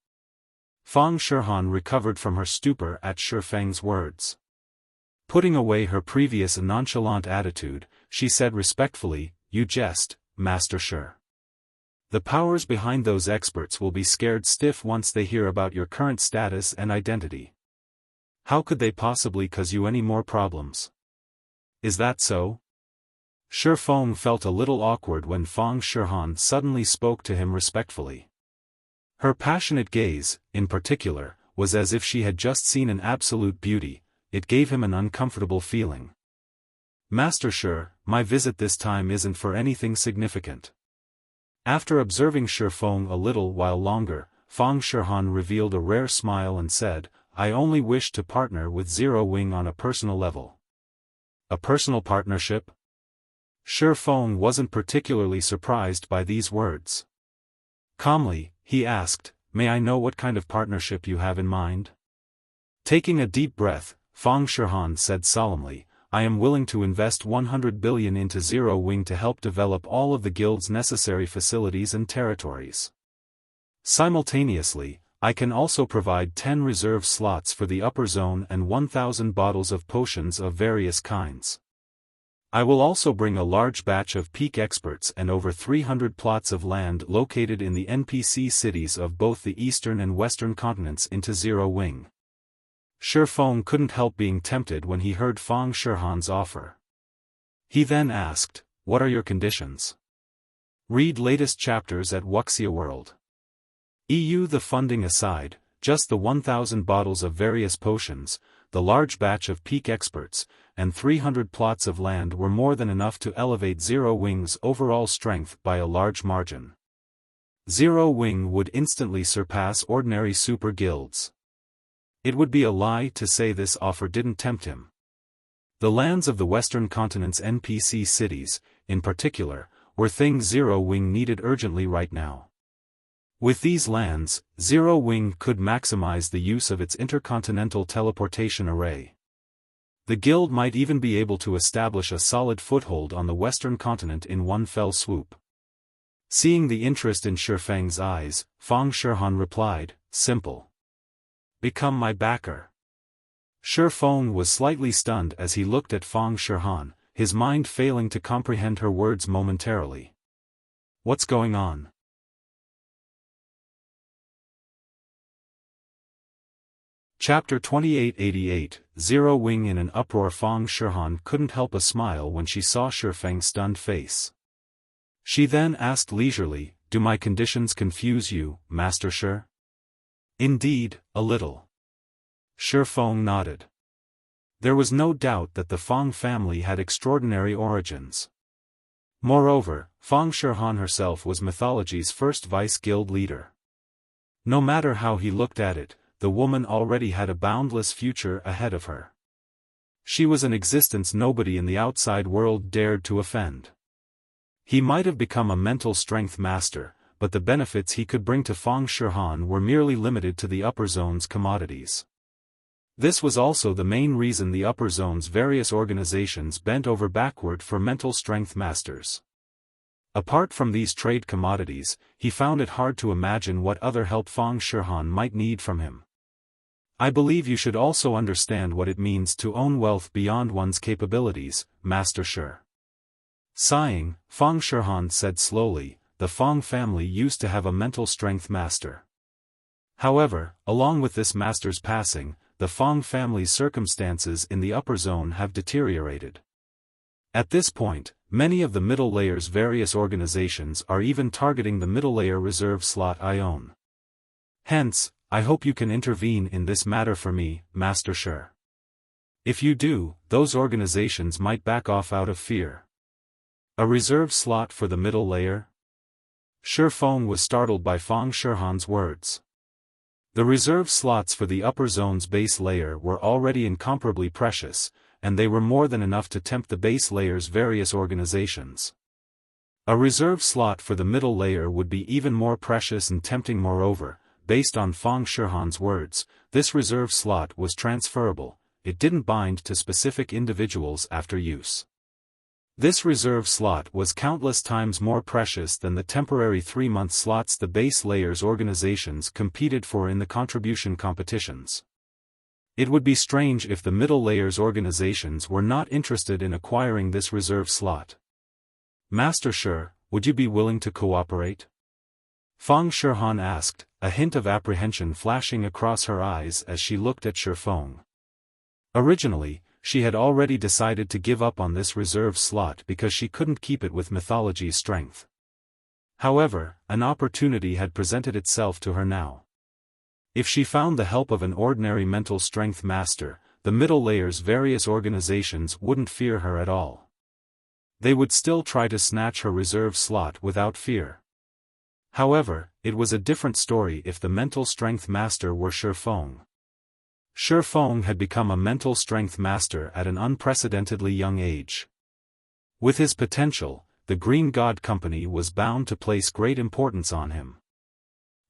Feng Shihan recovered from her stupor at Feng's words. Putting away her previous nonchalant attitude, she said respectfully, "You jest, Master Shi. The powers behind those experts will be scared stiff once they hear about your current status and identity. How could they possibly cause you any more problems? Is that so?" Feng felt a little awkward when Feng Shihan suddenly spoke to him respectfully. Her passionate gaze, in particular, was as if she had just seen an absolute beauty. It gave him an uncomfortable feeling. "Master Shi, my visit this time isn't for anything significant." After observing Feng a little while longer, Feng Shihan revealed a rare smile and said, "I only wish to partner with Zero Wing on a personal level." "A personal partnership?" Feng wasn't particularly surprised by these words. Calmly, he asked, "May I know what kind of partnership you have in mind?" Taking a deep breath, Feng Shihan said solemnly, "I am willing to invest 100 billion into Zero Wing to help develop all of the guild's necessary facilities and territories. Simultaneously, I can also provide 10 reserve slots for the upper zone and 1,000 bottles of potions of various kinds. I will also bring a large batch of peak experts and over 300 plots of land located in the NPC cities of both the eastern and western continents into Zero Wing." Feng couldn't help being tempted when he heard Feng Shihan's offer. He then asked, "What are your conditions?" Read latest chapters at Wuxia World. The funding aside, just the 1,000 bottles of various potions, the large batch of peak experts, and 300 plots of land were more than enough to elevate Zero Wing's overall strength by a large margin. Zero Wing would instantly surpass ordinary super guilds. It would be a lie to say this offer didn't tempt him. The lands of the Western continent's NPC cities, in particular, were things Zero Wing needed urgently right now. With these lands, Zero Wing could maximize the use of its intercontinental teleportation array. The guild might even be able to establish a solid foothold on the Western continent in one fell swoop. Seeing the interest in Feng's eyes, Feng Shihan replied, "Simple. Become my backer." Feng was slightly stunned as he looked at Feng Shihan, his mind failing to comprehend her words momentarily. What's going on? Chapter 2888, Zero Wing in an uproar. Feng Shihan couldn't help a smile when she saw Feng's stunned face. She then asked leisurely, "Do my conditions confuse you, Master Shi?" "Indeed, a little." Feng nodded. There was no doubt that the Feng family had extraordinary origins. Moreover, Feng Shihan herself was mythology's first vice-guild leader. No matter how he looked at it, the woman already had a boundless future ahead of her. She was an existence nobody in the outside world dared to offend. He might have become a mental strength master, but the benefits he could bring to Feng Shihan were merely limited to the upper zone's commodities. This was also the main reason the upper zone's various organizations bent over backward for mental strength masters. Apart from these trade commodities, he found it hard to imagine what other help Feng Shihan might need from him. "I believe you should also understand what it means to own wealth beyond one's capabilities, Master Shi." Sighing, Feng Shihan said slowly, "The Feng family used to have a mental strength master. However, along with this master's passing, the Feng family's circumstances in the upper zone have deteriorated. At this point, many of the middle layer's various organizations are even targeting the middle layer reserve slot I own. Hence, I hope you can intervene in this matter for me, Master Shi. If you do, those organizations might back off out of fear." "A reserve slot for the middle layer?" Feng was startled by Feng Shihan's words. The reserve slots for the upper zone's base layer were already incomparably precious, and they were more than enough to tempt the base layer's various organizations. A reserve slot for the middle layer would be even more precious and tempting. Moreover, based on Feng Shihan's words, this reserve slot was transferable, it didn't bind to specific individuals after use. This reserve slot was countless times more precious than the temporary 3-month slots the base layer's organizations competed for in the contribution competitions. It would be strange if the middle layer's organizations were not interested in acquiring this reserve slot. Master Shi, would you be willing to cooperate? Feng Shihan asked, a hint of apprehension flashing across her eyes as she looked at Shi Feng. Originally, she had already decided to give up on this reserve slot because she couldn't keep it with mythology's strength. However, an opportunity had presented itself to her now. If she found the help of an ordinary mental strength master, the middle layer's various organizations wouldn't fear her at all. They would still try to snatch her reserve slot without fear. However, it was a different story if the mental strength master were Shi Feng. Shi Feng had become a mental strength master at an unprecedentedly young age. With his potential, the Green God Company was bound to place great importance on him.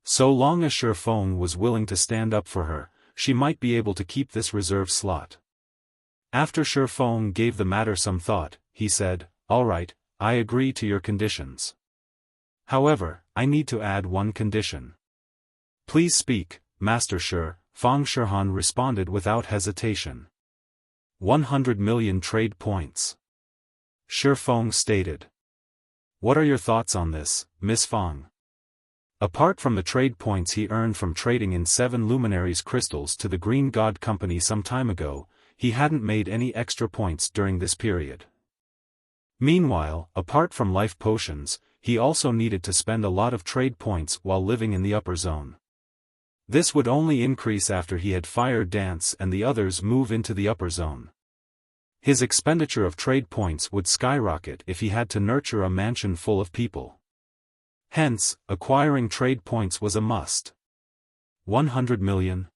So long as Shi Feng was willing to stand up for her, she might be able to keep this reserve slot. After Shi Feng gave the matter some thought, he said, "All right, I agree to your conditions. However, I need to add one condition." "Please speak, Master Shi," Feng Shihan responded without hesitation. 100 million trade points. Shi Feng stated. "What are your thoughts on this, Miss Feng?" Apart from the trade points he earned from trading in 7 luminaries crystals to the Green God Company some time ago, he hadn't made any extra points during this period. Meanwhile, apart from life potions, he also needed to spend a lot of trade points while living in the upper zone. This would only increase after he had Fire Dance and the others move into the upper zone. His expenditure of trade points would skyrocket if he had to nurture a mansion full of people. Hence, acquiring trade points was a must. 100 million?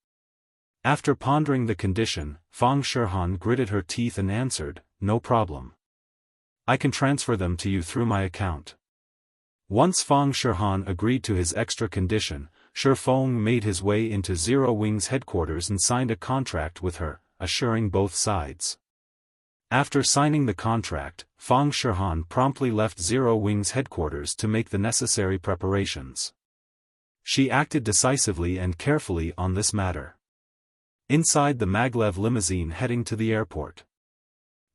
After pondering the condition, Feng Shihan gritted her teeth and answered, "No problem. I can transfer them to you through my account." Once Feng Shihan agreed to his extra condition, Shi Feng made his way into Zero Wing's headquarters and signed a contract with her, assuring both sides. After signing the contract, Feng Shihan promptly left Zero Wing's headquarters to make the necessary preparations. She acted decisively and carefully on this matter. Inside the maglev limousine heading to the airport.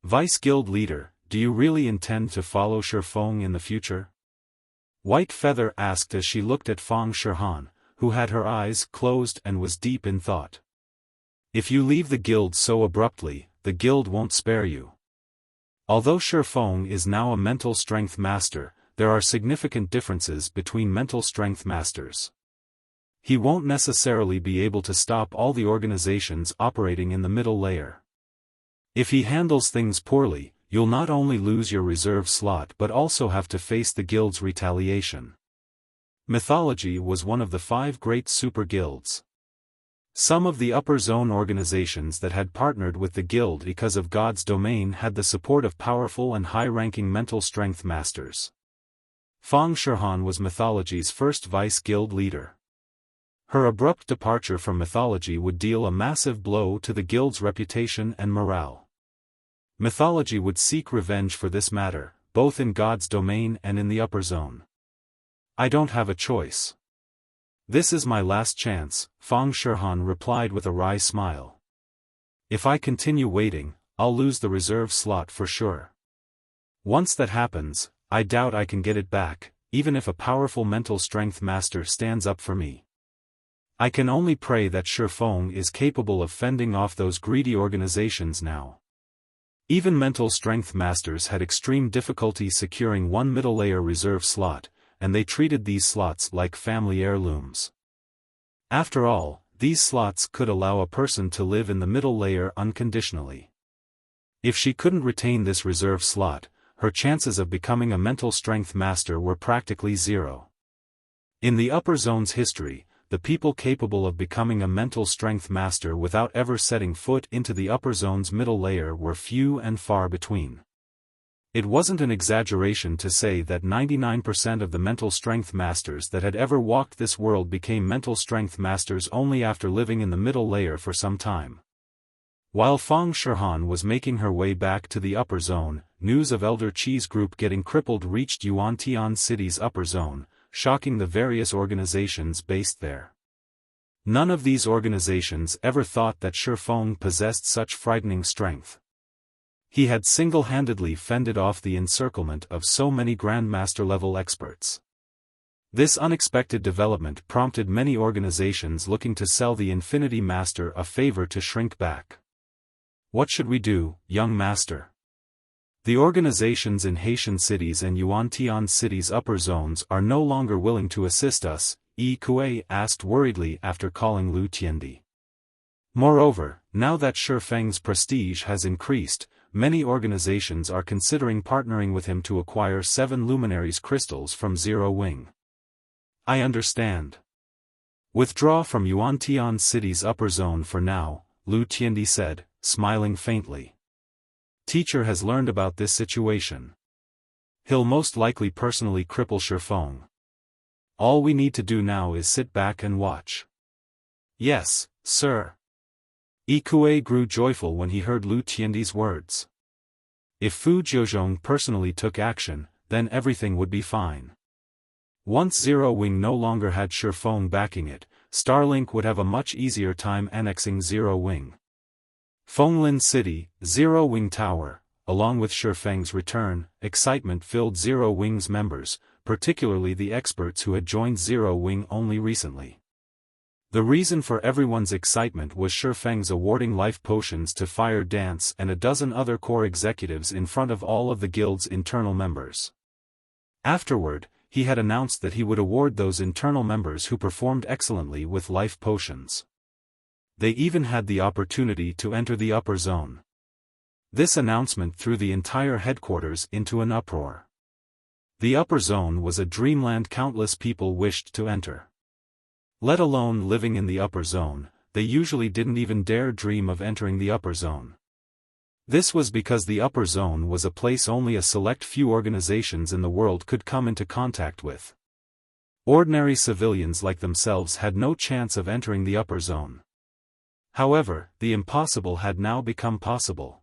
"Vice Guild Leader, do you really intend to follow Shi Feng in the future?" White Feather asked as she looked at Feng Shihan, who had her eyes closed and was deep in thought. "If you leave the guild so abruptly, the guild won't spare you." Although Shi Feng is now a mental strength master, there are significant differences between mental strength masters. He won't necessarily be able to stop all the organizations operating in the middle layer. If he handles things poorly, you'll not only lose your reserve slot but also have to face the guild's retaliation. Mythology was one of the 5 great super guilds. Some of the upper zone organizations that had partnered with the guild because of God's domain had the support of powerful and high-ranking mental strength masters. Feng Shihan was Mythology's first vice guild leader. Her abrupt departure from Mythology would deal a massive blow to the guild's reputation and morale. Mythology would seek revenge for this matter, both in God's domain and in the upper zone. "I don't have a choice. This is my last chance," Feng Shihan replied with a wry smile. "If I continue waiting, I'll lose the reserve slot for sure. Once that happens, I doubt I can get it back, even if a powerful mental strength master stands up for me. I can only pray that Shi Feng is capable of fending off those greedy organizations now." Even mental strength masters had extreme difficulty securing one middle layer reserve slot, and they treated these slots like family heirlooms. After all, these slots could allow a person to live in the middle layer unconditionally. If she couldn't retain this reserve slot, her chances of becoming a mental strength master were practically zero. In the upper zone's history, the people capable of becoming a mental strength master without ever setting foot into the upper zone's middle layer were few and far between. It wasn't an exaggeration to say that 99% of the mental strength masters that had ever walked this world became mental strength masters only after living in the middle layer for some time. While Feng Shihan was making her way back to the upper zone, news of Elder Qi's group getting crippled reached Yuantian City's upper zone, shocking the various organizations based there. None of these organizations ever thought that Feng possessed such frightening strength. He had single-handedly fended off the encirclement of so many Grandmaster-level experts. This unexpected development prompted many organizations looking to sell the Infinity Master a favor to shrink back. What should we do, young master? The organizations in Haitian cities and Yuantian cities' upper zones are no longer willing to assist us, Yi Kuei asked worriedly after calling Lu Tiandi. Moreover, now that Feng's prestige has increased, many organizations are considering partnering with him to acquire 7 luminaries crystals from Zero Wing. I understand. Withdraw from Yuantian City's upper zone for now, Lu Tiandi said, smiling faintly. Teacher has learned about this situation. He'll most likely personally cripple Feng. All we need to do now is sit back and watch. Yes, sir. Ikue grew joyful when he heard Lu Tiandi's words. If Fu Jiuzhong personally took action, then everything would be fine. Once Zero Wing no longer had Feng backing it, Starlink would have a much easier time annexing Zero Wing. Fenglin City, Zero Wing Tower, along with Feng's return, excitement filled Zero Wing's members, particularly the experts who had joined Zero Wing only recently. The reason for everyone's excitement was Feng's awarding life potions to Fire Dance and a dozen other core executives in front of all of the guild's internal members. Afterward, he had announced that he would award those internal members who performed excellently with life potions. They even had the opportunity to enter the upper zone. This announcement threw the entire headquarters into an uproar. The upper zone was a dreamland countless people wished to enter. Let alone living in the upper zone, they usually didn't even dare dream of entering the upper zone. This was because the upper zone was a place only a select few organizations in the world could come into contact with. Ordinary civilians like themselves had no chance of entering the upper zone. However, the impossible had now become possible.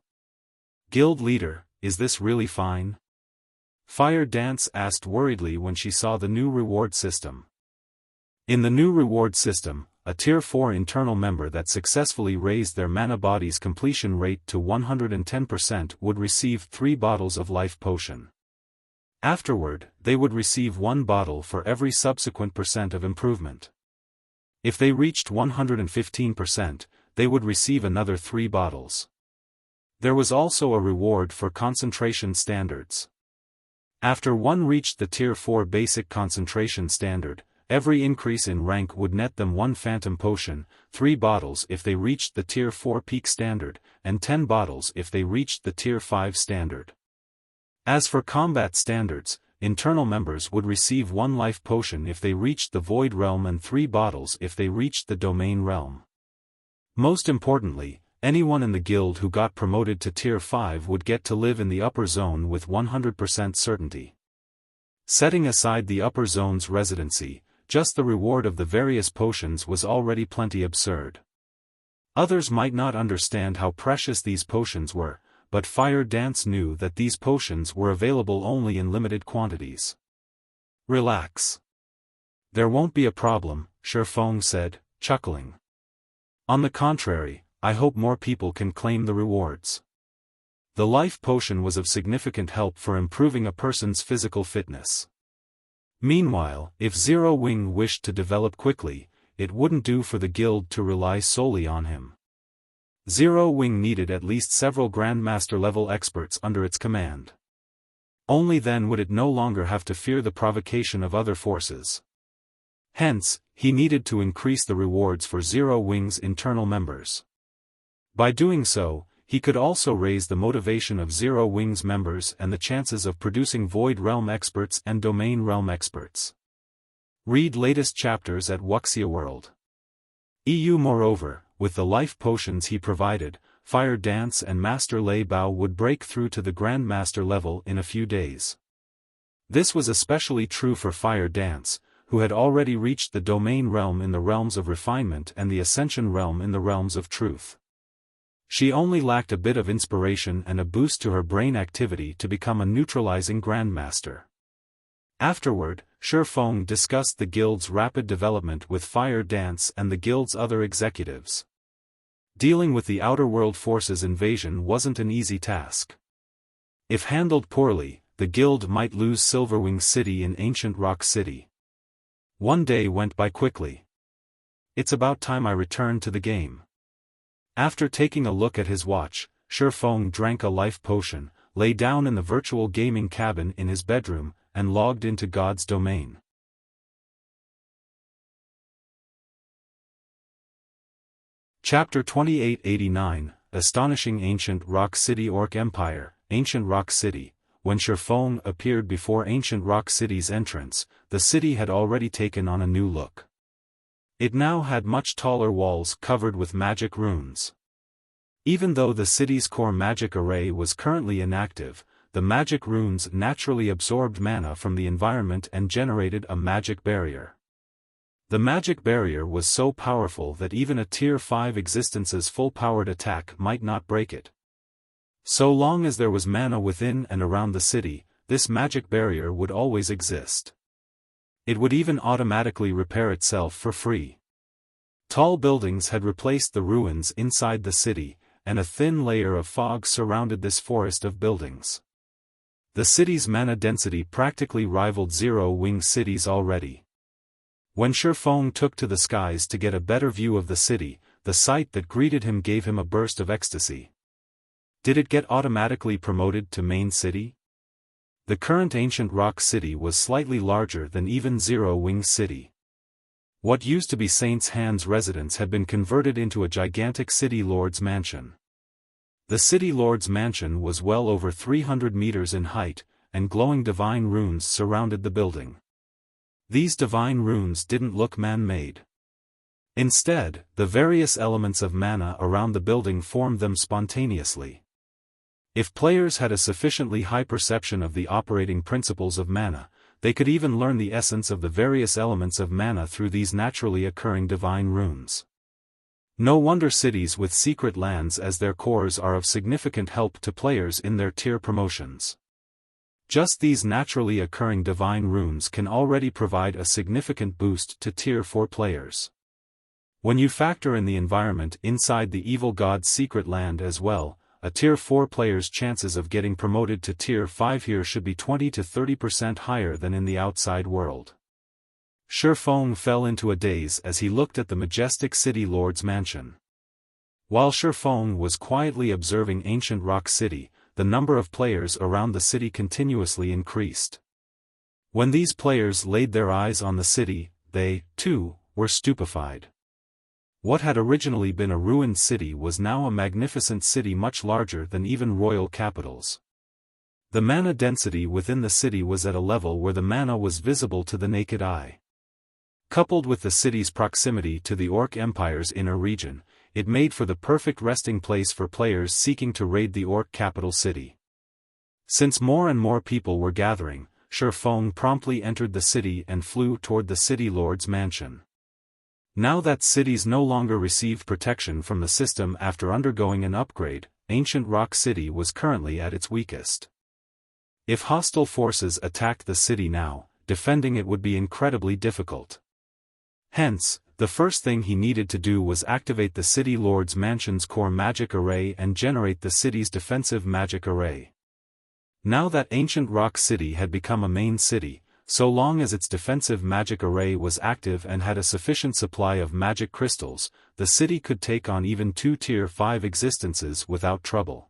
Guild leader, is this really fine? Fire Dance asked worriedly when she saw the new reward system. In the new reward system, a Tier 4 internal member that successfully raised their mana body's completion rate to 110% would receive 3 bottles of life potion. Afterward, they would receive 1 bottle for every subsequent percent of improvement. If they reached 115%, they would receive another 3 bottles. There was also a reward for concentration standards. After one reached the Tier 4 basic concentration standard, every increase in rank would net them 1 phantom potion, 3 bottles if they reached the Tier 4 peak standard, and 10 bottles if they reached the Tier 5 standard. As for combat standards, internal members would receive 1 life potion if they reached the Void Realm and 3 bottles if they reached the Domain Realm. Most importantly, anyone in the guild who got promoted to Tier 5 would get to live in the upper zone with 100% certainty. Setting aside the upper zone's residency, just the reward of the various potions was already plenty absurd. Others might not understand how precious these potions were, but Fire Dance knew that these potions were available only in limited quantities. Relax. There won't be a problem, Feng said, chuckling. On the contrary, I hope more people can claim the rewards. The life potion was of significant help for improving a person's physical fitness. Meanwhile, if Zero Wing wished to develop quickly, it wouldn't do for the guild to rely solely on him. Zero Wing needed at least several Grandmaster-level experts under its command. Only then would it no longer have to fear the provocation of other forces. Hence, he needed to increase the rewards for Zero Wing's internal members. By doing so, he could also raise the motivation of Zero Wing's members and the chances of producing Void Realm experts and Domain Realm experts. Read latest chapters at Wuxia World. Moreover, with the life potions he provided, Fire Dance and Master Lei Bao would break through to the Grandmaster level in a few days. This was especially true for Fire Dance, who had already reached the Domain Realm in the realms of refinement and the Ascension Realm in the realms of truth. She only lacked a bit of inspiration and a boost to her brain activity to become a neutralizing Grandmaster. Afterward, Feng discussed the guild's rapid development with Fire Dance and the guild's other executives. Dealing with the Outer World Forces invasion wasn't an easy task. If handled poorly, the guild might lose Silverwing City in Ancient Rock City. One day went by quickly. It's about time I returned to the game. After taking a look at his watch, Feng drank a life potion, lay down in the virtual gaming cabin in his bedroom, and logged into God's domain. Chapter 2889, Astonishing Ancient Rock City Orc Empire, Ancient Rock City. When Feng appeared before Ancient Rock City's entrance, the city had already taken on a new look. It now had much taller walls covered with magic runes. Even though the city's core magic array was currently inactive, the magic runes naturally absorbed mana from the environment and generated a magic barrier. The magic barrier was so powerful that even a Tier 5 existence's full-powered attack might not break it. So long as there was mana within and around the city, this magic barrier would always exist. It would even automatically repair itself for free. Tall buildings had replaced the ruins inside the city, and a thin layer of fog surrounded this forest of buildings. The city's mana density practically rivaled Zero-Wing cities already. When Feng took to the skies to get a better view of the city, the sight that greeted him gave him a burst of ecstasy. Did it get automatically promoted to main city? The current Ancient Rock City was slightly larger than even Zero-Wing City. What used to be Saint's Hand's residence had been converted into a gigantic City Lord's mansion. The City Lord's mansion was well over 300 meters in height, and glowing divine runes surrounded the building. These divine runes didn't look man-made. Instead, the various elements of mana around the building formed them spontaneously. If players had a sufficiently high perception of the operating principles of mana, they could even learn the essence of the various elements of mana through these naturally occurring divine runes. No wonder cities with secret lands as their cores are of significant help to players in their tier promotions. Just these naturally occurring divine runes can already provide a significant boost to Tier 4 players. When you factor in the environment inside the evil god's secret land as well, a Tier 4 player's chances of getting promoted to Tier 5 here should be 20 to 30% higher than in the outside world. Feng fell into a daze as he looked at the majestic City Lord's mansion. While Feng was quietly observing Ancient Rock City, the number of players around the city continuously increased. When these players laid their eyes on the city, they, too, were stupefied. What had originally been a ruined city was now a magnificent city much larger than even royal capitals. The mana density within the city was at a level where the mana was visible to the naked eye. Coupled with the city's proximity to the Orc Empire's inner region, it made for the perfect resting place for players seeking to raid the Orc capital city. Since more and more people were gathering, Feng promptly entered the city and flew toward the City Lord's mansion. Now that cities no longer received protection from the system after undergoing an upgrade, Ancient Rock City was currently at its weakest. If hostile forces attacked the city now, defending it would be incredibly difficult. Hence, the first thing he needed to do was activate the City Lord's mansion's core magic array and generate the city's defensive magic array. Now that Ancient Rock City had become a main city, so long as its defensive magic array was active and had a sufficient supply of magic crystals, the city could take on even 2 Tier 5 existences without trouble.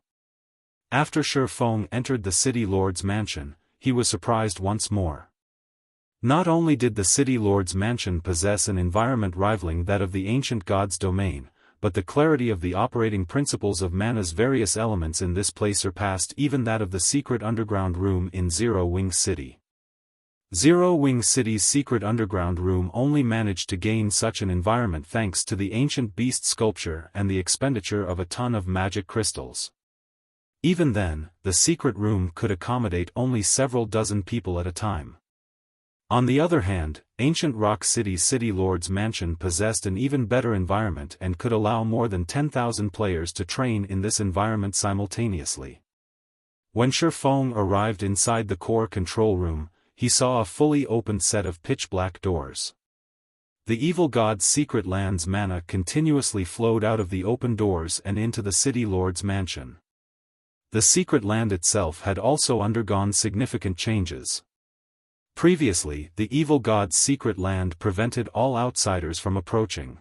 After Feng entered the City Lord's mansion, he was surprised once more. Not only did the City Lord's mansion possess an environment rivaling that of the ancient god's domain, but the clarity of the operating principles of mana's various elements in this place surpassed even that of the secret underground room in Zero-Wing City. Zero Wing City's secret underground room only managed to gain such an environment thanks to the ancient beast sculpture and the expenditure of a ton of magic crystals. Even then, the secret room could accommodate only several dozen people at a time. On the other hand, Ancient Rock City's City Lord's mansion possessed an even better environment and could allow more than 10,000 players to train in this environment simultaneously. When Xiaofan arrived inside the core control room, he saw a fully opened set of pitch-black doors. The evil god's secret land's mana continuously flowed out of the open doors and into the City Lord's mansion. The secret land itself had also undergone significant changes. Previously, the evil god's secret land prevented all outsiders from approaching.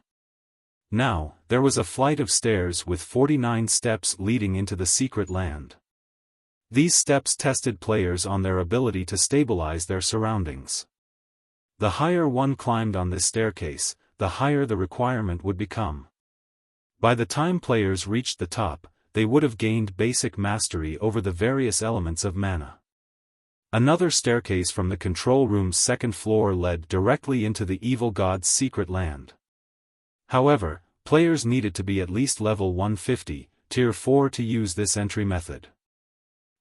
Now, there was a flight of stairs with 49 steps leading into the secret land. These steps tested players on their ability to stabilize their surroundings. The higher one climbed on this staircase, the higher the requirement would become. By the time players reached the top, they would have gained basic mastery over the various elements of mana. Another staircase from the control room's second floor led directly into the evil god's secret land. However, players needed to be at least level 150, tier 4 to use this entry method.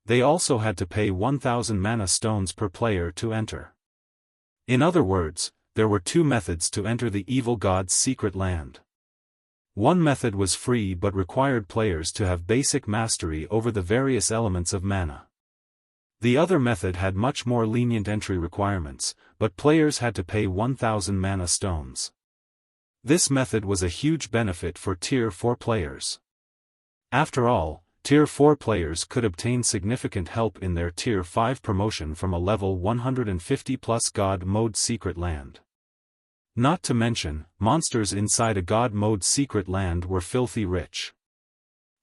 They also had to pay 1,000 mana stones per player to enter. In other words, there were two methods to enter the evil god's secret land. One method was free but required players to have basic mastery over the various elements of mana. The other method had much more lenient entry requirements, but players had to pay 1,000 mana stones. This method was a huge benefit for Tier 4 players. After all, Tier 4 players could obtain significant help in their Tier 5 promotion from a level 150 plus God Mode secret land. Not to mention, monsters inside a God Mode secret land were filthy rich.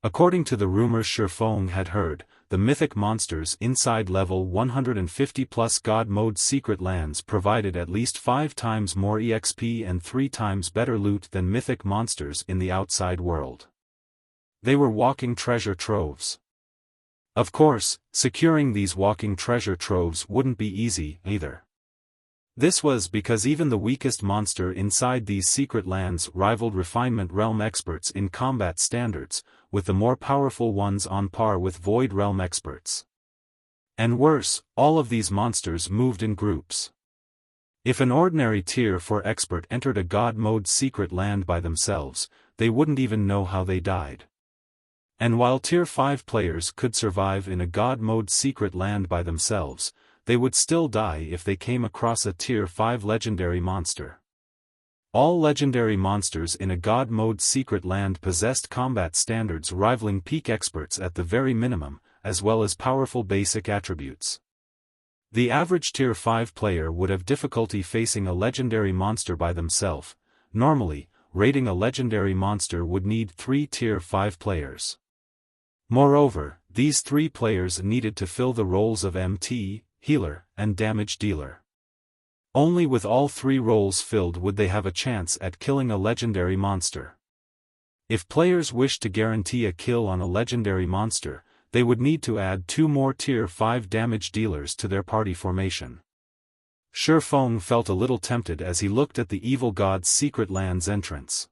According to the rumors Xiaofan had heard, the mythic monsters inside level 150 plus God Mode secret lands provided at least 5 times more EXP and 3 times better loot than mythic monsters in the outside world. They were walking treasure troves. Of course, securing these walking treasure troves wouldn't be easy either. This was because even the weakest monster inside these secret lands rivaled Refinement Realm experts in combat standards, with the more powerful ones on par with Void Realm experts. And worse, all of these monsters moved in groups. If an ordinary Tier 4 expert entered a God Mode secret land by themselves, they wouldn't even know how they died. And while Tier 5 players could survive in a God Mode secret land by themselves, they would still die if they came across a Tier 5 legendary monster. All legendary monsters in a God Mode secret land possessed combat standards rivaling peak experts at the very minimum, as well as powerful basic attributes. The average Tier 5 player would have difficulty facing a legendary monster by themselves. Normally, raiding a legendary monster would need 3 Tier 5 players. Moreover, these 3 players needed to fill the roles of MT, healer, and damage dealer. Only with all 3 roles filled would they have a chance at killing a legendary monster. If players wished to guarantee a kill on a legendary monster, they would need to add 2 more Tier 5 damage dealers to their party formation. Feng felt a little tempted as he looked at the evil god's secret land's entrance.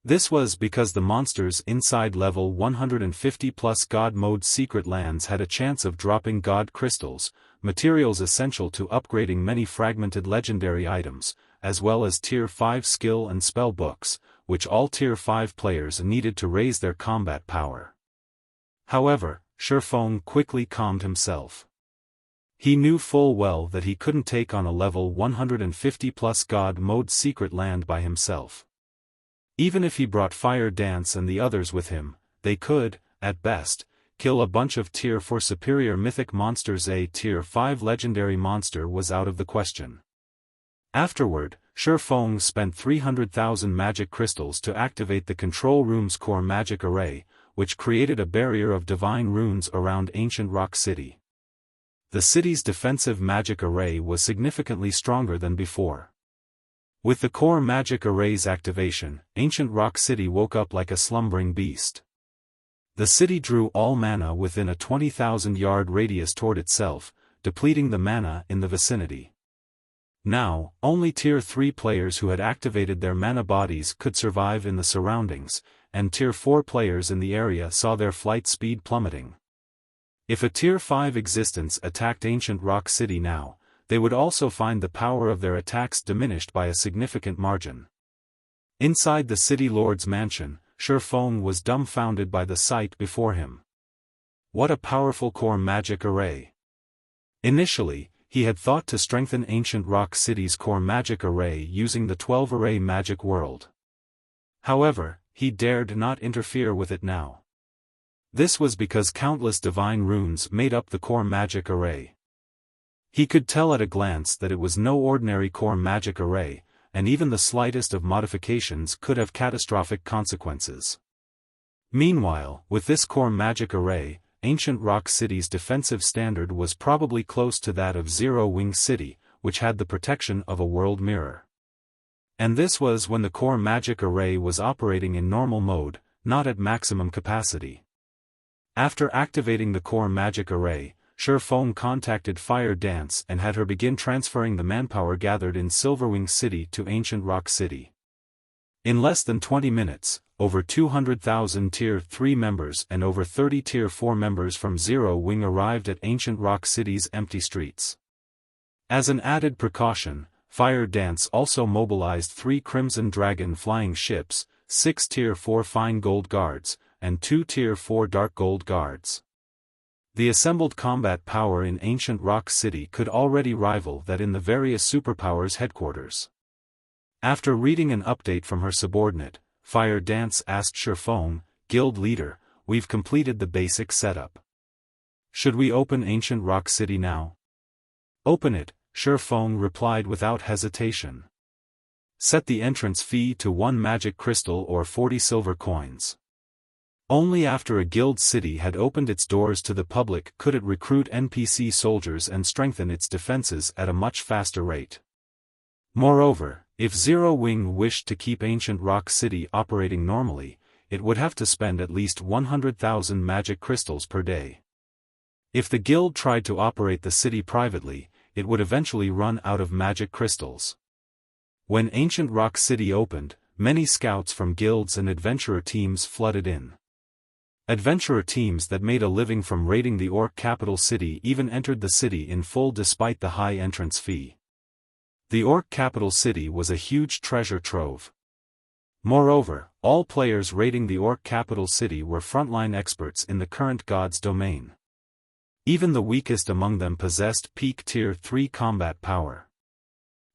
This was because the monsters inside level 150 plus God Mode secret lands had a chance of dropping God crystals, materials essential to upgrading many fragmented legendary items, as well as Tier 5 skill and spell books, which all Tier 5 players needed to raise their combat power. However, Feng quickly calmed himself. He knew full well that he couldn't take on a level 150 plus God Mode secret land by himself. Even if he brought Fire Dance and the others with him, they could, at best, kill a bunch of Tier 4 superior mythic monsters. A Tier 5 legendary monster was out of the question. Afterward, Feng spent 300,000 magic crystals to activate the control room's core magic array, which created a barrier of divine runes around Ancient Rock City. The city's defensive magic array was significantly stronger than before. With the core magic array's activation, Ancient Rock City woke up like a slumbering beast. The city drew all mana within a 20,000-yard radius toward itself, depleting the mana in the vicinity. Now, only Tier 3 players who had activated their mana bodies could survive in the surroundings, and Tier 4 players in the area saw their flight speed plummeting. If a Tier 5 existence attacked Ancient Rock City now, they would also find the power of their attacks diminished by a significant margin. Inside the City Lord's mansion, Feng was dumbfounded by the sight before him. What a powerful core magic array! Initially, he had thought to strengthen Ancient Rock City's core magic array using the 12-array magic world. However, he dared not interfere with it now. This was because countless divine runes made up the core magic array. He could tell at a glance that it was no ordinary core magic array, and even the slightest of modifications could have catastrophic consequences. Meanwhile, with this core magic array, Ancient Rock City's defensive standard was probably close to that of Zero Wing City, which had the protection of a world mirror. And this was when the core magic array was operating in normal mode, not at maximum capacity. After activating the core magic array, Feng contacted Fire Dance and had her begin transferring the manpower gathered in Silverwing City to Ancient Rock City. In less than 20 minutes, over 200,000 Tier 3 members and over 30 Tier 4 members from Zero Wing arrived at Ancient Rock City's empty streets. As an added precaution, Fire Dance also mobilized 3 Crimson Dragon flying ships, 6 Tier 4 Fine Gold Guards, and 2 Tier 4 Dark Gold Guards. The assembled combat power in Ancient Rock City could already rival that in the various superpowers' headquarters. After reading an update from her subordinate, Fire Dance asked Feng, Guild Leader, "We've completed the basic setup. Should we open Ancient Rock City now?" "Open it," Feng replied without hesitation. "Set the entrance fee to 1 magic crystal or 40 silver coins." Only after a guild city had opened its doors to the public could it recruit NPC soldiers and strengthen its defenses at a much faster rate. Moreover, if Zero Wing wished to keep Ancient Rock City operating normally, it would have to spend at least 100,000 magic crystals per day. If the guild tried to operate the city privately, it would eventually run out of magic crystals. When Ancient Rock City opened, many scouts from guilds and adventurer teams flooded in. Adventurer teams that made a living from raiding the Orc capital city even entered the city in full despite the high entrance fee. The Orc capital city was a huge treasure trove. Moreover, all players raiding the Orc capital city were frontline experts in the current god's domain. Even the weakest among them possessed peak Tier 3 combat power.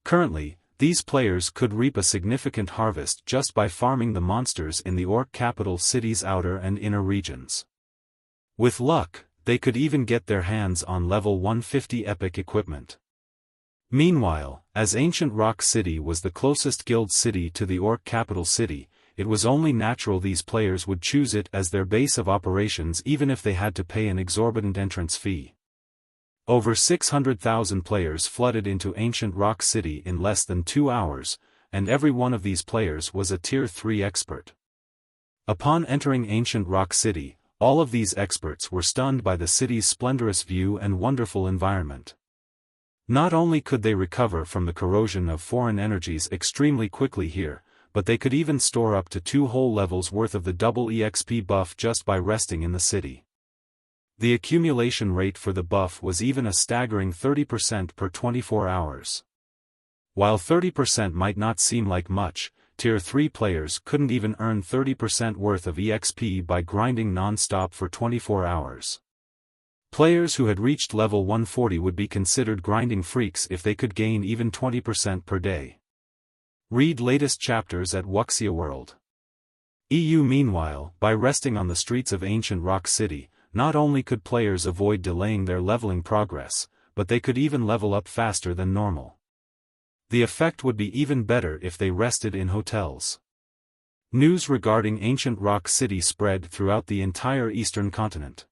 Currently, these players could reap a significant harvest just by farming the monsters in the Orc capital city's outer and inner regions. With luck, they could even get their hands on level 150 epic equipment. Meanwhile, as Ancient Rock City was the closest guild city to the Orc capital city, it was only natural these players would choose it as their base of operations even if they had to pay an exorbitant entrance fee. Over 600,000 players flooded into Ancient Rock City in less than 2 hours, and every one of these players was a Tier 3 expert. Upon entering Ancient Rock City, all of these experts were stunned by the city's splendorous view and wonderful environment. Not only could they recover from the corrosion of foreign energies extremely quickly here, but they could even store up to 2 whole levels worth of the double EXP buff just by resting in the city. The accumulation rate for the buff was even a staggering 30% per 24 hours. While 30% might not seem like much, Tier 3 players couldn't even earn 30% worth of EXP by grinding non-stop for 24 hours. Players who had reached level 140 would be considered grinding freaks if they could gain even 20% per day. Read latest chapters at Wuxia World. EU. Meanwhile, by resting on the streets of Ancient Rock City, not only could players avoid delaying their leveling progress, but they could even level up faster than normal. The effect would be even better if they rested in hotels. News regarding Ancient Rock City spread throughout the entire eastern continent.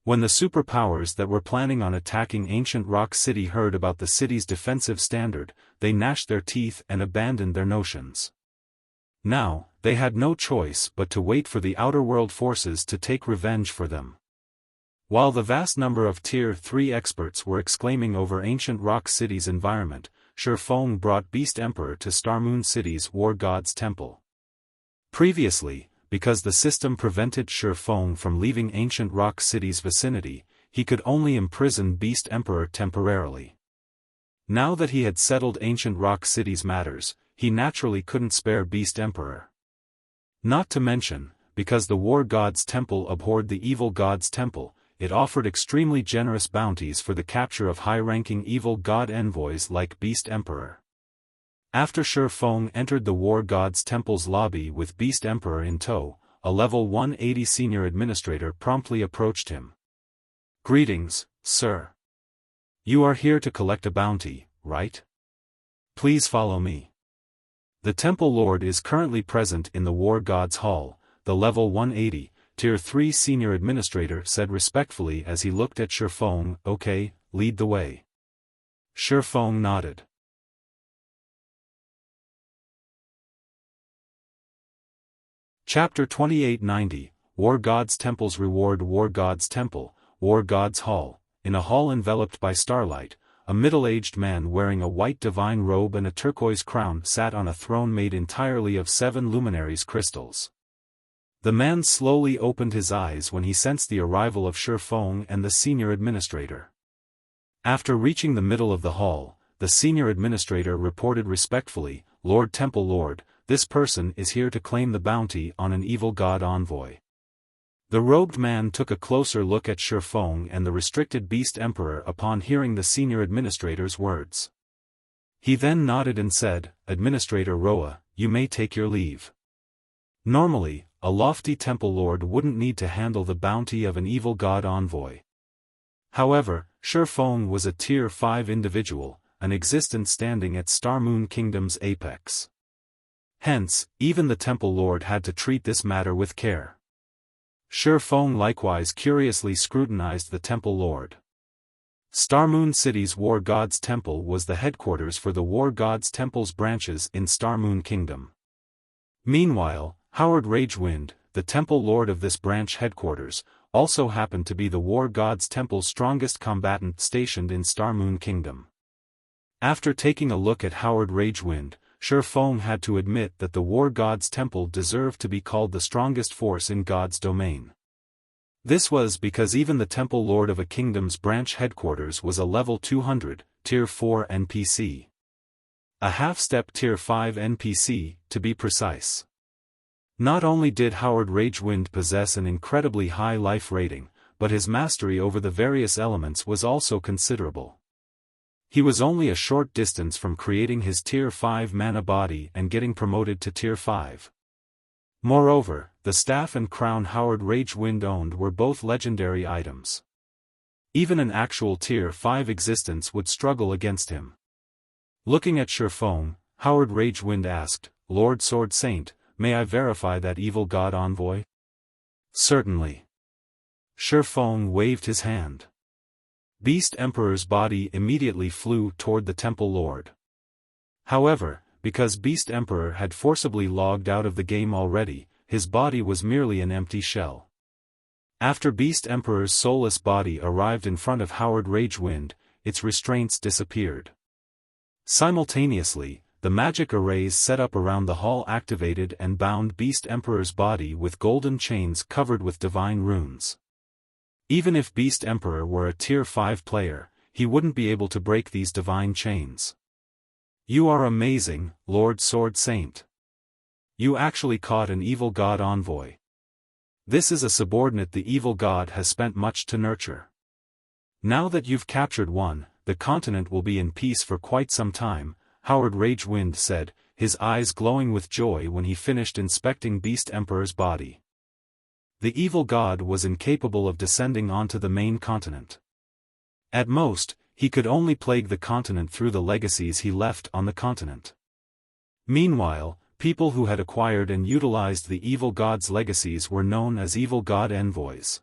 When the superpowers that were planning on attacking Ancient Rock City heard about the city's defensive standard, they gnashed their teeth and abandoned their notions. Now, they had no choice but to wait for the outer world forces to take revenge for them. While the vast number of Tier 3 experts were exclaiming over Ancient Rock City's environment, Feng brought Beast Emperor to Star Moon City's War God's Temple. Previously, because the system prevented Feng from leaving Ancient Rock City's vicinity, he could only imprison Beast Emperor temporarily. Now that he had settled Ancient Rock City's matters, he naturally couldn't spare Beast Emperor. Not to mention, because the War God's Temple abhorred the Evil God's Temple, it offered extremely generous bounties for the capture of high-ranking evil god envoys like Beast Emperor. After Feng entered the War God's Temple's lobby with Beast Emperor in tow, a level 180 senior administrator promptly approached him. "Greetings, sir. You are here to collect a bounty, right? Please follow me." The Temple Lord is currently present in the War God's Hall, the level 180, Tier 3 senior administrator said respectfully as he looked at Feng. "Okay, lead the way." Feng nodded. Chapter 2890, War God's Temple's Reward. War God's Temple, War God's Hall. In a hall enveloped by starlight, a middle-aged man wearing a white divine robe and a turquoise crown sat on a throne made entirely of 7 luminaries crystals. The man slowly opened his eyes when he sensed the arrival of Feng and the senior administrator. After reaching the middle of the hall, the senior administrator reported respectfully, "Lord Temple Lord, this person is here to claim the bounty on an evil god envoy." The robed man took a closer look at Feng and the restricted Beast Emperor upon hearing the senior administrator's words. He then nodded and said, "Administrator Roa, you may take your leave." Normally, a lofty Temple Lord wouldn't need to handle the bounty of an evil god envoy. However, Feng was a Tier 5 individual, an existence standing at Star Moon Kingdom's apex. Hence, even the Temple Lord had to treat this matter with care. Feng likewise curiously scrutinized the Temple Lord. Star Moon City's War God's Temple was the headquarters for the War God's Temple's branches in Star Moon Kingdom. Meanwhile, Howard Ragewind, the Temple Lord of this branch headquarters, also happened to be the War God's Temple's strongest combatant stationed in Star Moon Kingdom. After taking a look at Howard Ragewind, Feng had to admit that the War God's Temple deserved to be called the strongest force in God's domain. This was because even the Temple Lord of a kingdom's branch headquarters was a level 200, Tier 4 NPC. A half-step Tier 5 NPC, to be precise. Not only did Howard Ragewind possess an incredibly high life rating, but his mastery over the various elements was also considerable. He was only a short distance from creating his Tier 5 mana body and getting promoted to Tier 5. Moreover, the staff and crown Howard Ragewind owned were both legendary items. Even an actual Tier 5 existence would struggle against him. Looking at Feng, Howard Ragewind asked, "Lord Sword Saint, may I verify that evil god envoy?" "Certainly." Feng waved his hand. Beast Emperor's body immediately flew toward the Temple Lord. However, because Beast Emperor had forcibly logged out of the game already, his body was merely an empty shell. After Beast Emperor's soulless body arrived in front of Howard Ragewind, its restraints disappeared. Simultaneously, the magic arrays set up around the hall activated and bound Beast Emperor's body with golden chains covered with divine runes. Even if Beast Emperor were a Tier 5 player, he wouldn't be able to break these divine chains. "You are amazing, Lord Sword Saint. You actually caught an evil god envoy. This is a subordinate the evil god has spent much to nurture. Now that you've captured one, the continent will be in peace for quite some time," Howard Ragewind said, his eyes glowing with joy when he finished inspecting Beast Emperor's body. The evil god was incapable of descending onto the main continent. At most, he could only plague the continent through the legacies he left on the continent. Meanwhile, people who had acquired and utilized the evil god's legacies were known as evil god envoys.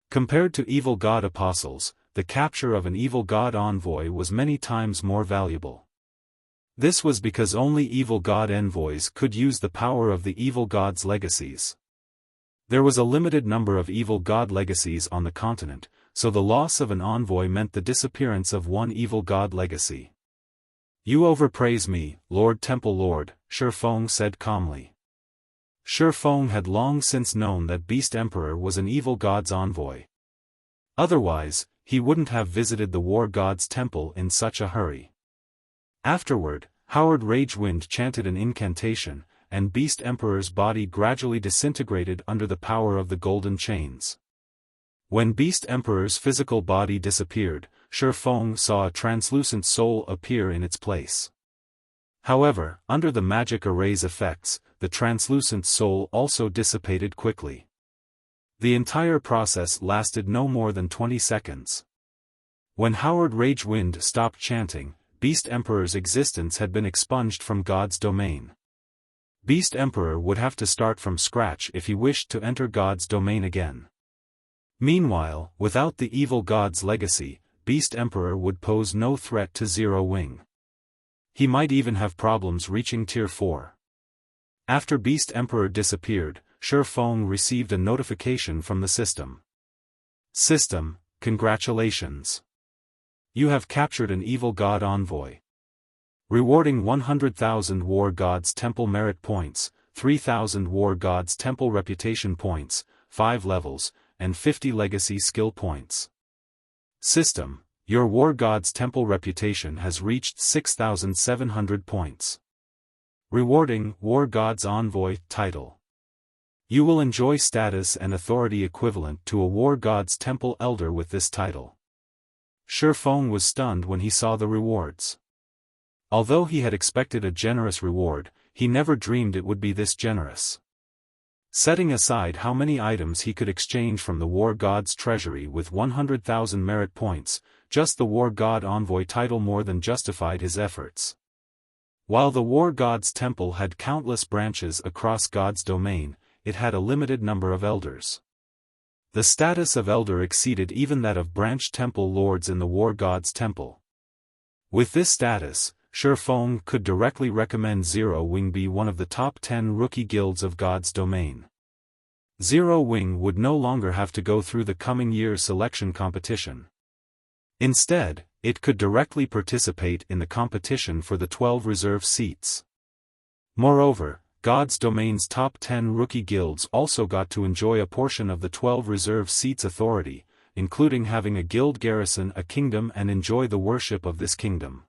Compared to evil god apostles, the capture of an evil god envoy was many times more valuable. This was because only evil god envoys could use the power of the evil god's legacies. There was a limited number of evil god legacies on the continent, so the loss of an envoy meant the disappearance of one evil god legacy. You overpraise me, Lord Temple Lord, Feng said calmly. Feng had long since known that Beast Emperor was an evil god's envoy. Otherwise, he wouldn't have visited the war god's temple in such a hurry. Afterward, Howard Ragewind chanted an incantation, and Beast Emperor's body gradually disintegrated under the power of the golden chains. When Beast Emperor's physical body disappeared, Feng saw a translucent soul appear in its place. However, under the magic array's effects, the translucent soul also dissipated quickly. The entire process lasted no more than 20 seconds. When Howard Ragewind stopped chanting, Beast Emperor's existence had been expunged from God's domain. Beast Emperor would have to start from scratch if he wished to enter God's domain again. Meanwhile, without the evil god's legacy, Beast Emperor would pose no threat to Zero Wing. He might even have problems reaching Tier 4. After Beast Emperor disappeared, Feng received a notification from the system. System, congratulations. You have captured an evil god envoy. Rewarding 100,000 War God's Temple Merit Points, 3,000 War God's Temple Reputation Points, 5 levels, and 50 Legacy Skill Points. System, your War God's Temple reputation has reached 6,700 points. Rewarding War God's Envoy title. You will enjoy status and authority equivalent to a War God's Temple Elder with this title. Feng was stunned when he saw the rewards. Although he had expected a generous reward, he never dreamed it would be this generous. Setting aside how many items he could exchange from the War God's treasury with 100,000 merit points, just the War God Envoy title more than justified his efforts. While the War God's temple had countless branches across God's domain, it had a limited number of elders. The status of elder exceeded even that of branch temple lords in the War God's temple. With this status, Feng could directly recommend Zero Wing be one of the top 10 rookie guilds of God's domain. Zero Wing would no longer have to go through the coming year's selection competition. Instead, it could directly participate in the competition for the 12 reserve seats. Moreover, God's domain's top 10 rookie guilds also got to enjoy a portion of the 12 reserve seats authority, including having a guild garrison a kingdom and enjoy the worship of this kingdom.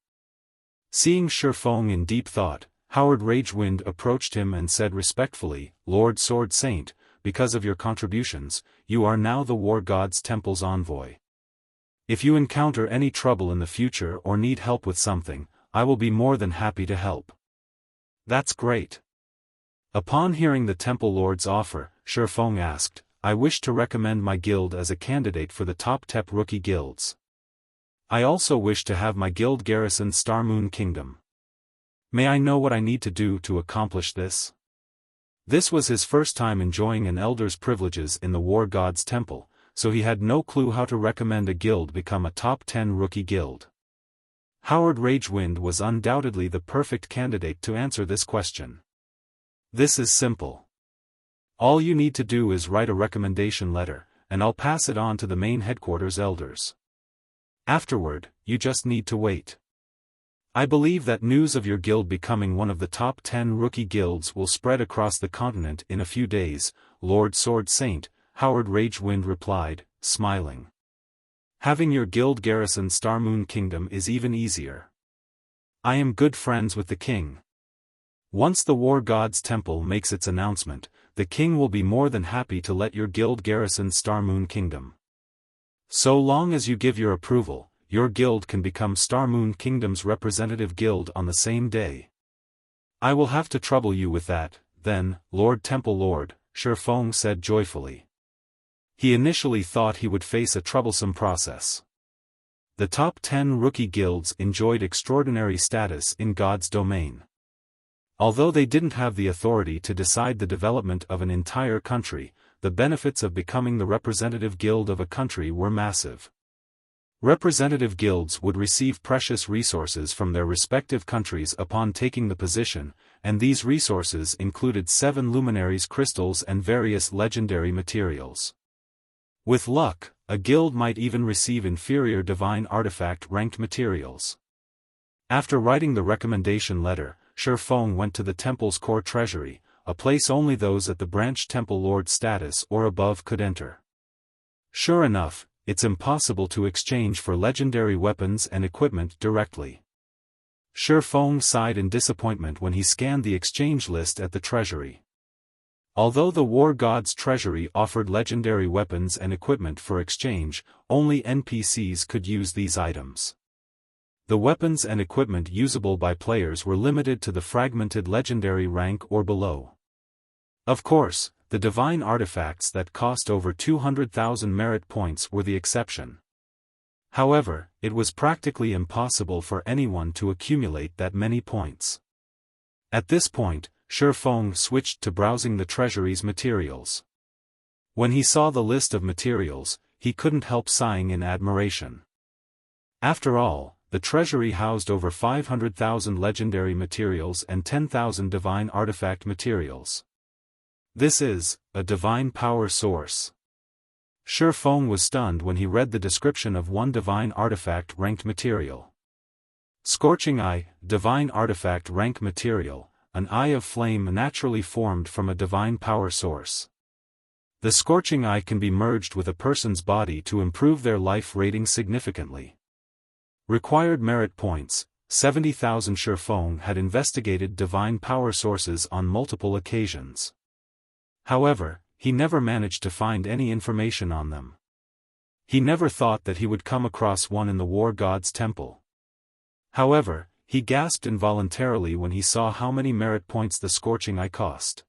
Seeing Feng in deep thought, Howard Ragewind approached him and said respectfully, Lord Sword Saint, because of your contributions, you are now the War God's Temple's envoy. If you encounter any trouble in the future or need help with something, I will be more than happy to help. That's great. Upon hearing the Temple Lord's offer, Feng asked, I wish to recommend my guild as a candidate for the top 10 rookie guilds. I also wish to have my guild garrison Star Moon Kingdom. May I know what I need to do to accomplish this? This was his first time enjoying an elder's privileges in the War God's Temple, so he had no clue how to recommend a guild become a top 10 rookie guild. Howard Ragewind was undoubtedly the perfect candidate to answer this question. This is simple. All you need to do is write a recommendation letter, and I'll pass it on to the main headquarters elders. Afterward, you just need to wait. I believe that news of your guild becoming one of the top 10 rookie guilds will spread across the continent in a few days, Lord Sword Saint, Howard Ragewind replied, smiling. Having your guild garrison Star Moon Kingdom is even easier. I am good friends with the king. Once the War God's Temple makes its announcement, the king will be more than happy to let your guild garrison Star Moon Kingdom. So long as you give your approval, your guild can become Star Moon Kingdom's representative guild on the same day. I will have to trouble you with that, then, Lord Temple Lord, Feng said joyfully. He initially thought he would face a troublesome process. The top 10 rookie guilds enjoyed extraordinary status in God's domain. Although they didn't have the authority to decide the development of an entire country, the benefits of becoming the representative guild of a country were massive. Representative guilds would receive precious resources from their respective countries upon taking the position, and these resources included 7 luminaries crystals and various legendary materials. With luck, a guild might even receive inferior divine artifact ranked materials. After writing the recommendation letter, Feng went to the temple's core treasury, a place only those at the branch temple lord status or above could enter. Sure enough, it's impossible to exchange for legendary weapons and equipment directly. Feng sighed in disappointment when he scanned the exchange list at the treasury. Although the war god's treasury offered legendary weapons and equipment for exchange, only NPCs could use these items. The weapons and equipment usable by players were limited to the fragmented legendary rank or below. Of course, the divine artifacts that cost over 200,000 merit points were the exception. However, it was practically impossible for anyone to accumulate that many points. At this point, Feng switched to browsing the treasury's materials. When he saw the list of materials, he couldn't help sighing in admiration. After all, the treasury housed over 500,000 legendary materials and 10,000 divine artifact materials. This is a divine power source. Feng was stunned when he read the description of one divine artifact ranked material. Scorching Eye, divine artifact rank material, an eye of flame naturally formed from a divine power source. The scorching eye can be merged with a person's body to improve their life rating significantly. Required merit points, 70,000. Feng had investigated divine power sources on multiple occasions. However, he never managed to find any information on them. He never thought that he would come across one in the war god's temple. However, he gasped involuntarily when he saw how many merit points the scorching eye cost.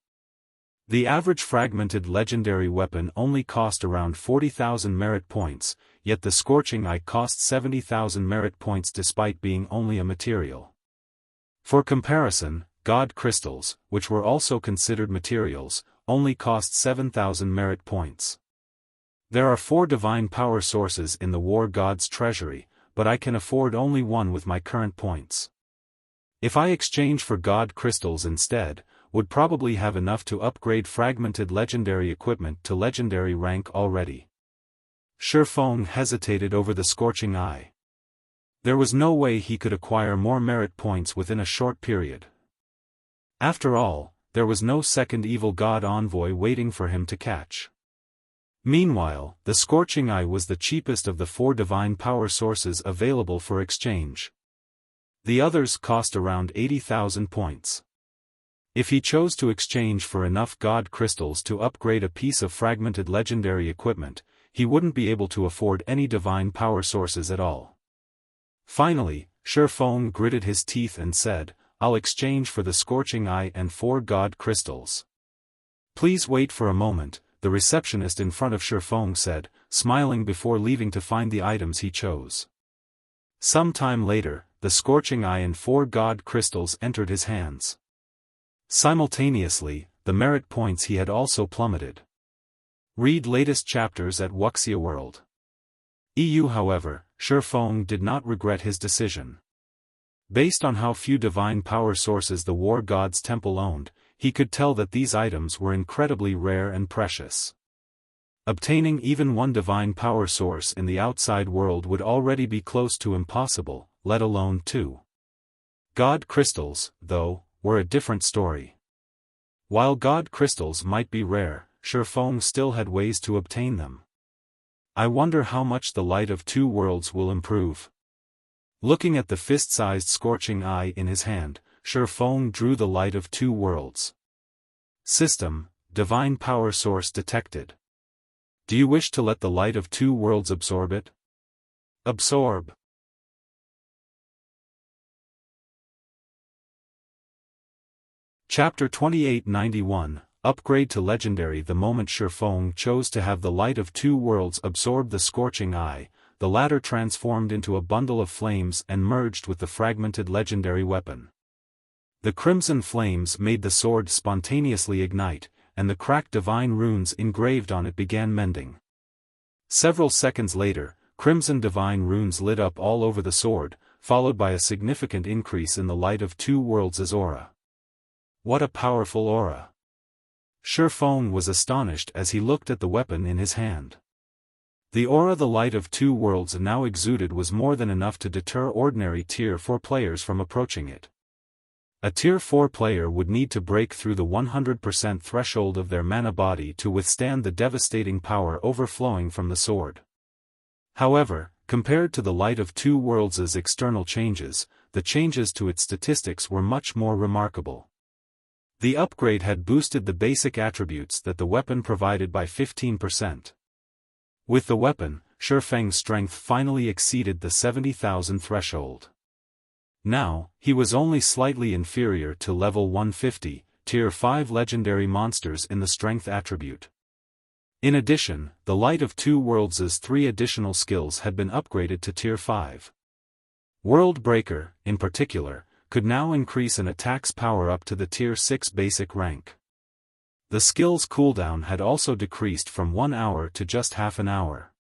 The average fragmented legendary weapon only cost around 40,000 merit points, yet the scorching eye cost 70,000 merit points despite being only a material. For comparison, god crystals, which were also considered materials, only cost 7,000 merit points. There are 4 divine power sources in the war god's treasury, but I can afford only one with my current points. If I exchange for god crystals instead, would probably have enough to upgrade fragmented legendary equipment to legendary rank already. Feng hesitated over the scorching eye. There was no way he could acquire more merit points within a short period. After all, there was no second evil god envoy waiting for him to catch. Meanwhile, the scorching eye was the cheapest of the 4 divine power sources available for exchange. The others cost around 80,000 points. If he chose to exchange for enough god crystals to upgrade a piece of fragmented legendary equipment, he wouldn't be able to afford any divine power sources at all. Finally, Feng gritted his teeth and said, "I'll exchange for the scorching eye and 4 god crystals." "Please wait for a moment," the receptionist in front of Feng said, smiling before leaving to find the items he chose. Some time later, the scorching eye and 4 god crystals entered his hands. Simultaneously, the merit points he had also plummeted. Read latest chapters at Wuxia World. However, Feng did not regret his decision. Based on how few divine power sources the war god's temple owned, he could tell that these items were incredibly rare and precious. Obtaining even one divine power source in the outside world would already be close to impossible, let alone 2. God crystals, though, were a different story. While god crystals might be rare, Feng still had ways to obtain them. I wonder how much the light of 2 worlds will improve. Looking at the fist-sized scorching eye in his hand, Feng drew the light of 2 worlds. System, divine power source detected. Do you wish to let the light of 2 worlds absorb it? Absorb. Chapter 2891, Upgrade to Legendary. The moment Feng chose to have the light of 2 worlds absorb the scorching eye, the latter transformed into a bundle of flames and merged with the fragmented legendary weapon. The crimson flames made the sword spontaneously ignite, and the cracked divine runes engraved on it began mending. Several seconds later, crimson divine runes lit up all over the sword, followed by a significant increase in the light of 2 worlds' aura. What a powerful aura! Feng was astonished as he looked at the weapon in his hand. The aura the Light of Two Worlds now exuded was more than enough to deter ordinary Tier 4 players from approaching it. A Tier 4 player would need to break through the 100% threshold of their mana body to withstand the devastating power overflowing from the sword. However, compared to the Light of Two Worlds' external changes, the changes to its statistics were much more remarkable. The upgrade had boosted the basic attributes that the weapon provided by 15%. With the weapon, Xiaofan's strength finally exceeded the 70,000 threshold. Now, he was only slightly inferior to level 150, Tier 5 legendary monsters in the strength attribute. In addition, the Light of Two Worlds' 3 additional skills had been upgraded to Tier 5. World Breaker, in particular, could now increase an attack's power up to the Tier 6 basic rank. The skill's cooldown had also decreased from 1 hour to just half an hour.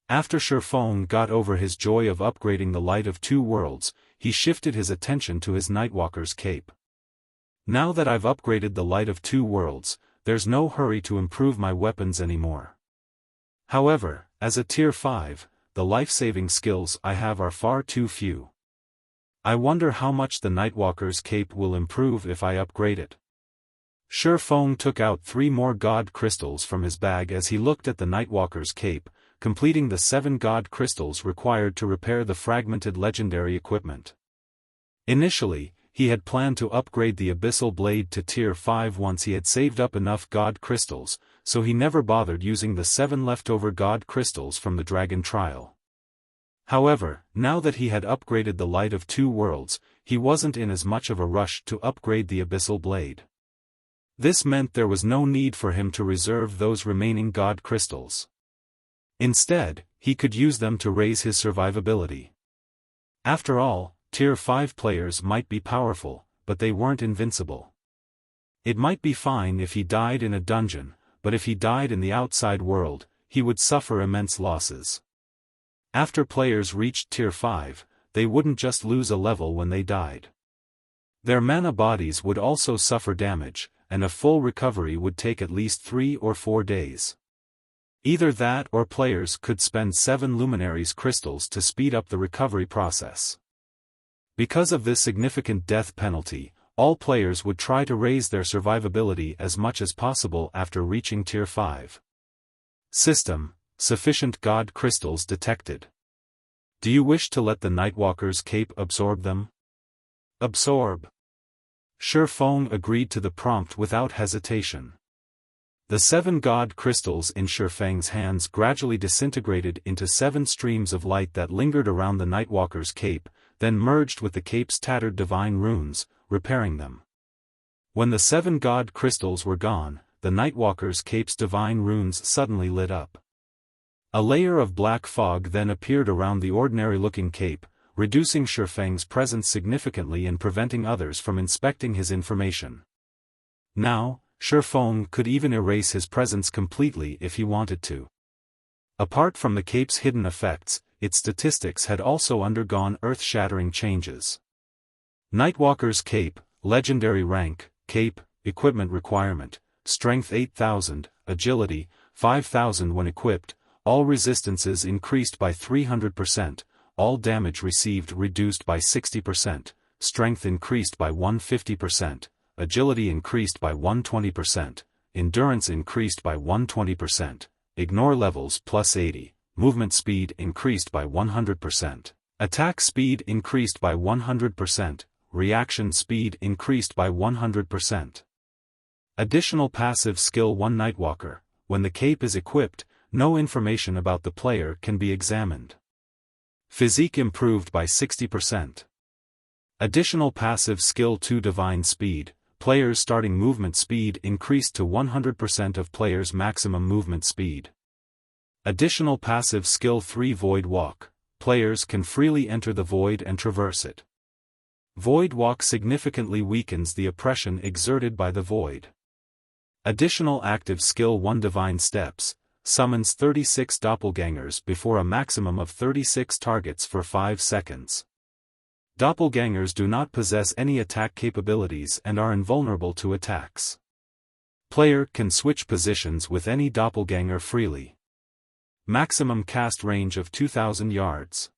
After Xiaofan got over his joy of upgrading the Light of Two Worlds, he shifted his attention to his Nightwalker's cape. Now that I've upgraded the Light of Two Worlds, there's no hurry to improve my weapons anymore. However, as a Tier 5, the life-saving skills I have are far too few. I wonder how much the Nightwalker's cape will improve if I upgrade it. Xiaofan took out 3 more God Crystals from his bag as he looked at the Nightwalker's cape, completing the 7 God Crystals required to repair the fragmented legendary equipment. Initially, he had planned to upgrade the Abyssal Blade to Tier 5 once he had saved up enough God Crystals, so he never bothered using the 7 leftover God Crystals from the Dragon Trial. However, now that he had upgraded the Light of Two Worlds, he wasn't in as much of a rush to upgrade the Abyssal Blade. This meant there was no need for him to reserve those remaining God Crystals. Instead, he could use them to raise his survivability. After all, Tier 5 players might be powerful, but they weren't invincible. It might be fine if he died in a dungeon, but if he died in the outside world, he would suffer immense losses. After players reached Tier 5, they wouldn't just lose a level when they died. Their mana bodies would also suffer damage, and a full recovery would take at least 3 or 4 days. Either that or players could spend 7 Luminaries crystals to speed up the recovery process. Because of this significant death penalty, all players would try to raise their survivability as much as possible after reaching Tier 5. System: sufficient God Crystals detected. Do you wish to let the Nightwalker's cape absorb them? Absorb. Xiaofan agreed to the prompt without hesitation. The 7 God Crystals in Xiaofan's hands gradually disintegrated into 7 streams of light that lingered around the Nightwalker's cape, then merged with the cape's tattered divine runes, repairing them. When the 7 God Crystals were gone, the Nightwalker's cape's divine runes suddenly lit up. A layer of black fog then appeared around the ordinary-looking cape, reducing Xiaofan's presence significantly and preventing others from inspecting his information. Now, Xiaofan could even erase his presence completely if he wanted to. Apart from the cape's hidden effects, its statistics had also undergone earth-shattering changes. Nightwalker's cape, legendary rank, cape, equipment requirement, strength 8,000, agility, 5,000 when equipped, all resistances increased by 300%, all damage received reduced by 60%, strength increased by 150%, agility increased by 120%, endurance increased by 120%, ignore levels plus 80, movement speed increased by 100%, attack speed increased by 100%, reaction speed increased by 100%. Additional passive skill 1 Nightwalker: when the cape is equipped, no information about the player can be examined. Physique improved by 60%. Additional passive skill 2 Divine Speed: players' starting movement speed increased to 100% of players' maximum movement speed. Additional passive skill 3 Void Walk: players can freely enter the void and traverse it. Void Walk significantly weakens the oppression exerted by the void. Additional active skill 1 Divine Steps: summons 36 doppelgangers before a maximum of 36 targets for 5 seconds. Doppelgangers do not possess any attack capabilities and are invulnerable to attacks. Player can switch positions with any doppelganger freely. Maximum cast range of 2000 yards.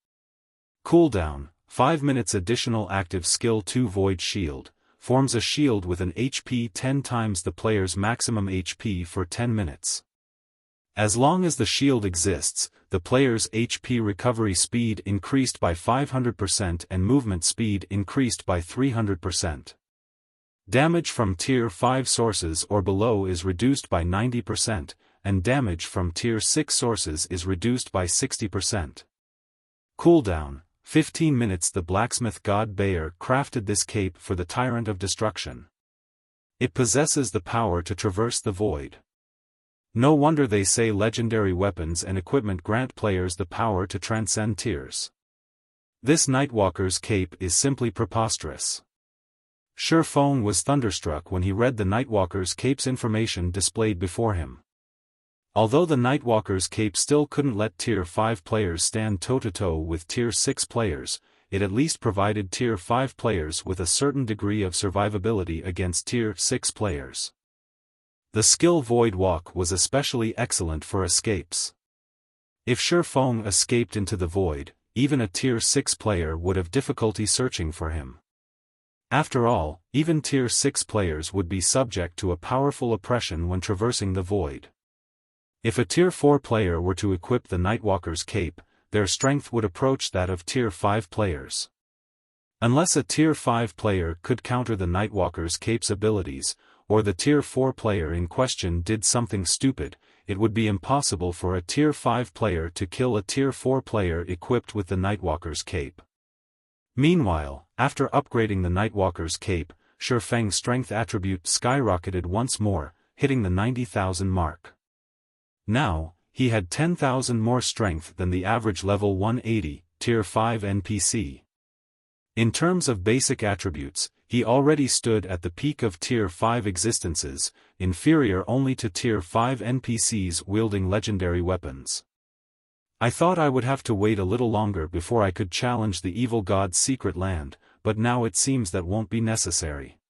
Cooldown, 5 minutes. Additional active skill 2 Void Shield, forms a shield with an HP 10 times the player's maximum HP for 10 minutes. As long as the shield exists, the player's HP recovery speed increased by 500% and movement speed increased by 300%. Damage from Tier 5 sources or below is reduced by 90%, and damage from Tier 6 sources is reduced by 60%. Cooldown, 15 minutes. The blacksmith god Bayer crafted this cape for the Tyrant of Destruction. It possesses the power to traverse the void. No wonder they say legendary weapons and equipment grant players the power to transcend tiers. This Nightwalker's cape is simply preposterous. Feng was thunderstruck when he read the Nightwalker's cape's information displayed before him. Although the Nightwalker's cape still couldn't let Tier 5 players stand toe-to-toe with Tier 6 players, it at least provided Tier 5 players with a certain degree of survivability against Tier 6 players. The skill Void Walk was especially excellent for escapes. If Feng escaped into the void, even a Tier 6 player would have difficulty searching for him. After all, even Tier 6 players would be subject to a powerful oppression when traversing the void. If a Tier 4 player were to equip the Nightwalker's cape, their strength would approach that of Tier 5 players. Unless a Tier 5 player could counter the Nightwalker's cape's abilities, or the Tier 4 player in question did something stupid, it would be impossible for a Tier 5 player to kill a Tier 4 player equipped with the Nightwalker's cape. Meanwhile, after upgrading the Nightwalker's cape, Feng's strength attribute skyrocketed once more, hitting the 90,000 mark. Now, he had 10,000 more strength than the average level 180, Tier 5 NPC. In terms of basic attributes, he already stood at the peak of Tier 5 existences, inferior only to Tier 5 NPCs wielding legendary weapons. I thought I would have to wait a little longer before I could challenge the evil god's secret land, but now it seems that won't be necessary.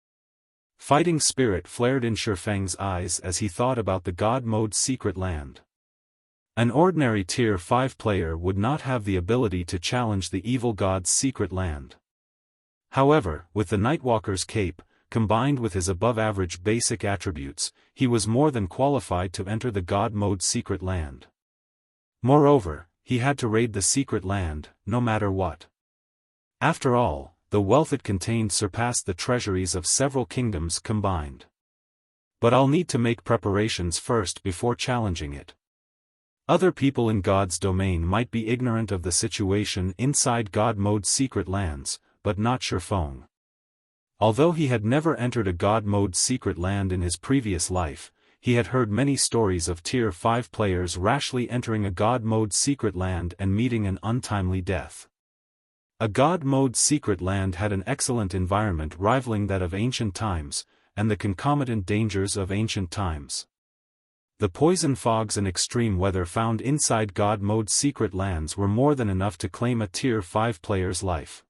Fighting spirit flared in Feng's eyes as he thought about the god mode's secret land. An ordinary Tier 5 player would not have the ability to challenge the evil god's secret land. However, with the Nightwalker's cape, combined with his above-average basic attributes, he was more than qualified to enter the God Mode's secret land. Moreover, he had to raid the secret land, no matter what. After all, the wealth it contained surpassed the treasuries of several kingdoms combined. But I'll need to make preparations first before challenging it. Other people in God's domain might be ignorant of the situation inside God Mode's secret lands, but not Feng. Although he had never entered a God Mode secret land in his previous life, he had heard many stories of Tier 5 players rashly entering a God Mode secret land and meeting an untimely death. A God Mode secret land had an excellent environment rivaling that of ancient times, and the concomitant dangers of ancient times. The poison fogs and extreme weather found inside God Mode secret lands were more than enough to claim a Tier 5 player's life.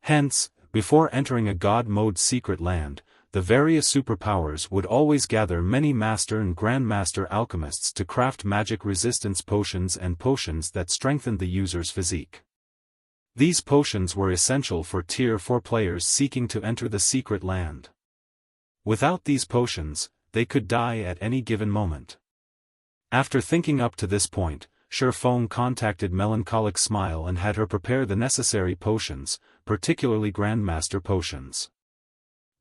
Hence, before entering a God Mode secret land, the various superpowers would always gather many Master and Grandmaster alchemists to craft magic resistance potions and potions that strengthened the user's physique. These potions were essential for Tier 4 players seeking to enter the secret land. Without these potions, they could die at any given moment. After thinking up to this point, Feng contacted Melancholic Smile and had her prepare the necessary potions, particularly Grandmaster potions.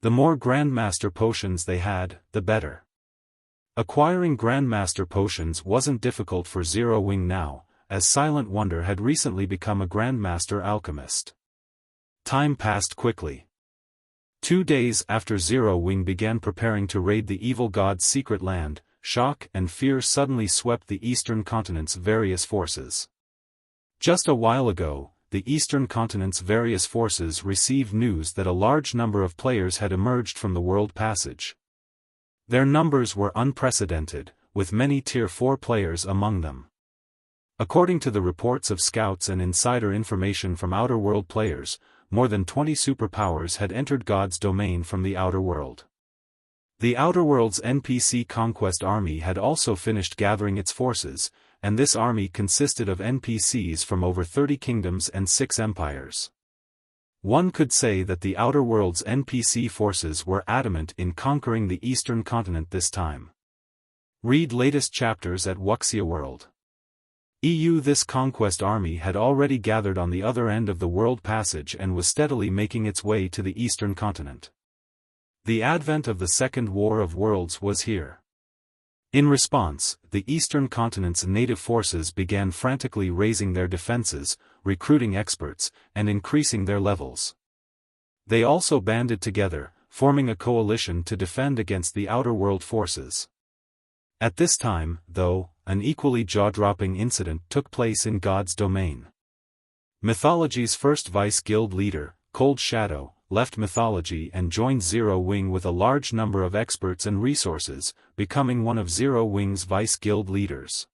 The more Grandmaster potions they had, the better. Acquiring Grandmaster potions wasn't difficult for Zero Wing now, as Silent Wonder had recently become a Grandmaster alchemist. Time passed quickly. 2 days after Zero Wing began preparing to raid the evil god's secret land, shock and fear suddenly swept the Eastern Continent's various forces. Just a while ago, the Eastern Continent's various forces received news that a large number of players had emerged from the World Passage. Their numbers were unprecedented, with many Tier 4 players among them. According to the reports of scouts and insider information from Outer World players, more than 20 superpowers had entered God's domain from the Outer World. The Outer World's NPC Conquest Army had also finished gathering its forces, and this army consisted of NPCs from over 30 kingdoms and 6 empires. One could say that the Outer World's NPC forces were adamant in conquering the Eastern continent this time. Read latest chapters at Wuxia World. This conquest army had already gathered on the other end of the World Passage and was steadily making its way to the Eastern continent. The advent of the Second War of Worlds was here. In response, the Eastern continent's native forces began frantically raising their defenses, recruiting experts, and increasing their levels. They also banded together, forming a coalition to defend against the Outer World forces. At this time, though, an equally jaw-dropping incident took place in God's domain. Mythology's first vice-guild leader, Cold Shadow, left Mythology and joined Zero Wing with a large number of experts and resources, becoming one of Zero Wing's vice-guild leaders.